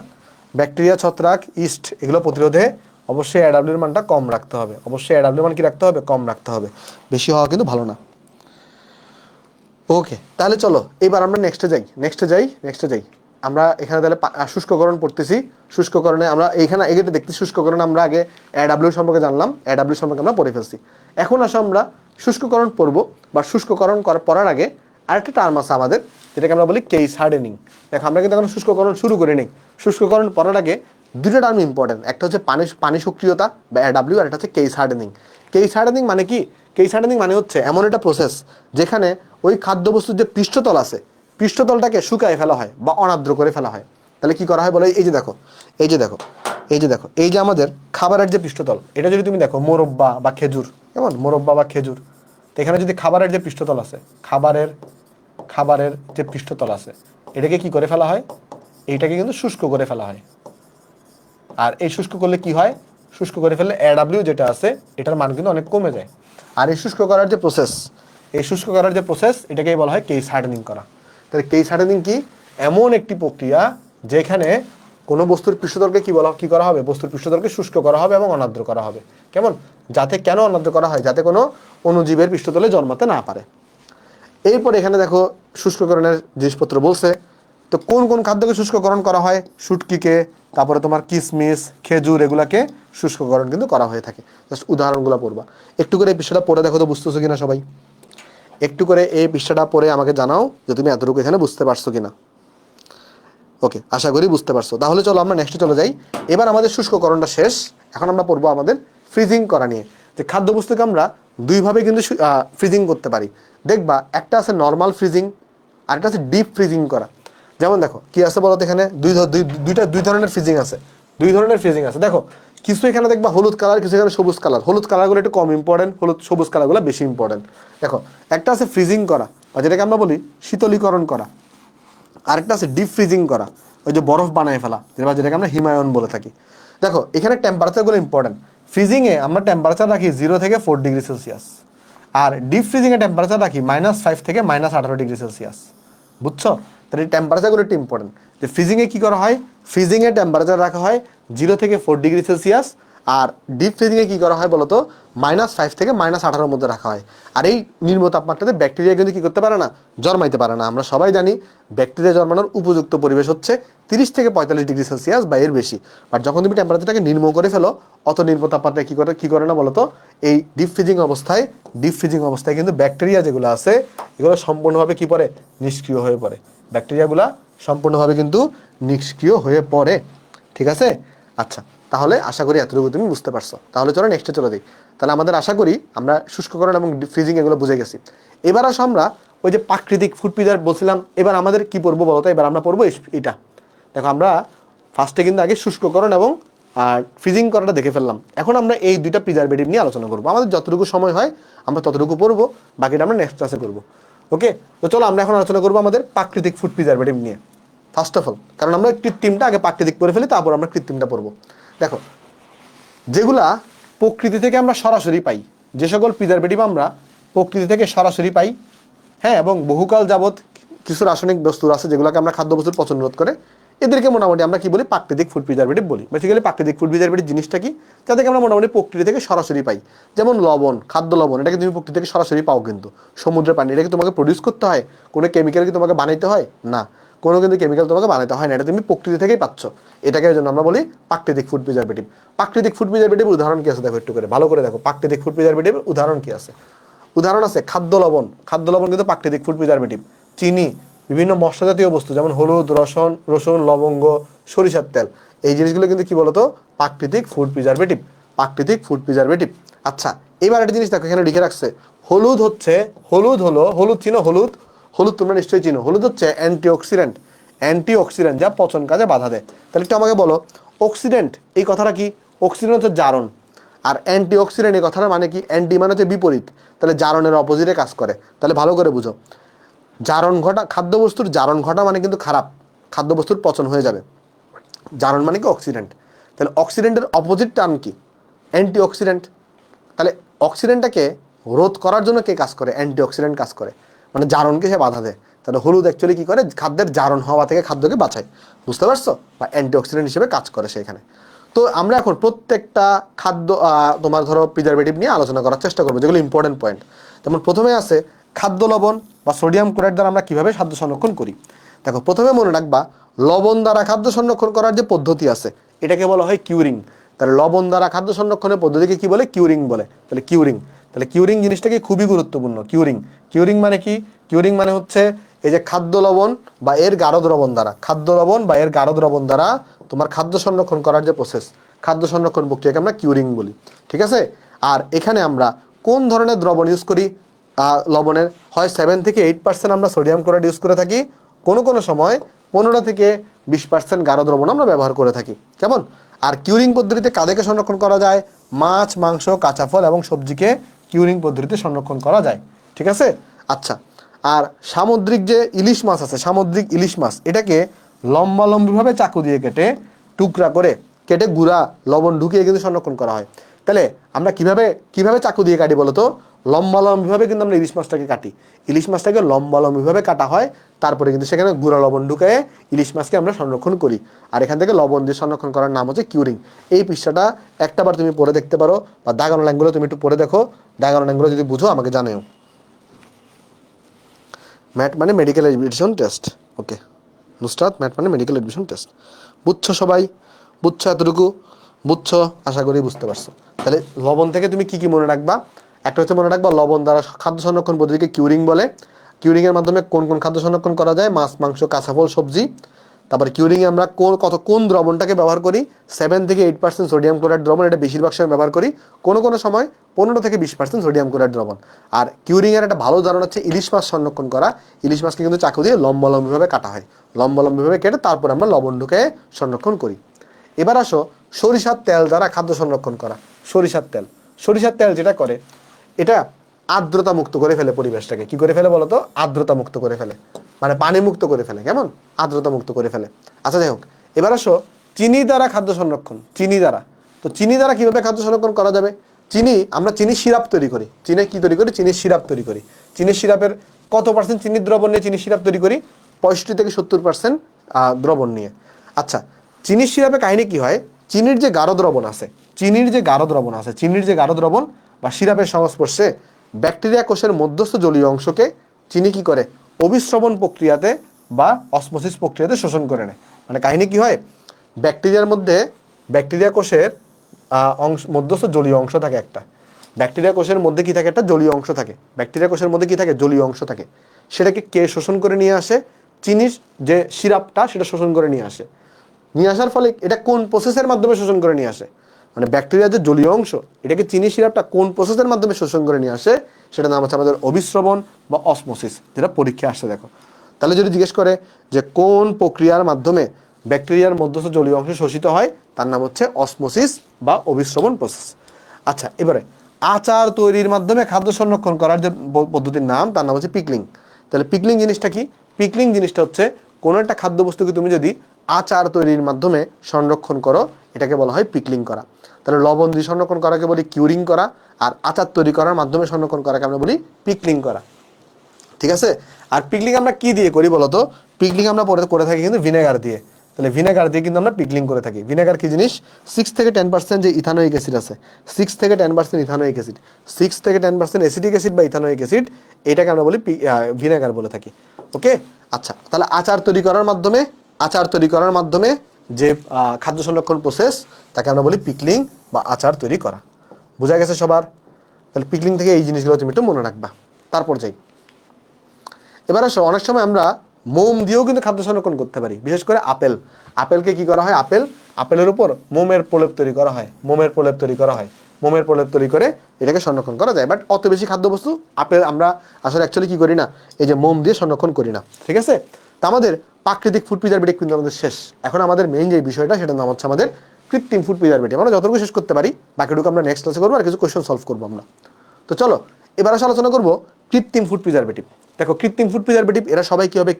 ব্যাকটেরিয়া, ছত্রাক, ইস্ট এগুলো প্রতিরোধে অবশ্যই AW এর মানটা কম রাখতে হবে, অবশ্যই AW মান কি রাখতে হবে? কম রাখতে হবে, বেশি হওয়া কিন্তু ভালো না। ওকে, তাহলে চলো এবার আমরা নেক্সটে যাই। আমরা এখানে তাহলে শুষ্ককরণ পড়তেছি। শুষ্ককরণে আমরা এইখানে এগেতে দেখতেছি শুষ্ককরণ আমরা আগে AW সম্পর্কে জানলাম, AW সম্পর্কে আমরা পড়ে ফেলছি। এখন আসো আমরা শুষ্ককরণ পড়বো, বা শুষ্ককরণ পড়ার আগে আরেকটা টার্ম আছে আমাদের যেটাকে আমরা বলি কেস হার্ডেনিং। দেখো আমরা কিন্তু এখন শুষ্ককরণ শুরু করে নিই। শুষ্ককরণ পড়ার আগে দুটো টার্ম ইম্পর্টেন্ট, একটা হচ্ছে পানি সক্রিয়তা বা AW, আর একটা হচ্ছে কেস হার্ডেনিং। কেস হার্ডেনিং মানে কি? কেস হার্ডেনিং মানে হচ্ছে এমন একটা প্রসেস যেখানে ওই খাদ্যবস্তুর যে পৃষ্ঠতল আছে, পৃষ্ঠতলটাকে শুকায় ফেলা হয় বা অনাদ্র করে ফেলা হয়। তাহলে কি করা হয় বলে? এই যে দেখো এই যে আমাদের খাবারের যে পৃষ্ঠতল, এটা যদি তুমি দেখো মোরব্বা বা খেজুর, কেমন? মোরব্বা বা খেজুর, তো এখানে যদি খাবারের যে পৃষ্ঠতল আছে, খাবারের যে পৃষ্ঠতল আছে, এটাকে কি করে ফেলা হয়? এইটাকে কিন্তু শুষ্ক করে ফেলা হয়। আর এই শুষ্ক করলে কি হয়? শুষ্ক করে ফেললে AW যেটা আছে এটার মান কিন্তু অনেক কমে যায়। আর এই শুষ্ক করার যে প্রসেস এটাকেই বলা হয় কেস হার্ডেনিং করা। তাহলে কেস হার্ডেনিং কি? এমন একটি প্রক্রিয়া যেখানে কোনো বস্তুর পৃষ্ঠতলকে কি করা হবে? বস্তুর পৃষ্ঠতলকে শুষ্ক করা হবে এবং অনাদ্র করা হবে। কেমন? কেন অনাদ্র করা হয়? যাতে কোনো অণুজীবের পৃষ্ঠতলে জন্মাতে না পারে। এরপর এখানে দেখো শুষ্ককরণের জিনিসপত্র বলছে। তো কোন কোন খাদ্যকে শুষ্ককরণ করা হয়? শুটকিকে, তারপরে তোমার কিশমিশ, খেজুর, এগুলাকে শুষ্ককরণ কিন্তু করা হয়ে থাকে। জাস্ট উদাহরণগুলো পড়বা। একটু করে এই পৃষ্ঠাটা পড়ে দেখো তো বুঝতেছো কিনা সবাই। একটু করে এই পৃষ্ঠাটা পড়ে আমাকে জানাও যে তুমি এতটুকু এখানে বুঝতে পারছো কিনা। ওকে, আশা করি বুঝতে পারছো। তাহলে চলো আমরা নেক্সটে চলে যাই। এবার আমাদের শুষ্ককরণটা শেষ, এখন আমরা পড়বো আমাদের ফ্রিজিং করা নিয়ে। যে খাদ্যবস্তুকে আমরা দুইভাবে কিন্তু ফ্রিজিং করতে পারি। দেখবা একটা আছে নর্মাল ফ্রিজিং, আর একটা আছে ডিপ ফ্রিজিং করা। যেমন দেখো কি আছে বলো তো, এখানে দুই ধরনের ফ্রিজিং আছে। দেখো কিছু এখানে দেখবা হলুদ কালার, কিছু এখানে সবুজ কালার। হলুদ কালারগুলো একটু কম ইম্পর্টেন্ট, সবুজ কালারগুলো বেশি ইম্পর্টেন্ট। দেখো একটা আছে ফ্রিজিং করা, বা যেটাকে আমরা বলি শীতলীকরণ করা। আরেকটা আছে ডিপ ফ্রিজিং করা, ওই যে বরফ বানায় ফেলা, যেটাকে আমরা হিমায়ন বলে থাকি। দেখো এখানে টেম্পারেচারগুলো ইম্পর্টেন্ট। ফ্রিজিংয়ে আমরা টেম্পারেচার রাখি 0 থেকে 4 ডিগ্রি সেলসিয়াস, আর ডিপ ফ্রিজিংয়ে টেম্পারেচার রাখি -5 থেকে -18 ডিগ্রি সেলসিয়াস। বুঝছো? তাহলে এই টেম্পারেচারগুলো একটু ইম্পর্টেন্ট। যে ফ্রিজিংয়ে কী করা হয়, ফ্রিজিংয়ে টেম্পারেচার রাখা হয় 0 থেকে 4 ডিগ্রি সেলসিয়াস, আর ডিপ ফ্রিজিংয়ে কী করা হয় বলতো, -5 থেকে -18 মধ্যে রাখা হয়। আর এই নিম্ন তাপমাত্রাতে ব্যাকটেরিয়া কিন্তু কী করতে পারে না, জন্মাইতে পারে না। আমরা সবাই জানি ব্যাকটেরিয়া জন্মানোর উপযুক্ত পরিবেশ হচ্ছে 30 থেকে 45 ডিগ্রি সেলসিয়াস বা এর বেশি। বাট যখন তুমি টেম্পারেচারটাকে নিম্ন করে ফেলো, অত নিম্ন তাপমাত্রায় কী করে না বলতো, এই ডিপ ফ্রিজিং অবস্থায় কিন্তু ব্যাকটেরিয়া যেগুলো আছে এগুলো সম্পূর্ণভাবে কী পড়ে, নিষ্ক্রিয় হয়ে পড়ে। ব্যাকটেরিয়াগুলা সম্পূর্ণভাবে কিন্তু নিষ্ক্রিয় হয়ে পড়ে। ঠিক আছে? আচ্ছা, তাহলে আশা করি এতটুকু তুমি বুঝতে পারছো। তাহলে চলো নেক্সটে চলে দিই। তাহলে আমাদের আশা করি আমরা শুষ্ককরণ এবং ফ্রিজিং এগুলো বুঝে গেছি। এবার আসো আমরা ওই যে প্রাকৃতিক ফুড প্রিজার্ভ বলছিলাম, এবার আমাদের কি পড়বো বলতো, এবার আমরা পড়বো এটা। দেখো আমরা ফার্স্টে কিন্তু আগে শুষ্ককরণ এবং ফ্রিজিং করাটা দেখে ফেললাম। এখন আমরা এই দুইটা প্রিজারভেটিভ নিয়ে আলোচনা করবো। আমাদের যতটুকু সময় হয় আমরা ততটুকু পড়বো, বাকিটা আমরা নেক্সট ক্লাসে করবো। ওকে, তো চলো আমরা এখন আলোচনা করবো আমাদের প্রাকৃতিক ফুড প্রিজারভেটিভ নিয়ে। ফার্স্ট অফ অল, কারণ আমরা কৃত্রিমটা আগে প্রাকৃতিক পড়ে ফেলি, তারপর আমরা কৃত্রিমটা পড়বো। দেখো যেগুলা প্রকৃতি থেকে আমরা সরাসরি পাই, যে সকল প্রিজারভেটিভ আমরা প্রকৃতি থেকে সরাসরি পাই, হ্যাঁ, এবং বহুকাল যাবৎ কিছু রাসায়নিক বস্তু আছে যেগুলোকে আমরা খাদ্য বস্তুর পচন রোধ করে, এদেরকে মোটামুটি আমরা কি বলি, প্রাকৃতিক ফুড প্রিজারভেটিভ বলি। বেসিক্যালি প্রাকৃতিক ফুড প্রিজারভেটিভ জিনিসটা কি, যাদেরকে আমরা মোটামুটি প্রকৃতি থেকে সরাসরি পাই। যেমন লবণ, খাদ্য লবণ, এটাকে তুমি প্রকৃতি থেকে সরাসরি পাও, কিন্তু সমুদ্রের পানি, এটাকে তোমাকে প্রডিউস করতে হয়, কোনো কেমিক্যাল কি তোমাকে বানাইতে হয় না, কোনো কিন্তু কেমিক্যাল তোমাকে বানাতে হয় না, এটা তুমি প্রকৃতি থেকেই পাচ্ছ। এটাকে জন্য আমরা বলি প্রাকৃতিক ফুড প্রিজারভেটিভ। প্রাকৃতিক ফুড প্রিজারভেটিভ উদাহরণ কি আছে দেখো, একটু করে ভালো করে দেখো, প্রাকৃতিক ফুড প্রিজারভেটিভ উদাহরণ কি আছে। উদাহরণ আছে খাদ্য লবণ কিন্তু প্রাকৃতিক ফুড প্রিজারভেটিভ। চিনি, বিভিন্ন মশলা জাতীয় বস্তু যেমন হলুদ, রসুন, লবঙ্গ, সরিষার তেল, এই জিনিসগুলো কিন্তু কি বলতো, প্রাকৃতিক ফুড প্রিজারভেটিভ। আচ্ছা, এবার একটা জিনিস দেখো, এখানে লিখে রাখছে হলুদ চিনো, হলুদ তোমরা নিশ্চয়ই চিনো। হলুদ হচ্ছে অ্যান্টিঅক্সিডেন্ট যা পচন কাজে বাধা দেয়। তাহলে একটু আমাকে বলো, অক্সিডেন্ট এই কথাটা কি? অক্সিডেন্ট হচ্ছে জারণ, আর অ্যান্টিঅক্সিডেন্ট এই কথাটা মানে কি? অ্যান্টি মানে হচ্ছে বিপরীত, তাহলে জারণের অপোজিটে কাজ করে। তাহলে ভালো করে বুঝো, খাদ্যবস্তুর জারণ ঘটা মানে কিন্তু খারাপ, খাদ্যবস্তুর পচন হয়ে যাবে। জারণ মানে কি? অক্সিডেন্ট। তাহলে অক্সিডেন্টের অপোজিট টার্ম কি? অ্যান্টিঅক্সিডেন্ট। তাহলে অক্সিডেন্টটাকে রোধ করার জন্য কে কাজ করে? অ্যান্টিঅক্সিডেন্ট কাজ করে, মানে জারণকে সে বাধা দেয়। তাহলে হলুদ অ্যাকচুয়ালি কি করে? খাদ্যের জারণ হওয়া থেকে খাদ্যকে বাঁচায়, বুঝতে পারছো? বা অ্যান্টিঅক্সিডেন্ট হিসেবে কাজ করে সেখানে। তো আমরা এখন প্রত্যেকটা খাদ্য তোমার ধরো প্রিজারভেটিভ নিয়ে আলোচনা করার চেষ্টা করবো, যেগুলো ইম্পর্টেন্ট পয়েন্ট। যেমন প্রথমে আছে খাদ্য লবণ বা সোডিয়াম ক্লোরাইড দ্বারা আমরা কিভাবে খাদ্য সংরক্ষণ করি। দেখো প্রথমে মনে রাখবা, লবণ দ্বারা খাদ্য সংরক্ষণ করার যে পদ্ধতি আছে এটাকে বলা হয় কিউরিং। তাহলে লবণ দ্বারা খাদ্য সংরক্ষণের পদ্ধতিকে কি বলে? কিউরিং বলে। তাহলে কিউরিং জিনিসটাকে খুবই গুরুত্বপূর্ণ। কিউরিং মানে কি? কিউরিং মানে হচ্ছে এই যে খাদ্য লবণ বা এর গাঢ় দ্রবণ দ্বারা তোমার খাদ্য সংরক্ষণ করার যে প্রসেস, খাদ্য সংরক্ষণ প্রক্রিয়াকে আমরা কিউরিং বলি। ঠিক আছে? আর এখানে আমরা কোন ধরনের দ্রবণ ইউজ করি? লবণের হয় 7 থেকে 8% আমরা সোডিয়াম ক্লোরাইড ইউজ করে থাকি, কোনো সময় 15 থেকে 20% গাঢ় দ্রবণ আমরা ব্যবহার করে থাকি। কেমন? আর কিউরিং পদ্ধতিতে কাদেরকে সংরক্ষণ করা যায়? মাছ, মাংস, কাঁচা ফল এবং সবজিকে কিউরিং পদ্ধতিতে সংরক্ষণ করা যায়। ঠিক আছে? আচ্ছা, আর সামুদ্রিক যে ইলিশ মাছ আছে, সামুদ্রিক ইলিশ মাছ, এটাকে লম্বালম্বিভাবে চাকু দিয়ে টুকরা করে কেটে গুঁড়া লবণ ঢুকিয়ে কিন্তু সংরক্ষণ করা হয়। তাহলে আমরা কিভাবে চাকু দিয়ে কাটি বলতো? লম্বালম্বিভাবে কিন্তু আমরা ইলিশ মাছটাকে কাটি। ইলিশ মাছটাকে লম্বালম্বিভাবে কাটা হয়, তারপরে কিন্তু সেখানে গুঁড়া লবণ ঢুকিয়ে ইলিশ মাছকে আমরা সংরক্ষণ করি। আর এখান থেকে লবণ দিয়ে সংরক্ষণ করার নাম হচ্ছে কিউরিং। এই পৃষ্ঠাটা একটাবার তুমি পড়ে দেখতে পারো, বা দাগানো লাইনগুলো তুমি একটু পড়ে দেখো। দাগানো লাইনগুলো যদি বুঝো আমাকে জানাও। ম্যাট মানে মেডিকেল এডমিশন টেস্ট। ওকে নুসরাত, ম্যাট মানে মেডিকেল এডমিশন টেস্ট। বুঝছো সবাই? বুঝছো? এতটুকু বুঝছো? আশা করি বুঝতে পারছো। তাহলে লবণ থেকে তুমি কি মনে রাখবা? একটা হচ্ছে মনে রাখবা, লবণ দ্বারা খাদ্য সংরক্ষণ পদ্ধতিকে কিউরিং বলে। কিউরিংয়ের মাধ্যমে কোন খাদ্য সংরক্ষণ করা যায়? মাছ, মাংস, কাঁচা ফল, সবজি। তারপর কিউরিংয়ে আমরা কোন দ্রবণটাকে ব্যবহার করি? 7 থেকে 8% সোডিয়াম ক্লোরাইড দ্রবণ, এটা বেশিরভাগ সময় ব্যবহার করি। কোনো সময় 15 থেকে 20% সোডিয়াম ক্লোরাইড দ্রবণ। আর কিউরিংয়ের একটা ভালো উদাহরণ হচ্ছে ইলিশ মাছ সংরক্ষণ করা। ইলিশ মাছকে কিন্তু চাকু দিয়ে লম্বালম্বিভাবে কাটা হয়, লম্বালম্বিভাবে কেটে তারপর আমরা লবণ ঢুকে সংরক্ষণ করি। এবার আসো সরিষার তেল দ্বারা খাদ্য সংরক্ষণ করা। সরিষার তেল যেটা করে, এটা আর্দ্রতা মুক্ত করে ফেলে পরিবেশটাকে। কি করে ফেলে বলতো? আর্দ্রতা মুক্ত করে ফেলে, মানে পানি মুক্ত করে ফেলে। কেমন? আর্দ্রতা মুক্ত করে ফেলে। আচ্ছা যাই হোক, এবার আসো চিনি দ্বারা খাদ্য সংরক্ষণ। চিনি দ্বারা, তো চিনি দ্বারা কিভাবে খাদ্য সংরক্ষণ করা যাবে? আমরা চিনি সিরাপ তৈরি করি। চিনি কি তৈরি করি? চিনির সিরাপ তৈরি করি। চিনির সিরাপের কত পার্সেন্ট চিনির দ্রবণ নিয়ে চিনির সিরাপ তৈরি করি? 65 থেকে 70% দ্রবণ নিয়ে। আচ্ছা, চিনির সিরাপে কাহিনী কি হয়? চিনির যে গাঢ় দ্রবণ আছে, চিনির যে গাঢ় দ্রবণ বা সিরাপের সংস্পর্শে ব্যাকটেরিয়া কোষের মধ্যস্থ জলীয় অংশকে চিনি কি করে? অভিস্রবণ প্রক্রিয়াতে বা অসমোসিস প্রক্রিয়াতে শোষণ করে নেয়। মানে কাহিনী কি হয়? ব্যাকটেরিয়া কোষের মধ্যস্থ জলীয় অংশ থাকে একটা। ব্যাকটেরিয়া কোষের মধ্যে কি থাকে? একটা জলীয় অংশ থাকে। ব্যাকটেরিয়া কোষের মধ্যে কি থাকে? জলীয় অংশ থাকে। সেটাকে কে শোষণ করে নিয়ে আসে? চিনির যে সিরাপটা সেটা শোষণ করে নিয়ে আসে। নিয়ে আসার ফলে এটা কোন প্রসেসের মাধ্যমে শোষণ করে নিয়ে আসে? মানে ব্যাকটেরিয়ার যে জলীয় অংশ, এটাকে চিনি সিরাপটা কোন প্রসেসের মাধ্যমে শোষণ করে নিয়ে আসে? সেটা নাম হচ্ছে আমাদের অভিস্রবণ বা অসমোসিস, যেটা পরীক্ষায় আসছে। দেখো, তাহলে যদি জিজ্ঞেস করে যে কোন প্রক্রিয়ার মাধ্যমে ব্যাকটেরিয়ার মধ্যস্থ জলীয় অংশ শোষিত হয়, তার নাম হচ্ছে অসমোসিস বা অভিস্রবণ প্রসেস। আচ্ছা, এবারে আচার তৈরির মাধ্যমে খাদ্য সংরক্ষণ করার যে পদ্ধতির নাম, তার নাম হচ্ছে পিকলিং। তাহলে পিকলিং জিনিসটা কি? পিকলিং জিনিসটা হচ্ছে কোনো একটা খাদ্যবস্তুকে তুমি যদি আচার তৈরির মাধ্যমে সংরক্ষণ করো, এটাকে বলা হয় পিকলিং করা। তাহলে লবণ দিয়ে সংরক্ষণ করাকে বলি কিউরিং করা, আর আচার তৈরি করার মাধ্যমে সংরক্ষণ করাকে আমরা বলি পিকলিং করা। ঠিক আছে? আর পিকলিং আমরা কি দিয়ে করি বলতো? পিকলিং আমরা করে থাকি কিন্তু ভিনেগার দিয়ে। তাহলে ভিনেগার দিয়ে কিন্তু আমরা পিকলিং করে থাকি। ভিনেগার কি জিনিস? 6 থেকে 10% যে ইথানোয়িক অ্যাসিড আছে, 6 থেকে 10% ইথানোয়িক অ্যাসিড, 6 থেকে 10% অ্যাসিটিক অ্যাসিড বা ইথানোয়িক অ্যাসিড, এটাকে আমরা বলি ভিনেগার বলে থাকি। ওকে? আচ্ছা, তাহলে আচার তৈরি করার মাধ্যমে যে খাদ্য সংরক্ষণ প্রসেস, তাকে আমরা বলি পিকলিং বা আচার তৈরি করা। বোঝা গেছে সবার? তাহলে পিকলিং থেকে এই জিনিসগুলো তুমি একটু মনে রাখবা। তারপর যাই, এবার আসো, অনেক সময় আমরা মোম দিয়েও কিন্তু খাদ্য সংরক্ষণ করতে পারি। বিশেষ করে আপেলকে কি করা হয়? আপেলের উপর মোমের প্রলেপ তৈরি করা হয়। মোমের প্রলেপ তৈরি করে এটাকে সংরক্ষণ করা যায়। বাট অত বেশি খাদ্যবস্তু আপেল আমরা আসলে অ্যাকচুয়ালি কি করি না, এই যে মোম দিয়ে সংরক্ষণ করি না। ঠিক আছে? তা আমাদের প্রাকৃতিক ফুড প্রিজারভেটিভ কিন্তু আমাদের শেষ। এখন আমাদের মেইন যে বিষয়টা, সেটার নাম হচ্ছে আমাদের কৃত্রিম ফুড প্রিজারভেটিভ। আমরা যতটুকু শেষ করতে পারি, বাকিটুকু আমরা নেক্সট ক্লাসে করবো, আর কিছু কোয়েশ্চন সলভ করবো আমরা। তো চলো এবার আসলে আলোচনা করবো কৃত্রিম ফুড প্রিজারভেটিভ। দেখো, কৃত্রিম ফুড প্রিজারভেটিভ এরা সবাই কি হবে?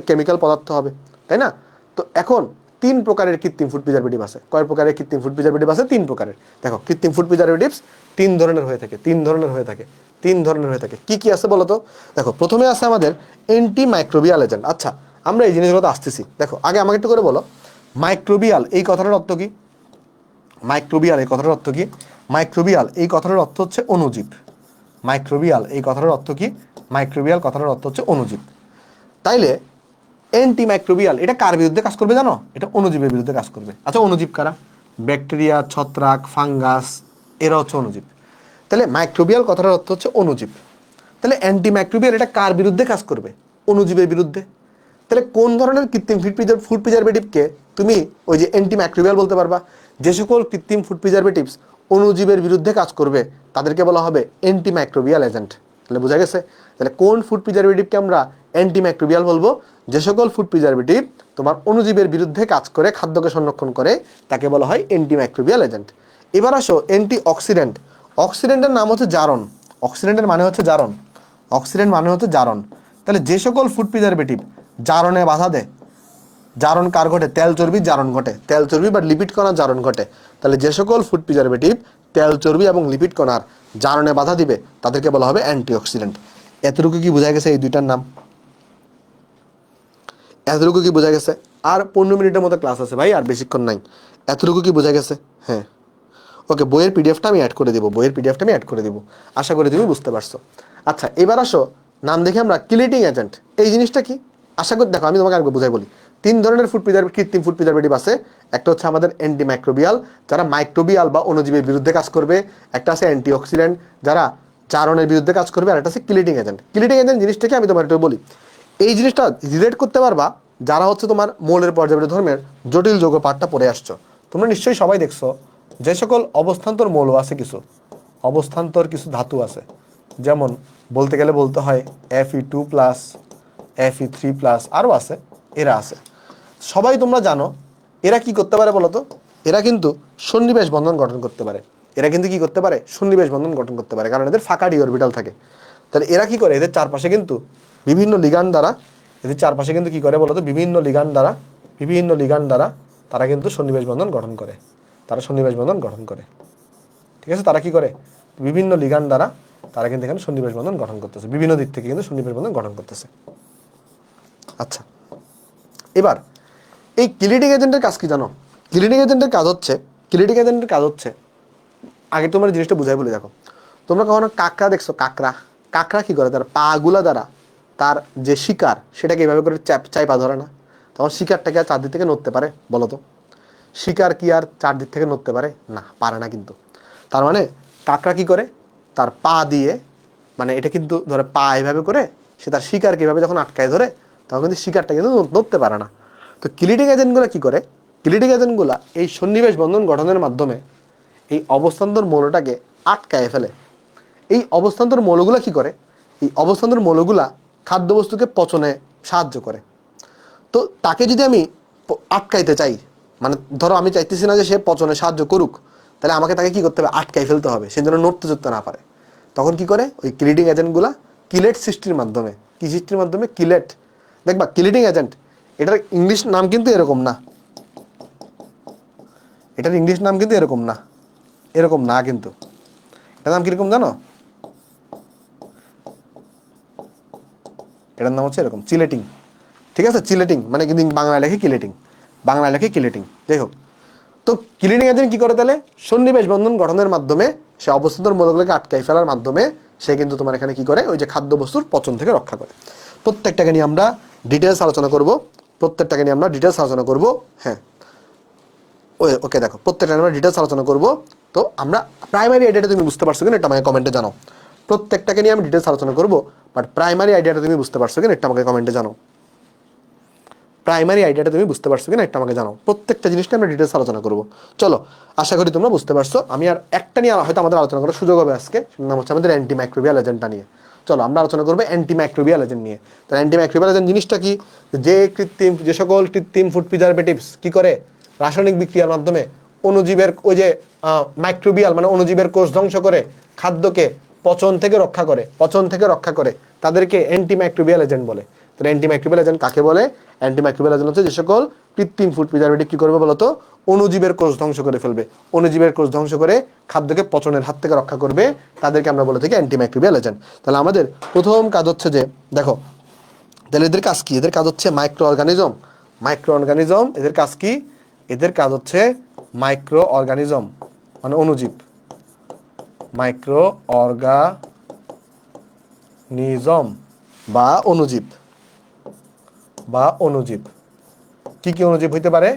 কেমিক্যাল পদার্থ হবে, তাই না? তো এখন 3 প্রকারের কৃত্রিম ফুড প্রিজারভেটিভ আছে। কয় প্রকারের কৃত্রিম ফুড প্রিজারভেটিভ আছে? 3 প্রকারের। দেখো, কৃত্রিম ফুড প্রিজারভেটিভস 3 ধরনের হয়ে থাকে। কি কি আছে বলো তো? দেখো, প্রথমে আছে আমাদের অ্যান্টি মাইক্রোবিয়াল এজেন্ট। আচ্ছা, আমরা এই জিনিসগুলোতে আসতেছি। দেখো, আগে আমাকে একটু করে বলো, মাইক্রোবিয়াল এই কথাটার অর্থ কি? মাইক্রোবিয়াল এই কথাটার অর্থ হচ্ছে অণুজীব। মাইক্রোবিয়াল এই কথাটার অর্থ কি? মাইক্রোবিয়াল কথাটার অর্থ হচ্ছে অণুজীব। তাইলে অ্যান্টি মাইক্রোবিয়াল এটা কার বিরুদ্ধে কাজ করবে জানো? এটা অণুজীবের বিরুদ্ধে কাজ করবে। আচ্ছা, অণুজীব কারা? ব্যাকটেরিয়া, ছত্রাক, ফাঙ্গাস, এরা হচ্ছে অণুজীব। তাহলে মাইক্রোবিয়াল কথাটার অর্থ হচ্ছে অণুজীব। তাহলে অ্যান্টি মাইক্রোবিয়াল এটা কার বিরুদ্ধে কাজ করবে? অণুজীবের বিরুদ্ধে। তাহলে কোন ধরনের কৃত্রিম ফুড প্রিজারভেটিভকে তুমি ওই যে অ্যান্টি মাইক্রোবিয়াল বলতে পারবা? যে সকল কৃত্রিম ফুড প্রিজারভেটিভস অণুজীবের বিরুদ্ধে কাজ করবে, তাদেরকে বলা হবে অ্যান্টি মাইক্রোবিয়াল এজেন্ট। তাহলে বোঝা গেছে? তাহলে কোন ফুড প্রিজারভেটিভকে আমরা অ্যান্টি মাইক্রোবিয়াল বলবো? যে সকল ফুড প্রিজারভেটিভ তোমার অণুজীবের বিরুদ্ধে কাজ করে খাদ্যকে সংরক্ষণ করে, তাকে বলা হয় অ্যান্টি মাইক্রোবিয়াল এজেন্ট। এবার আসো অ্যান্টি অক্সিডেন্ট। অক্সিডেন্টের নাম হচ্ছে জারণ। অক্সিডেন্টের মানে হচ্ছে জারণ। তাহলে যে সকল ফুড প্রিজারভেটিভ জারণে বাধা দেয়, জারণ কার ঘটে? তেল চর্বির জারণ ঘটে, তেল চর্বি বা লিপিড কণার জারণ ঘটে। তাহলে যে সকল ফুড প্রিজারভেটিভ তেল চর্বি এবং লিপিড কণার জারণে বাধা দিবে, তাদেরকে বলা হবে অ্যান্টিঅক্সিডেন্ট। এতটুকু কি বোঝা গেছে? এই দুইটার নাম এতটুকু কি বোঝা গেছে? আর 15 মিনিটের মতো ক্লাস আছে ভাই, আর বেশিক্ষণ নাই। এতটুকু কি বোঝা গেছে? হ্যাঁ, ওকে। বইয়ের পিডিএফটা আমি অ্যাড করে দিব। আশা করি তুমি বুঝতে পারছো। আচ্ছা, এবার আসো, নাম দেখে আমরা কিলেটিং এজেন্ট। এই জিনিসটা কি? আশা করি দেখো, আমি তোমাকে আরেকবার বুঝাই বলি। 3 ধরনের কৃত্রিম ফুড প্রিজারভেটিভ আছে। একটা হচ্ছে আমাদের অ্যান্টি মাইক্রোবিয়াল, যারা মাইক্রোবিয়াল বা অণুজীবের বিরুদ্ধে কাজ করবে। একটা আছে অ্যান্টিঅক্সিডেন্ট, যারা জারণের বিরুদ্ধে কাজ করবে। আর একটা আছে কিলেটিং এজেন্ট। কিলেটিং এজেন্ট জিনিসটাকে আমি তোমার একটু বলি। এই জিনিসটা রিলেট করতে পারবা যারা হচ্ছে তোমার মৌলের পর্যায়বৃত্ত ধর্মের জটিল যৌগ পাঠটা পড়ে আসছো। তোমরা নিশ্চয়ই সবাই দেখছো যে সকল অবস্থান্তর মৌল আছে, কিছু ধাতু আছে, যেমন বলতে গেলে বলতে হয় Fe2+, Fe3+, আরও আছে, এরা আছে। সবাই তোমরা জানো এরা কি করতে পারে বলো তো? এরা কিন্তু সন্নিবেশ বন্ধন গঠন করতে পারে। এরা কিন্তু কি করতে পারে, সন্নিবেশ বন্ধন গঠন করতে পারে, কারণ এদের ফাঁকা ডি অরবিটাল থাকে। তাহলে এরা কি করে, এদের চারপাশে কিন্তু বিভিন্ন লিগান্ড দ্বারা, এদের চারপাশে কিন্তু কি করে বলতো, বিভিন্ন লিগান্ড দ্বারা তারা কিন্তু সন্নিবেশ বন্ধন গঠন করে, তারা সন্নিবেশ বন্ধন গঠন করে। ঠিক আছে, তারা কি করে, বিভিন্ন লিগান্ড দ্বারা তারা কিন্তু এখানে সন্নিবেশ বন্ধন গঠন করতেছে, বিভিন্ন দিক থেকে কিন্তু সন্নিবেশ বন্ধন গঠন করতেছে। আচ্ছা, এবার এই কিলিটিং এজেন্টের কাজ কি জানো? কিলিটিং এজেন্টের কাজ হচ্ছে আগে তোমার জিনিসটা বুঝাই বলে দেখো। তোমরা কখনো কাঁকড়া দেখছো? কাঁকড়া কি করে, তার পা গুলা দ্বারা তার যে শিকার সেটাকে এইভাবে করে চাইপা ধরে না, তখন শিকারটাকে আর চারদিক থেকে নড়তে পারে? বলো তো, শিকার কি আর চারদিক থেকে নড়তে পারে? না, পারে না কিন্তু। তার মানে কাঁকড়া কি করে, তার পা দিয়ে, মানে এটা কিন্তু ধরে পা এইভাবে করে সে তার শিকারকে এইভাবে যখন আটকায় ধরে, তখন কিন্তু শিকারটা কিন্তু নড়তে পারে না। তো কিলিটিং এজেন্টগুলো কি করে, কিলিটিং এজেন্টগুলো এই সন্নিবেশ বন্ধন গঠনের মাধ্যমে এই অবস্থান্তর মৌলটাকে আটকায় ফেলে। এই অবস্থান্তর মৌলগুলা কি করে, এই অবস্থান্তর মৌলগুলা খাদ্যবস্তুকে পচনে সাহায্য করে। তো তাকে যদি আমি আটকাইতে চাই, মানে ধরো আমি চাইতেছি না যে সে পচনে সাহায্য করুক, তাহলে আমাকে তাকে কি করতে হবে, আটকাই ফেলতে হবে, সে যেন নড়তে চড়তে না পারে। তখন কি করে, ওই কিলিটিং এজেন্টগুলা কিলেট সৃষ্টির মাধ্যমে, কি সৃষ্টির মাধ্যমে, কিলেট। দেখবা কিলিটিং এজেন্ট, এটার ইংলিশ নাম কিন্তু এরকম না, এটার ইংলিশ নাম কিন্তু এরকম না কিন্তু এটার নাম কিরকম জানো? এটার নাম হচ্ছে এরকম, চিলেটিং। ঠিক আছে, চিলেটিং মানে কিন্তু বাংলায় লেখে কিলেটিং, যাই হোক। তো কিলিটিং এজেন্ট কি করে তাহলে, সন্নিবেশ বন্ধন গঠনের মাধ্যমে সে অবস্থান্তর মৌলগুলোকে আটকাই ফেলার মাধ্যমে সে কিন্তু তোমার এখানে কি করে, ওই যে খাদ্যবস্তুর পচন থেকে রক্ষা করে। প্রত্যেকটাকে নিয়ে আমরা ডিটেলস আলোচনা করব, হ্যাঁ ওকে। দেখো, প্রত্যেকটা আমরা ডিটেলস আলোচনা করব। তো আমরা প্রাইমারি আইডিয়াটা তুমি বুঝতে পারছো কিনা এটা আমাকে কমেন্টে জানাও। প্রত্যেকটাকে নিয়ে আমি ডিটেলস আলোচনা করব, বাট প্রাইমারি আইডিয়াটা তুমি বুঝতে পারছো কিনা এটা আমাকে কমেন্টে জানাও। প্রত্যেকটা জিনিসটা আমরা ডিটেলস আলোচনা করব। চলো, আশা করি তোমরা বুঝতে পারছো। আমি আর একটা নিয়ে হয়তো আমাদের আলোচনা করার সুযোগ হবে আজকে, নাম হচ্ছে আমাদের অ্যান্টিমাইক্রোবিয়াল এজেন্টটা নিয়ে। চলো আমরা আলোচনা করবো অ্যান্টিমাইক্রোবিয়াল এজেন্ট নিয়ে। তাহলে অ্যান্টিমাইক্রোবিয়াল এজেন্ট জিনিসটা কি, যে সকল কৃত্রিম ফুড প্রিজারভেটিভস কি করে, রাসায়নিক বিক্রিয়ার মাধ্যমে অণুজীবের ওই যে মাইক্রোবিয়াল মানে অণুজীবের কোষ ধ্বংস করে খাদ্যকে পচন থেকে রক্ষা করে, তাদেরকে অ্যান্টিমাইক্রোবিয়াল এজেন্ট বলে। তাহলে অ্যান্টিমাইক্রোবিয়াল এজেন্ট কাকে বলে? অ্যান্টিমাইক্রোবিয়াল এজেন্ট হচ্ছে যে সকল কৃত্রিম ফুড প্রিজারভেটিভ কি করবে বলতো, অণুজীবের কোষ ধ্বংস করে ফেলবে, অণুজীবের কোষ ধ্বংস করে খাদ্যকে পচনের হাত থেকে রক্ষা করবে, তাদেরকে আমরা বলে থাকি অ্যান্টিমাইক্রোবিয়াল এজেন্ট। তাহলে আমাদের প্রথম কাজ হচ্ছে যে দেখো, তাহলে এদের কাজ কি, এদের কাজ হচ্ছে মাইক্রো অর্গানিজম। এদের কাজ কি, এদের কাজ হচ্ছে মাইক্রো অর্গানিজম মানে অণুজীব, মাইক্রো অর্গানিজম বা অণুজীব। কি কি অণুজীব হইতে পারে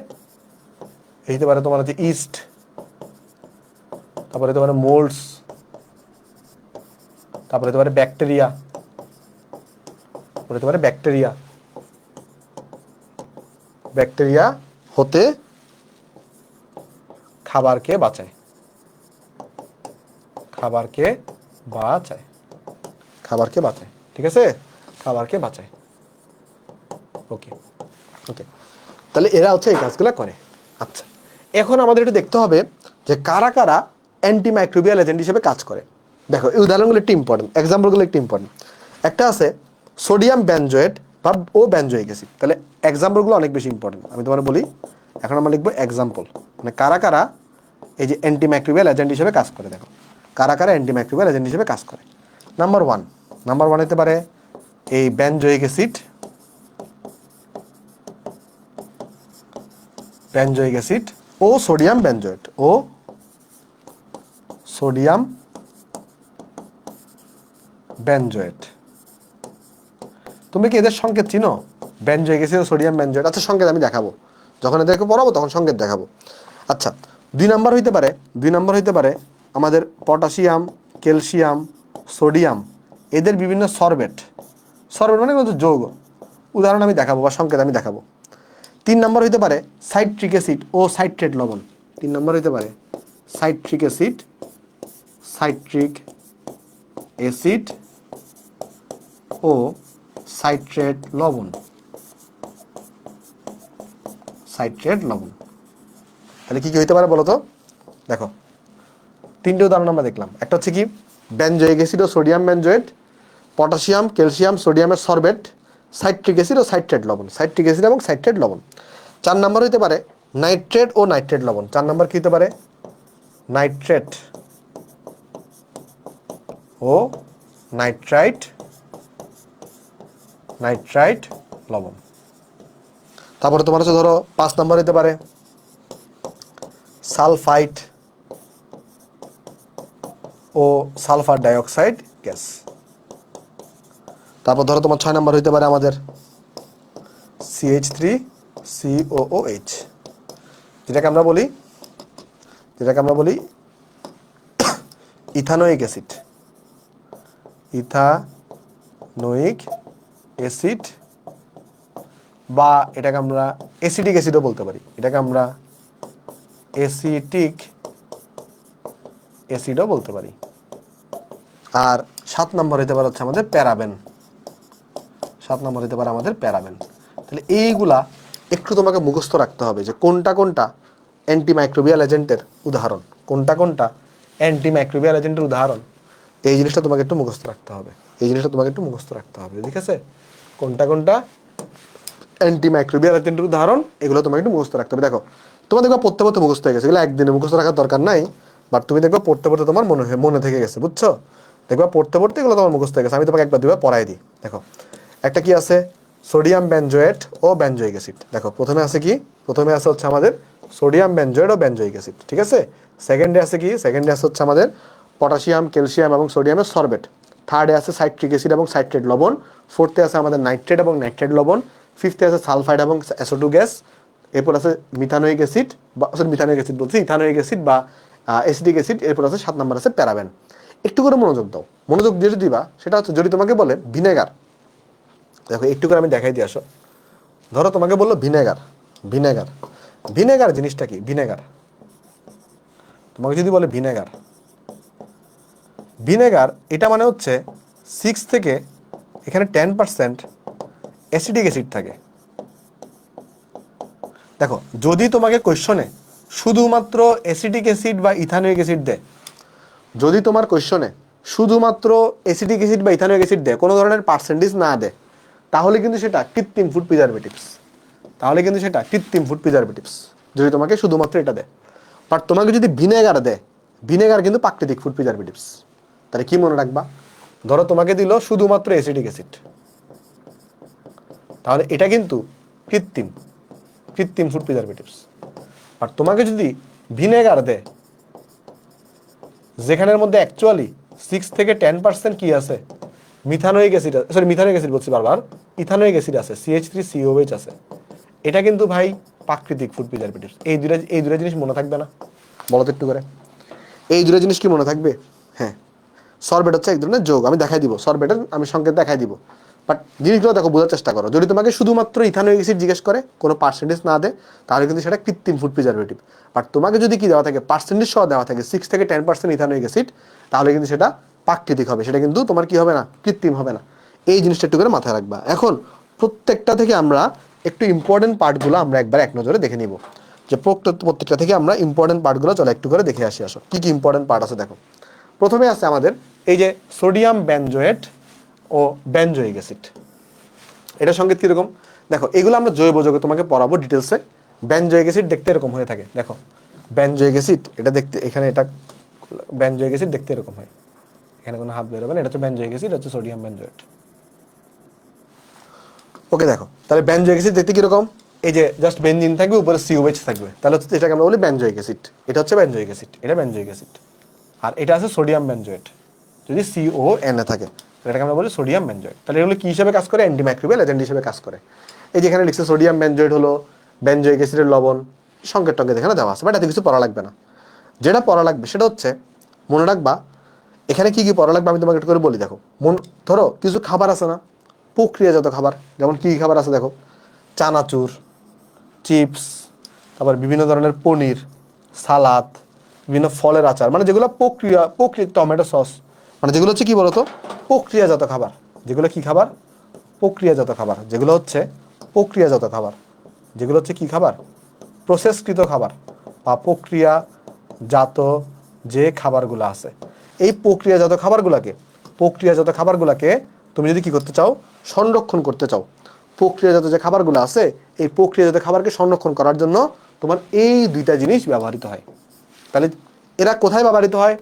তোমার হচ্ছে ইস্ট, তারপরে হতে পারে মোল্ডস, তারপরে হতে পারে ব্যাকটেরিয়া, ব্যাকটেরিয়া হতে খাবারকে বাঁচায়, ঠিক আছে, খাবারকে বাঁচায়। ওকে, তাহলে এরা হচ্ছে এই কাজগুলো করে। আচ্ছা, এখন আমাদের একটু দেখতে হবে যে কারা কারা অ্যান্টিমাইক্রোবিয়াল এজেন্ট হিসেবে কাজ করে। দেখো, এই উদাহরণগুলো একটু ইম্পর্টেন্ট, এক্সাম্পলগুলো একটু ইম্পর্টেন্ট। একটা আছে সোডিয়াম বেনজোয়েট বা বেনজোইক অ্যাসিড। তাহলে এক্সাম্পলগুলো অনেক বেশি ইম্পর্টেন্ট, আমি তোমার বলি। এখন আমরা লিখবো এক্সাম্পল, মানে কারা কারা এই যে অ্যান্টিমাইক্রোবিয়াল এজেন্ট হিসেবে কাজ করে। দেখো, কারা কারা অ্যান্টিমাইক্রোবিয়াল এজেন্ট হিসেবে কাজ করে। নাম্বার ওয়ান হতে পারে এই বেনজোইক অ্যাসিড, ও সোডিয়াম বেনজোয়েট। তুমি কি এদের সংকেত চিনো? বেনজোইক অ্যাসিড ও সোডিয়াম বেনজোয়েট। আচ্ছা, সংকেত আমি দেখাবো, যখন এদেরকে পড়াবো তখন সংকেত দেখাবো। আচ্ছা, দুই নাম্বার হইতে পারে আমাদের পটাশিয়াম, ক্যালসিয়াম, সোডিয়াম, এদের বিভিন্ন সরবেট মানে যৌগ, উদাহরণ আমি দেখাবো বা সংকেত আমি দেখাবো। 3 নম্বর হইতে পারে সাইট্রিক অ্যাসিড ও সাইট্রেট লবণ। 3 নম্বর হইতে পারে সাইট্রিক অ্যাসিড ও সাইট্রেট লবণ। তাহলে কি কি হইতে পারে বলো তো? দেখো, তিনটে উদাহরণ আমরা দেখলাম। একটা হচ্ছে কি বেনজোয়িক অ্যাসিড ও সোডিয়াম বেনজোয়েট, পটাশিয়াম ক্যালসিয়াম সোডিয়ামের সরবেট, সাইট্রিক অ্যাসিড ও সাইট্রেট লবণ, সাইট্রিক অ্যাসিড এবং সাইট্রেট লবণ। 4 নম্বর হতে পারে নাইট্রেট ও নাইট্রেট লবণ। 4 নম্বর কি হতে পারে? নাইট্রেট ও নাইট্রাইট লবণ। তারপরে তোমার হচ্ছে ধরো 5 নম্বর হতে পারে সালফাইট ও সালফার ডাইঅক্সাইড গ্যাস। তারপর ধরো তোমার 6 নম্বর হইতে পারে আমাদের CH3COOH, যেটাকে আমরা বলি ইথানোয়িক অ্যাসিড, বা এটাকে আমরা অ্যাসিটিক অ্যাসিডও বলতে পারি, এটাকে আমরা অ্যাসিটিক অ্যাসিডও বলতে পারি। আর 7 নম্বর হতে পারে হচ্ছে আমাদের প্যারাবেন। 7 নম্বর হতে পারে আমাদের প্যারাবেন। তাহলে এইগুলা একটু তোমাকে মুখস্থ রাখতে হবে যে কোনটা কোনটা অ্যান্টিমাইক্রোবিয়াল এজেন্টের উদাহরণ, কোনটা কোনটা অ্যান্টিমাইক্রোবিয়াল এজেন্টের উদাহরণ। এই জিনিসটা তোমাকে একটু মুখস্থ রাখতে হবে, ঠিক আছে? কোনটা কোনটা অ্যান্টিমাইক্রোবিয়াল এজেন্টের উদাহরণ, এগুলো তোমাকে একটু মুখস্থ রাখতে হবে। দেখো তোমার দেখবা পড়তে পড়তে মুখস্থ হয়ে গেছে, এগুলো একদিনে মুখস্থ রাখার দরকার নাই, বাট তুমি দেখবা পড়তে পড়তে তোমার মনে থেকে গেছে, বুঝছো? দেখবা পড়তে পড়তে এগুলো তোমার মুখস্থ হয়ে গেছে। আমি তোমাকে একবার দুবার পড়াই দিই। দেখো একটা কি আছে সোডিয়াম বেনজোয়েট ও বেনজোয়িক অ্যাসিড। দেখো প্রথমে আছে হচ্ছে আমাদের সোডিয়াম বেনজোয়েট ও বেনজোয়িক অ্যাসিড, ঠিক আছে? সেকেন্ডে আছে হচ্ছে আমাদের পটাশিয়াম ক্যালসিয়াম এবং সোডিয়ামের সরবেট। থার্ডে আছে সাইট্রিক অ্যাসিড এবং সাইট্রেট লবণ। ফোর্থে আছে আমাদের নাইট্রেট এবং নাইট্রেট লবণ। ফিফথে আছে সালফাইড এবং SO2 গ্যাস। এরপর আছে ইথানোয়িক অ্যাসিড বা অ্যাসিটিক অ্যাসিড। এরপর আছে 7 নম্বর আছে প্যারাবেন। একটু করে মনোযোগ দাও, মনোযোগ দিয়ে দিবা। সেটা হচ্ছে যদি তোমাকে বলে ভিনেগার, দেখো একটু করে আমি দেখাই দিয়ে আসো। ধরো তোমাকে বললো ভিনেগার জিনিসটা কি? তোমাকে যদি বলে ভিনেগার এটা মানে হচ্ছে 6 থেকে এখানে 10% অ্যাসিটিক অ্যাসিড থাকে। দেখো যদি তোমাকে কোয়েশ্চনে শুধুমাত্র অ্যাসিটিক অ্যাসিড বা ইথানোয়িক অ্যাসিড দেয়, যদি তোমার কোয়েশ্চনে শুধুমাত্র অ্যাসিটিক অ্যাসিড বা ইথানোয়িক অ্যাসিড দেয়, কোনো ধরনের পার্সেন্টেজ না দেয়, তাহলে কিন্তু সেটা কৃত্রিম ফুড প্রিজারভেটিভস। যদি তোমাকে শুধুমাত্র এটা দেয়। বাট তোমাকে যদি ভিনেগার দেয়, ভিনেগার কিন্তু প্রাকৃতিক ফুড প্রিজারভেটিভস। তাহলে কি মনে রাখবা? ধরো তোমাকে দিল শুধুমাত্র অ্যাসিটিক অ্যাসিড, তাহলে এটা কিন্তু কৃত্রিম ফুড প্রিজারভেটিভস। আর তোমাকে যদি ভিনেগার দেয় যেখানের মধ্যে অ্যাকচুয়ালি 6 থেকে 10% কি আছে? ইথানোয়িক অ্যাসিড আছে, CH3COOH আছে, এটা কিন্তু ভাই প্রাকৃতিক ফুড প্রিজারভেটিভস। এই দুটো জিনিস মনে থাকবে না? বলো তো একটু করে, এই দুটো জিনিস কি মনে থাকবে? হ্যাঁ, সরবেট হচ্ছে এক ধরনের যোগ, আমি দেখাই দিব, সরবেটের আমি সংকেত দেখাই দিব। বাট জিনিসগুলো দেখো বোঝার চেষ্টা করো। যদি তোমাকে শুধুমাত্র ইথানোয়িক অ্যাসিড জিজ্ঞেস করে, কোনো পার্সেন্টেজ না দেয়, তাহলে কিন্তু সেটা কৃত্রিম ফুড প্রিজারভেটিভ। বাট তোমাকে যদি কি দেওয়া থাকে, পার্সেন্টেজ সহ দেওয়া থাকে 6 থেকে 10% ইথানোয়িক অ্যাসিড, তাহলে কিন্তু সেটা প্রাকৃতিক হবে, সেটা কিন্তু তোমার কি হবে না? কৃত্রিম হবে না। এই জিনিসটা একটু করে মাথায় রাখবা। এখন প্রত্যেকটা থেকে আমরা একটু ইম্পর্টেন্ট পার্টগুলো আমরা একবার এক নজরে দেখে নিব, যে প্রত্যেকটা থেকে আমরা ইম্পর্টেন্ট পার্টগুলো চলো একটু করে দেখে আসো কি কি ইম্পর্টেন্ট পার্ট আছে। দেখো প্রথমে আছে আমাদের এই যে সোডিয়াম বেনজোয়েট ও বেনজোয়িক অ্যাসিড। এটার সংকেত কিরকম? দেখো এগুলো আমরা জৈব যৌগে তোমাকে পড়াবো ডিটেলসে। বেনজোয়িক অ্যাসিড দেখতে এরকম হয়ে থাকে। দেখো বেনজোয়িক অ্যাসিড এটা দেখতে, এখানে এটা বেনজোয়িক অ্যাসিড দেখতে এরকম হয়, এখানে কোনো হাত বেরোবে না। এটা হচ্ছে বেনজোয়িক অ্যাসিড, হচ্ছে সোডিয়াম বেনজোয়েট। ওকে, দেখো তাহলে বেনজোয়িক অ্যাসিড দেখতে কিরকম? এই যে জাস্ট বেনজিন থাকবে, উপরে COH থাকবে, তাহলে হচ্ছে এটাকে আমরা বলি বেনজোয়িক অ্যাসিড। এটা হচ্ছে বেনজোয়িক অ্যাসিড, এটা বেনজোয়িক অ্যাসিড। আর এটা আছে সোডিয়াম বেনজোয়েট, যদি CON থাকে এটাকে আমরা বলি সোডিয়াম বেনজোয়েট। তাহলে এগুলো কি হিসেবে কাজ করে? অ্যান্টিমাইক্রোবিয়াল এজেন্ট হিসেবে কাজ করে। এই যেখানে লিখছে সোডিয়াম বেনজোয়েট হলো বেনজোয়িক অ্যাসিডের লবণ, সংকেত টঙ্কেত এখানে দেওয়া আছে, বাট এত কিছু পড়া লাগবে না। যেটা পড়া লাগবে সেটা হচ্ছে মনে রাখবা এখানে কি কি পড়া লাগবে আমি তোমাকে একটু করে বলি। দেখো ধরো কিছু খাবার আছে না, প্রক্রিয়াজাত খাবার, যেমন কি খাবার আছে দেখো, চানাচুর, চিপস, তারপর বিভিন্ন ধরনের পনির, সালাদ, বিভিন্ন ফলের আচার, মানে যেগুলো প্রক্রিয়া টমেটো সস, মানে যেগুলো হচ্ছে কি বলতো প্রক্রিয়াজাত খাবার। যেগুলো কি খাবার? প্রক্রিয়াজাত খাবার। যেগুলো হচ্ছে কি খাবার? প্রসেসকৃত খাবার বা প্রক্রিয়াজাত যে খাবারগুলো আছে, এই প্রক্রিয়াজাত খাবারগুলোকে তুমি যদি কি করতে চাও, সংরক্ষণ করতে চাও, প্রক্রিয়াজাত যে খাবারগুলো আছে এই প্রক্রিয়াজাত খাবারকে সংরক্ষণ করার জন্য তোমার এই দুইটা জিনিস ব্যবহৃত হয়। তাহলে এরা কোথায় ব্যবহৃত হয়?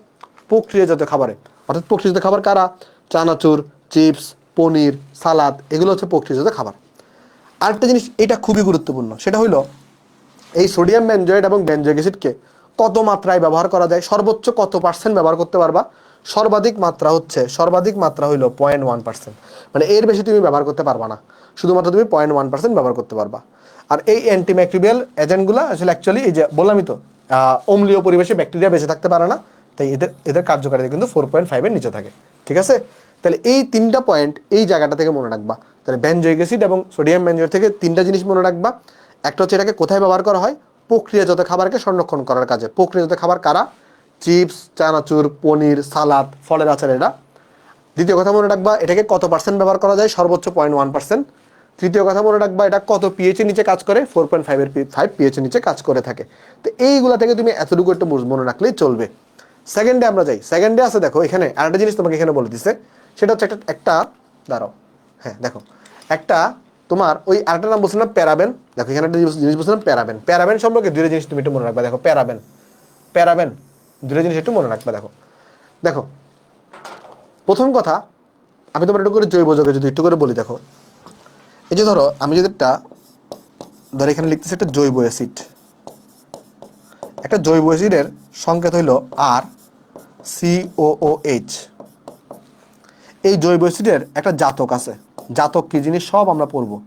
প্রক্রিয়াজাত খাবারে। অর্থাৎ প্রক্রিয়াজাত খাবার কারা? চানাচুর, চিপস, পনির, সালাদ, এগুলো হচ্ছে প্রক্রিয়াজাত খাবার। আরেকটা জিনিস এটা খুবই গুরুত্বপূর্ণ, সেটা হলো এই সোডিয়াম বেনজয়েড এবং বেনজোইক অ্যাসিডকে কত মাত্রায় ব্যবহার করা যায়, সর্বোচ্চ কত পার্সেন্ট ব্যবহার করতে পারবা? সর্বাধিক মাত্রা হইলো 0.1%। মানে এর বেশি তুমি ব্যবহার করতে পারবা না, শুধুমাত্র তুমি 0.1% ব্যবহার করতে পারবা। আর এই অ্যান্টিম্যাক্রিবিয়াল এজেন্টগুলো আসলে অ্যাকচুয়ালি এই যে বললামই তো, অম্লীয় পরিবেশে ব্যাকটেরিয়া বেঁচে থাকতে পারে না, তাই এদের কার্যকারিতা কিন্তু 4.5 এর নিচে থাকে। ঠিক আছে? তাহলে এই তিনটা পয়েন্ট এই জায়গাটা থেকে মনে রাখবা। তাহলে বেনজোইক অ্যাসিড এবং সোডিয়াম বেনজয়েড থেকে তিনটা জিনিস মনে রাখবা। একটা হচ্ছে এটাকে কোথায় ব্যবহার করা হয়? প্রক্রিয়াজাত খাবারকে সংরক্ষণ করার কাজে। প্রক্রিয়াজাত খাবার কারা? চিপস, চানাচুর, পনির, সালাদ, ফলের আচার, এরা। দ্বিতীয় কথা মনে রাখবা, এটাকে কত পার্সেন্ট ব্যবহার করা যায়? সর্বোচ্চ 0.1%। তৃতীয় কথা মনে রাখবা, এটা কত পিএইচ এর নিচে কাজ করে? 4.5 পিএইচ এর নিচে কাজ করে থাকে। তো এইগুলা থেকে তুমি এতটুকু একটু মনে রাখলেই চলবে। সেকেন্ডে আমরা যাই। সেকেন্ডে আছে, দেখো এখানে আরেকটা জিনিস তোমাকে এখানে বলে দিছে, সেটা হচ্ছে একটা দাঁড়াও, হ্যাঁ দেখো, একটা তোমার ওই আরেকটা নাম বলছিলাম প্যারাবেন। দেখো এখানে একটা জিনিস বলছিলাম প্যারাবেন। প্যারাবেন সম্পর্কে দুটো জিনিস তুমি একটু মনে রাখবা। দেখো প্যারাবেন দুটো জিনিস একটু মনে রাখবা। দেখো দেখো প্রথম কথা, আমি তোমার একটু করে জৈব যৌগে যদি একটু করে বলি, দেখো এই যে ধরো আমি যদি ধরো এখানে লিখতেছি একটা জৈব অ্যাসিড। একটা জৈব অ্যাসিডের সংকেত হইল RCOOH। এই জৈব অ্যাসিডের একটা জাতক আছে। জাতক কি জিনিস সব আমরা পড়বো,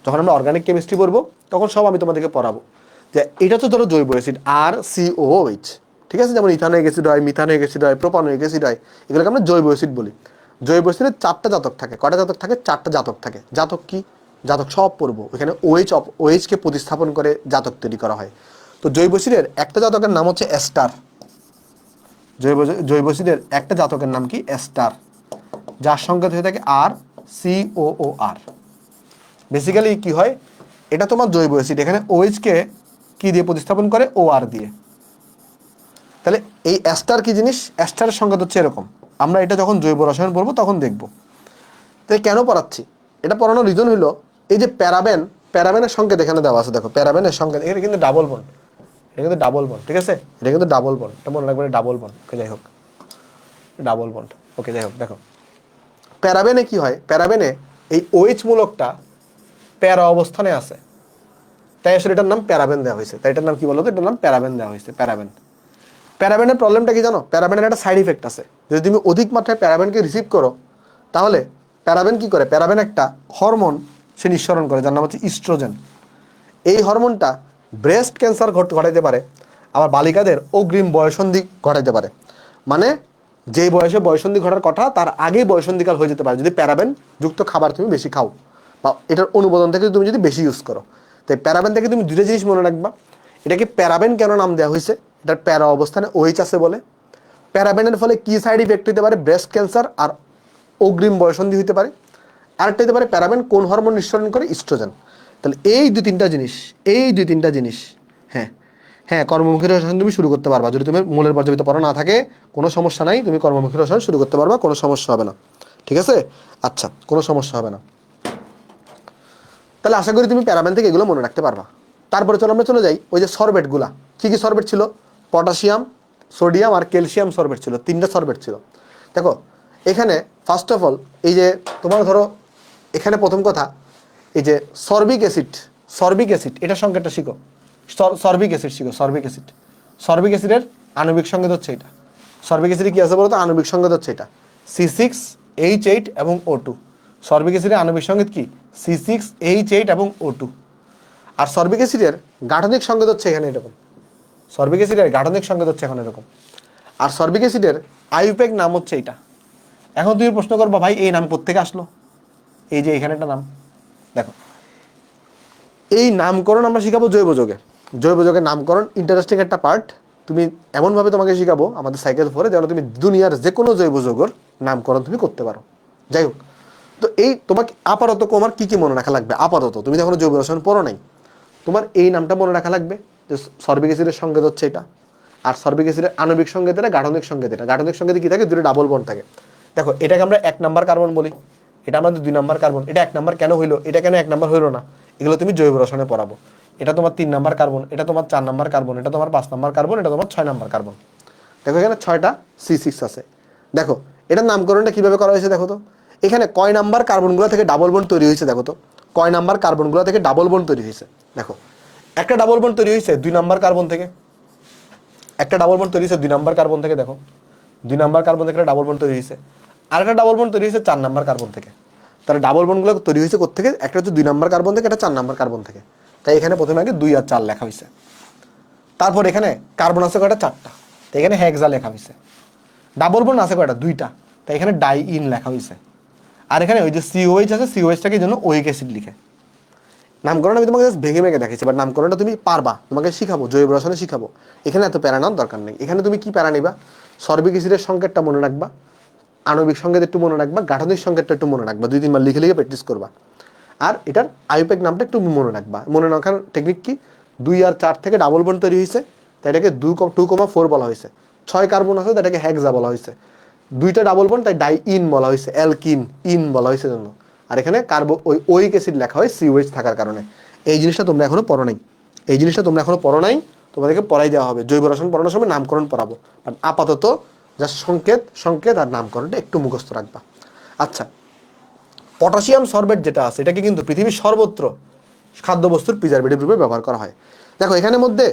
যখন আমরা অর্গানিক কেমিস্ট্রি পড়বো তখন সব আমি তোমাদেরকে পড়াবো। যে এটা তো ধরো জৈব অ্যাসিড RCOOH, ঠিক আছে? যেমন ইথানোয়িক অ্যাসিড হয়, মিথানোয়িক অ্যাসিড হয়, প্রোপানোয়িক অ্যাসিড হয়, এগুলোকে আমরা জৈব অ্যাসিড বলি। জৈব অ্যাসিডের 4টা জাতক থাকে। কয়টা জাতক থাকে? 4টা জাতক থাকে। জাতক কি? জাতক সব পড়বো। এখানে OH কে প্রতিস্থাপন করে জাতক তৈরি করা হয়। তো জৈব অ্যাসিডের একটা জাতকের নাম হচ্ছে এস্টার। জৈব অ্যাসিডের একটা জাতকের নাম কি? এস্টার, যার সংকেত হয়ে থাকে RCOOR। বেসিক্যালি কি হয়, এটা তোমার জৈব অ্যাসিড, এখানে OH কে কি দিয়ে প্রতিস্থাপন করে? OR দিয়ে। তাহলে এই এস্টার কি জিনিস? এস্টারের সংকেত হচ্ছে এরকম। আমরা এটা যখন জৈব রসায়ন পড়বো তখন দেখবো। তাই কেন পড়াচ্ছি? এটা পড়ানোর রিজন হলো এই যে প্যারাবেনের সংকেত এখানে দেওয়া আছে। দেখো প্যারাবেনের সংকেত, এটা কিন্তু ডাবল বন্ড, এটা কিন্তু ডাবল বন্ড। ঠিক আছে? এটা কিন্তু ডাবল বন্ড, এটা মনে রাখবে, ডাবল বন্ড। ওকে যাই হোক, ডাবল বন্ড। ওকে যাই হোক, দেখো প্যারাবেনে কি হয়, প্যারাবেনে এই OH মূলকটা প্যারা অবস্থানে আছে, তাই আসলে এটার নাম প্যারাবেন দেওয়া হয়েছে। তাই এটার নাম কি বলতো? এটার নাম প্যারাবেন দেওয়া হয়েছে, প্যারাবেন। প্যারাবেনের প্রবলেমটা কি জানো? প্যারাবেনের একটা সাইড ইফেক্ট আছে। যদি তুমি অধিক মাত্রায় প্যারাবেনকে রিসিভ করো, তাহলে প্যারাবেন কি করে? প্যারাবেন একটা হরমোন সে নিঃসরণ করে, যার নাম হচ্ছে ইস্ট্রোজেন। এই হরমোনটা ব্রেস্ট ক্যান্সার ঘটাইতে পারে, আবার বালিকাদের অগ্রিম বয়ঃসন্ধি ঘটাইতে পারে। মানে যেই বয়সে বয়ঃসন্ধি ঘটার কথা তার আগেই বয়ঃসন্ধিকাল হয়ে যেতে পারে যদি প্যারাবেন যুক্ত খাবার তুমি বেশি খাও, বা এটার অনুমোদন থেকে তুমি যদি বেশি ইউজ করো। তাই প্যারাবেন থেকে তুমি দুটো জিনিস মনে রাখবা। এটাকে প্যারাবেন কেন নাম দেওয়া হয়েছে? এটার প্যারা অবস্থানে OH আছে বলে। প্যারাবেনের ফলে কি সাইড ইফেক্ট হতে পারে? ব্রেস্ট ক্যান্সার আর অগ্রিম বয়ঃসন্ধি হতে পারে। আরেকটা হতে পারে প্যারাবেন কোন হরমোন নিঃসরণ করে? ইস্ট্রোজেন। তাহলে এই দুই তিনটা জিনিস, হ্যাঁ হ্যাঁ, কর্মমুখী রসায়ন তুমি শুরু করতে পারবা। যদি তুমি মূলের পর্যাপিত পড়া না থাকে কোনো সমস্যা নাই, তুমি কর্মমুখী রসায়ন শুরু করতে পারবা, কোনো সমস্যা হবে না। ঠিক আছে? আচ্ছা, কোনো সমস্যা হবে না। তাহলে আশা করি তুমি প্যারাবেন থেকে এগুলো মনে রাখতে পারবা। তারপরে চলো আমরা চলে যাই ওই যে সরবেটগুলা। কি কি সরবেট ছিল? পটাশিয়াম, সোডিয়াম আর ক্যালসিয়াম সরবেট ছিল, 3টা সরবেট ছিল। দেখো এখানে ফার্স্ট অফ অল এই যে তোমার ধরো এখানে প্রথম কথা এই যে সরবিক অ্যাসিড এটার সংকেতটা শিখো। সরবিক অ্যাসিড শিখো। সরবিক অ্যাসিডের আণবিক সংকেত হচ্ছে এটা। সরবিক অ্যাসিডে কি আছে বলতো? আণবিক সংকেত হচ্ছে এটা C6H8 এবং O2। সরবিক অ্যাসিডের আণবিক সংকেত কি? C6H8 এবং O2। আর সরবিক অ্যাসিডের গাঠনিক সংকেত হচ্ছে এখানে এরকম। সরবিক অ্যাসিডের গাঠনিক সংকেত হচ্ছে এখন এরকম। আর সরবিক অ্যাসিডের আইউপ্যাক নাম হচ্ছে এটা। এখন তুমি প্রশ্ন করবা, ভাই এই নাম কোত্থেকে আসলো? এই যে এখানে একটা নাম, দেখো এই নামকরণ আমরা শিখাবো জৈব যৌগে। জৈব যৌগের নামকরণ ইন্টারেস্টিং একটা পার্ট। তুমি এমনভাবে তোমাকে শিখাবো আমাদের সাইকেল ফোরে যেন তুমি দুনিয়ার যে কোনো জৈব যৌগের নামকরণ তুমি করতে পারো। যাই হোক, তো এই তোমাকে আপাতত তোমার কি কি মনে রাখা লাগবে? আপাতত তুমি যখন জৈব রসায়ন পড়ো নাই, তোমার এই নামটা মনে রাখা লাগবে যে সরবিক অ্যাসিডের সংকেত হচ্ছে এটা। আর সর্বিক অ্যাসিডের আণবিক সংকেত এটা, গাঠনিক সংকেত এটা। গাঠনিক সংকেতে কি থাকে? দুটো ডাবল বন্ড থাকে। দেখো এটাকে আমরা 1 নাম্বার কার্বন বলি, এটা আমাদের 2 নাম্বার কার্বন। এটা 1 নাম্বার কেন হইলো, এটা কেন 1 নাম্বার হইলো না, এগুলো তুমি জৈব রসায়নে পড়াবো। এটা তোমার 3 নাম্বার কার্বন, এটা তোমার 4 নাম্বার কার্বন, এটা তোমার 5 নাম্বার কার্বন, এটা তোমার 6 নাম্বার কার্বন। দেখো এখানে 6টা C6 আছে। দেখো এটার নামকরণটা কিভাবে করা হয়েছে দেখো তো। এখানে কয় নাম্বার কার্বনগুলো থেকে ডাবল বন্ড তৈরি হয়েছে দেখো তো। কয় নাম্বার কার্বনগুলো থেকে ডাবল বন্ড তৈরি হয়েছে দেখো। একটা ডাবল বন্ড তৈরি হয়েছে 2 নাম্বার কার্বন থেকে, একটা ডাবল বন্ড তৈরি হয়েছে 2 নাম্বার কার্বন থেকে। দেখো 2 নাম্বার কার্বন থেকে ডাবল বন্ড তৈরি হয়েছে, আর একটা ডাবল বন্ড তৈরি হয়েছে 4 নাম্বার কার্বন থেকে। তাহলে ডাবল বন্ডগুলো তৈরি হয়েছে কোত্থেকে? একটা হচ্ছে 2 নাম্বার কার্বন থেকে, একটা 4 নাম্বার কার্বন থেকে। তাই এখানে প্রথমে আগে 2 আর 4 লেখা হয়েছে। তারপর এখানে কার্বন আছে কয়টা? 4টা, তাই এখানে হেক্সা লেখা হয়েছে। ডাবল বন্ড আছে কয়টা? 2টা, তাই এখানে ডাই ইন লেখা হয়েছে। আর এখানে ওই যে COH আছে, COH-টাকে জন্য ওইক অ্যাসিড লিখে। নামকরণ আমি তোমাকে জাস্ট ভেঙে ভেঙে দেখাচ্ছি, বাট নামকরণটা তুমি পারবা, তোমাকে শিখাবো, জৈব রসায়নে শিখাবো। এখানে এত প্যারা নেওয়ার দরকার নেই। এখানে তুমি কি প্যারা নিবা? সর্বিক অ্যাসিডের সংকেতটা মনে রাখবা, আণবিক সংকেত একটু মনে রাখবা, গাঠনিক সংকেতটা একটু মনে রাখবা, 2-3 বার লিখে লিখে প্র্যাকটিস করবা। আর এটার আইউপ্যাক নামটা একটু মনে রাখবা। মনে রাখার টেকনিক কি? 2 আর 4 থেকে ডাবল বন্ড তৈরি হয়েছে, তাই এটাকে 2,4 বলা হয়েছে। 6 কার্বন আছে, তাই এটাকে হেক্সা বলা হয়েছে। 2টা ডাবল বন্ড, তাই ডাই ইন বলা হয়েছে, অ্যালকিন ইন বলা হয়েছে জন্য। আর এখানে ওইক অ্যাসিড লেখা হয় COH থাকার কারণে। এই জিনিসটা তোমরা এখনো পড়ো নাই, এই জিনিসটা তোমরা এখনো পড়ো নাই, তোমাদেরকে পড়াই দেওয়া হবে। জৈব রসায়ন পড়ানোর সময় নামকরণ পড়াবো, আর আপাতত জাস্ট সংকেত আর নামকরণটা একটু মুখস্থ রাখবা। আচ্ছা, পটাশিয়াম সরবেট যেটা আছে, এটাকে কিন্তু পৃথিবীর সর্বত্র খাদ্যবস্তুর প্রিজারভেটিভ রূপে ব্যবহার করা হয়। দেখো এখানের মধ্যে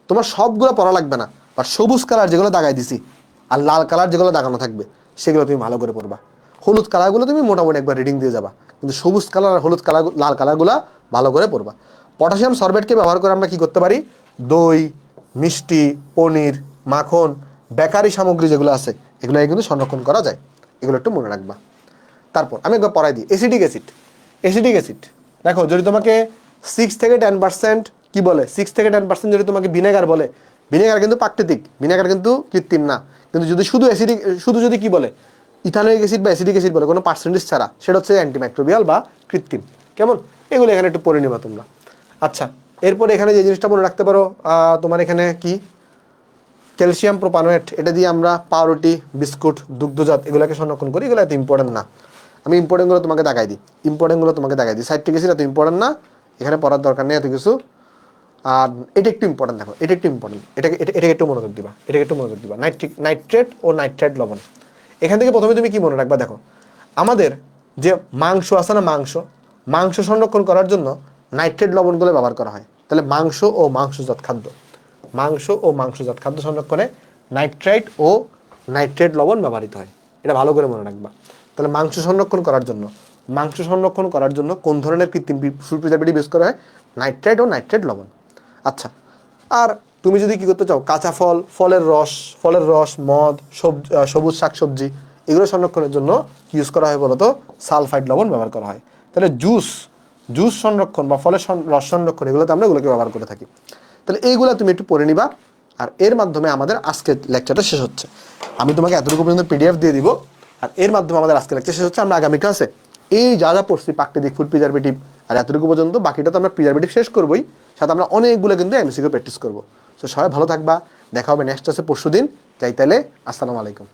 তোমার সবগুলো পড়া লাগবে না, বা সবুজ কালার যেগুলো দাগাই দিছি আর লাল কালার যেগুলো দাগানো থাকবে সেগুলো তুমি ভালো করে পড়বা। হলুদ কালারগুলো তুমি মোটামুটি একবার রিডিং দিয়ে যাবা, কিন্তু সবুজ কালার আর হলুদ কালার, লাল কালারগুলো ভালো করে পড়বা। পটাশিয়াম সরবেটকে ব্যবহার করে আমরা কি করতে পারি? দই, মিষ্টি, পনির, মাখন, বেকারি সামগ্রী যেগুলো আছে এগুলো কিন্তু সংরক্ষণ করা যায়। এগুলো একটু মনে রাখবা। তারপর আমি একবার পড়াই দিই। অ্যাসিডিক অ্যাসিড, অ্যাসিডিক অ্যাসিড দেখো যদি তোমাকে 6 থেকে 10% কি বলে, 6 থেকে 10% যদি তোমাকে ভিনেগার বলে, ভিনেগার কিন্তু প্রাকৃতিক, ভিনেগার কিন্তু কৃত্রিম না। কিন্তু যদি শুধু অ্যাসিডিক, শুধু যদি কি বলে ইথানোয়িক অ্যাসিড বা অ্যাসিডিক অ্যাসিড বলে কোনো পার্সেন্টেজ ছাড়া, সেটা হচ্ছে অ্যান্টিমাইক্রোবিয়াল বা কৃত্রিম। কেমন? এগুলো এখানে একটু পড়ে নিবা তোমরা। আচ্ছা, এরপর এখানে যে জিনিসটা মনে রাখতে পারো, তোমার এখানে কি ক্যালসিয়াম প্রোপানোয়েট, এটা দিয়ে আমরা পাউরুটি, বিস্কুট, দুগ্ধজাত এগুলোকে সংরক্ষণ করি। এগুলো এত ইম্পর্টেন্ট না, আমি ইম্পর্টেন্টগুলো তোমাকে দেখাই দিই, ইম্পর্টেন্টগুলো তোমাকে দেখাই দিই। সাইড থেকে এত ইম্পর্টেন্ট না, এখানে পড়ার দরকার নেই এত কিছু। আর এটা একটু ইম্পর্টেন্ট, দেখো এটা একটু ইম্পর্টেন্ট, এটাকে একটু মনোযোগ দিবা, এটাকে একটু মনোযোগ দিবা। নাইট্রেট ও নাইট্রাইট লবণ, এখান থেকে প্রথমে তুমি কি মনে রাখবা? দেখো আমাদের যে মাংস আছে না, মাংস সংরক্ষণ করার জন্য নাইট্রেট লবণগুলো ব্যবহার করা হয়। তাহলে মাংস ও মাংসজাত খাদ্য সংরক্ষণে নাইট্রাইট ও নাইট্রেট লবণ ব্যবহৃত হয়। এটা ভালো করে মনে রাখবা। তাহলে মাংস সংরক্ষণ করার জন্য কোন ধরনের কৃত্রিম ফুড প্রিজারভেটিভ ইউজ করা হয়? নাইট্রাইট ও নাইট্রেট লবণ। আচ্ছা, আর তুমি যদি কি করতে চাও, কাঁচা ফল, ফলের রস, মদ, সবুজ শাকসবজি এগুলো সংরক্ষণের জন্য কি ইউজ করা হয় বলতো? সালফাইড লবণ ব্যবহার করা হয়। তাহলে জুস সংরক্ষণ বা ফলের রস সংরক্ষণ, এগুলোতে আমরা এগুলোকে ব্যবহার করে থাকি। তাহলে এইগুলো তুমি একটু পড়ে নিবা। আর এর মাধ্যমে আমাদের আজকের লেকচারটা শেষ হচ্ছে। আমি তোমাকে এতটুকু পর্যন্ত PDF দিয়ে দিব, আর এর মাধ্যমে আমাদের আজকের লেকচার শেষ হচ্ছে। আমরা আগামী ক্লাসে এই যা পড়ছি প্রাকৃতিক ফুড প্রিজারভেটিভ আর এতটুকু পর্যন্ত, বাকিটা তো আমরা প্রিজারভেটিভ শেষ করবোই, সাথে আমরা অনেকগুলো কিন্তু MCQ প্র্যাকটিস করবো। তো সবাই ভালো থাকবা, দেখা হবে নেক্সট ক্লাসে পরশুদিন। যাই তাহলে, আসসালামু আলাইকুম।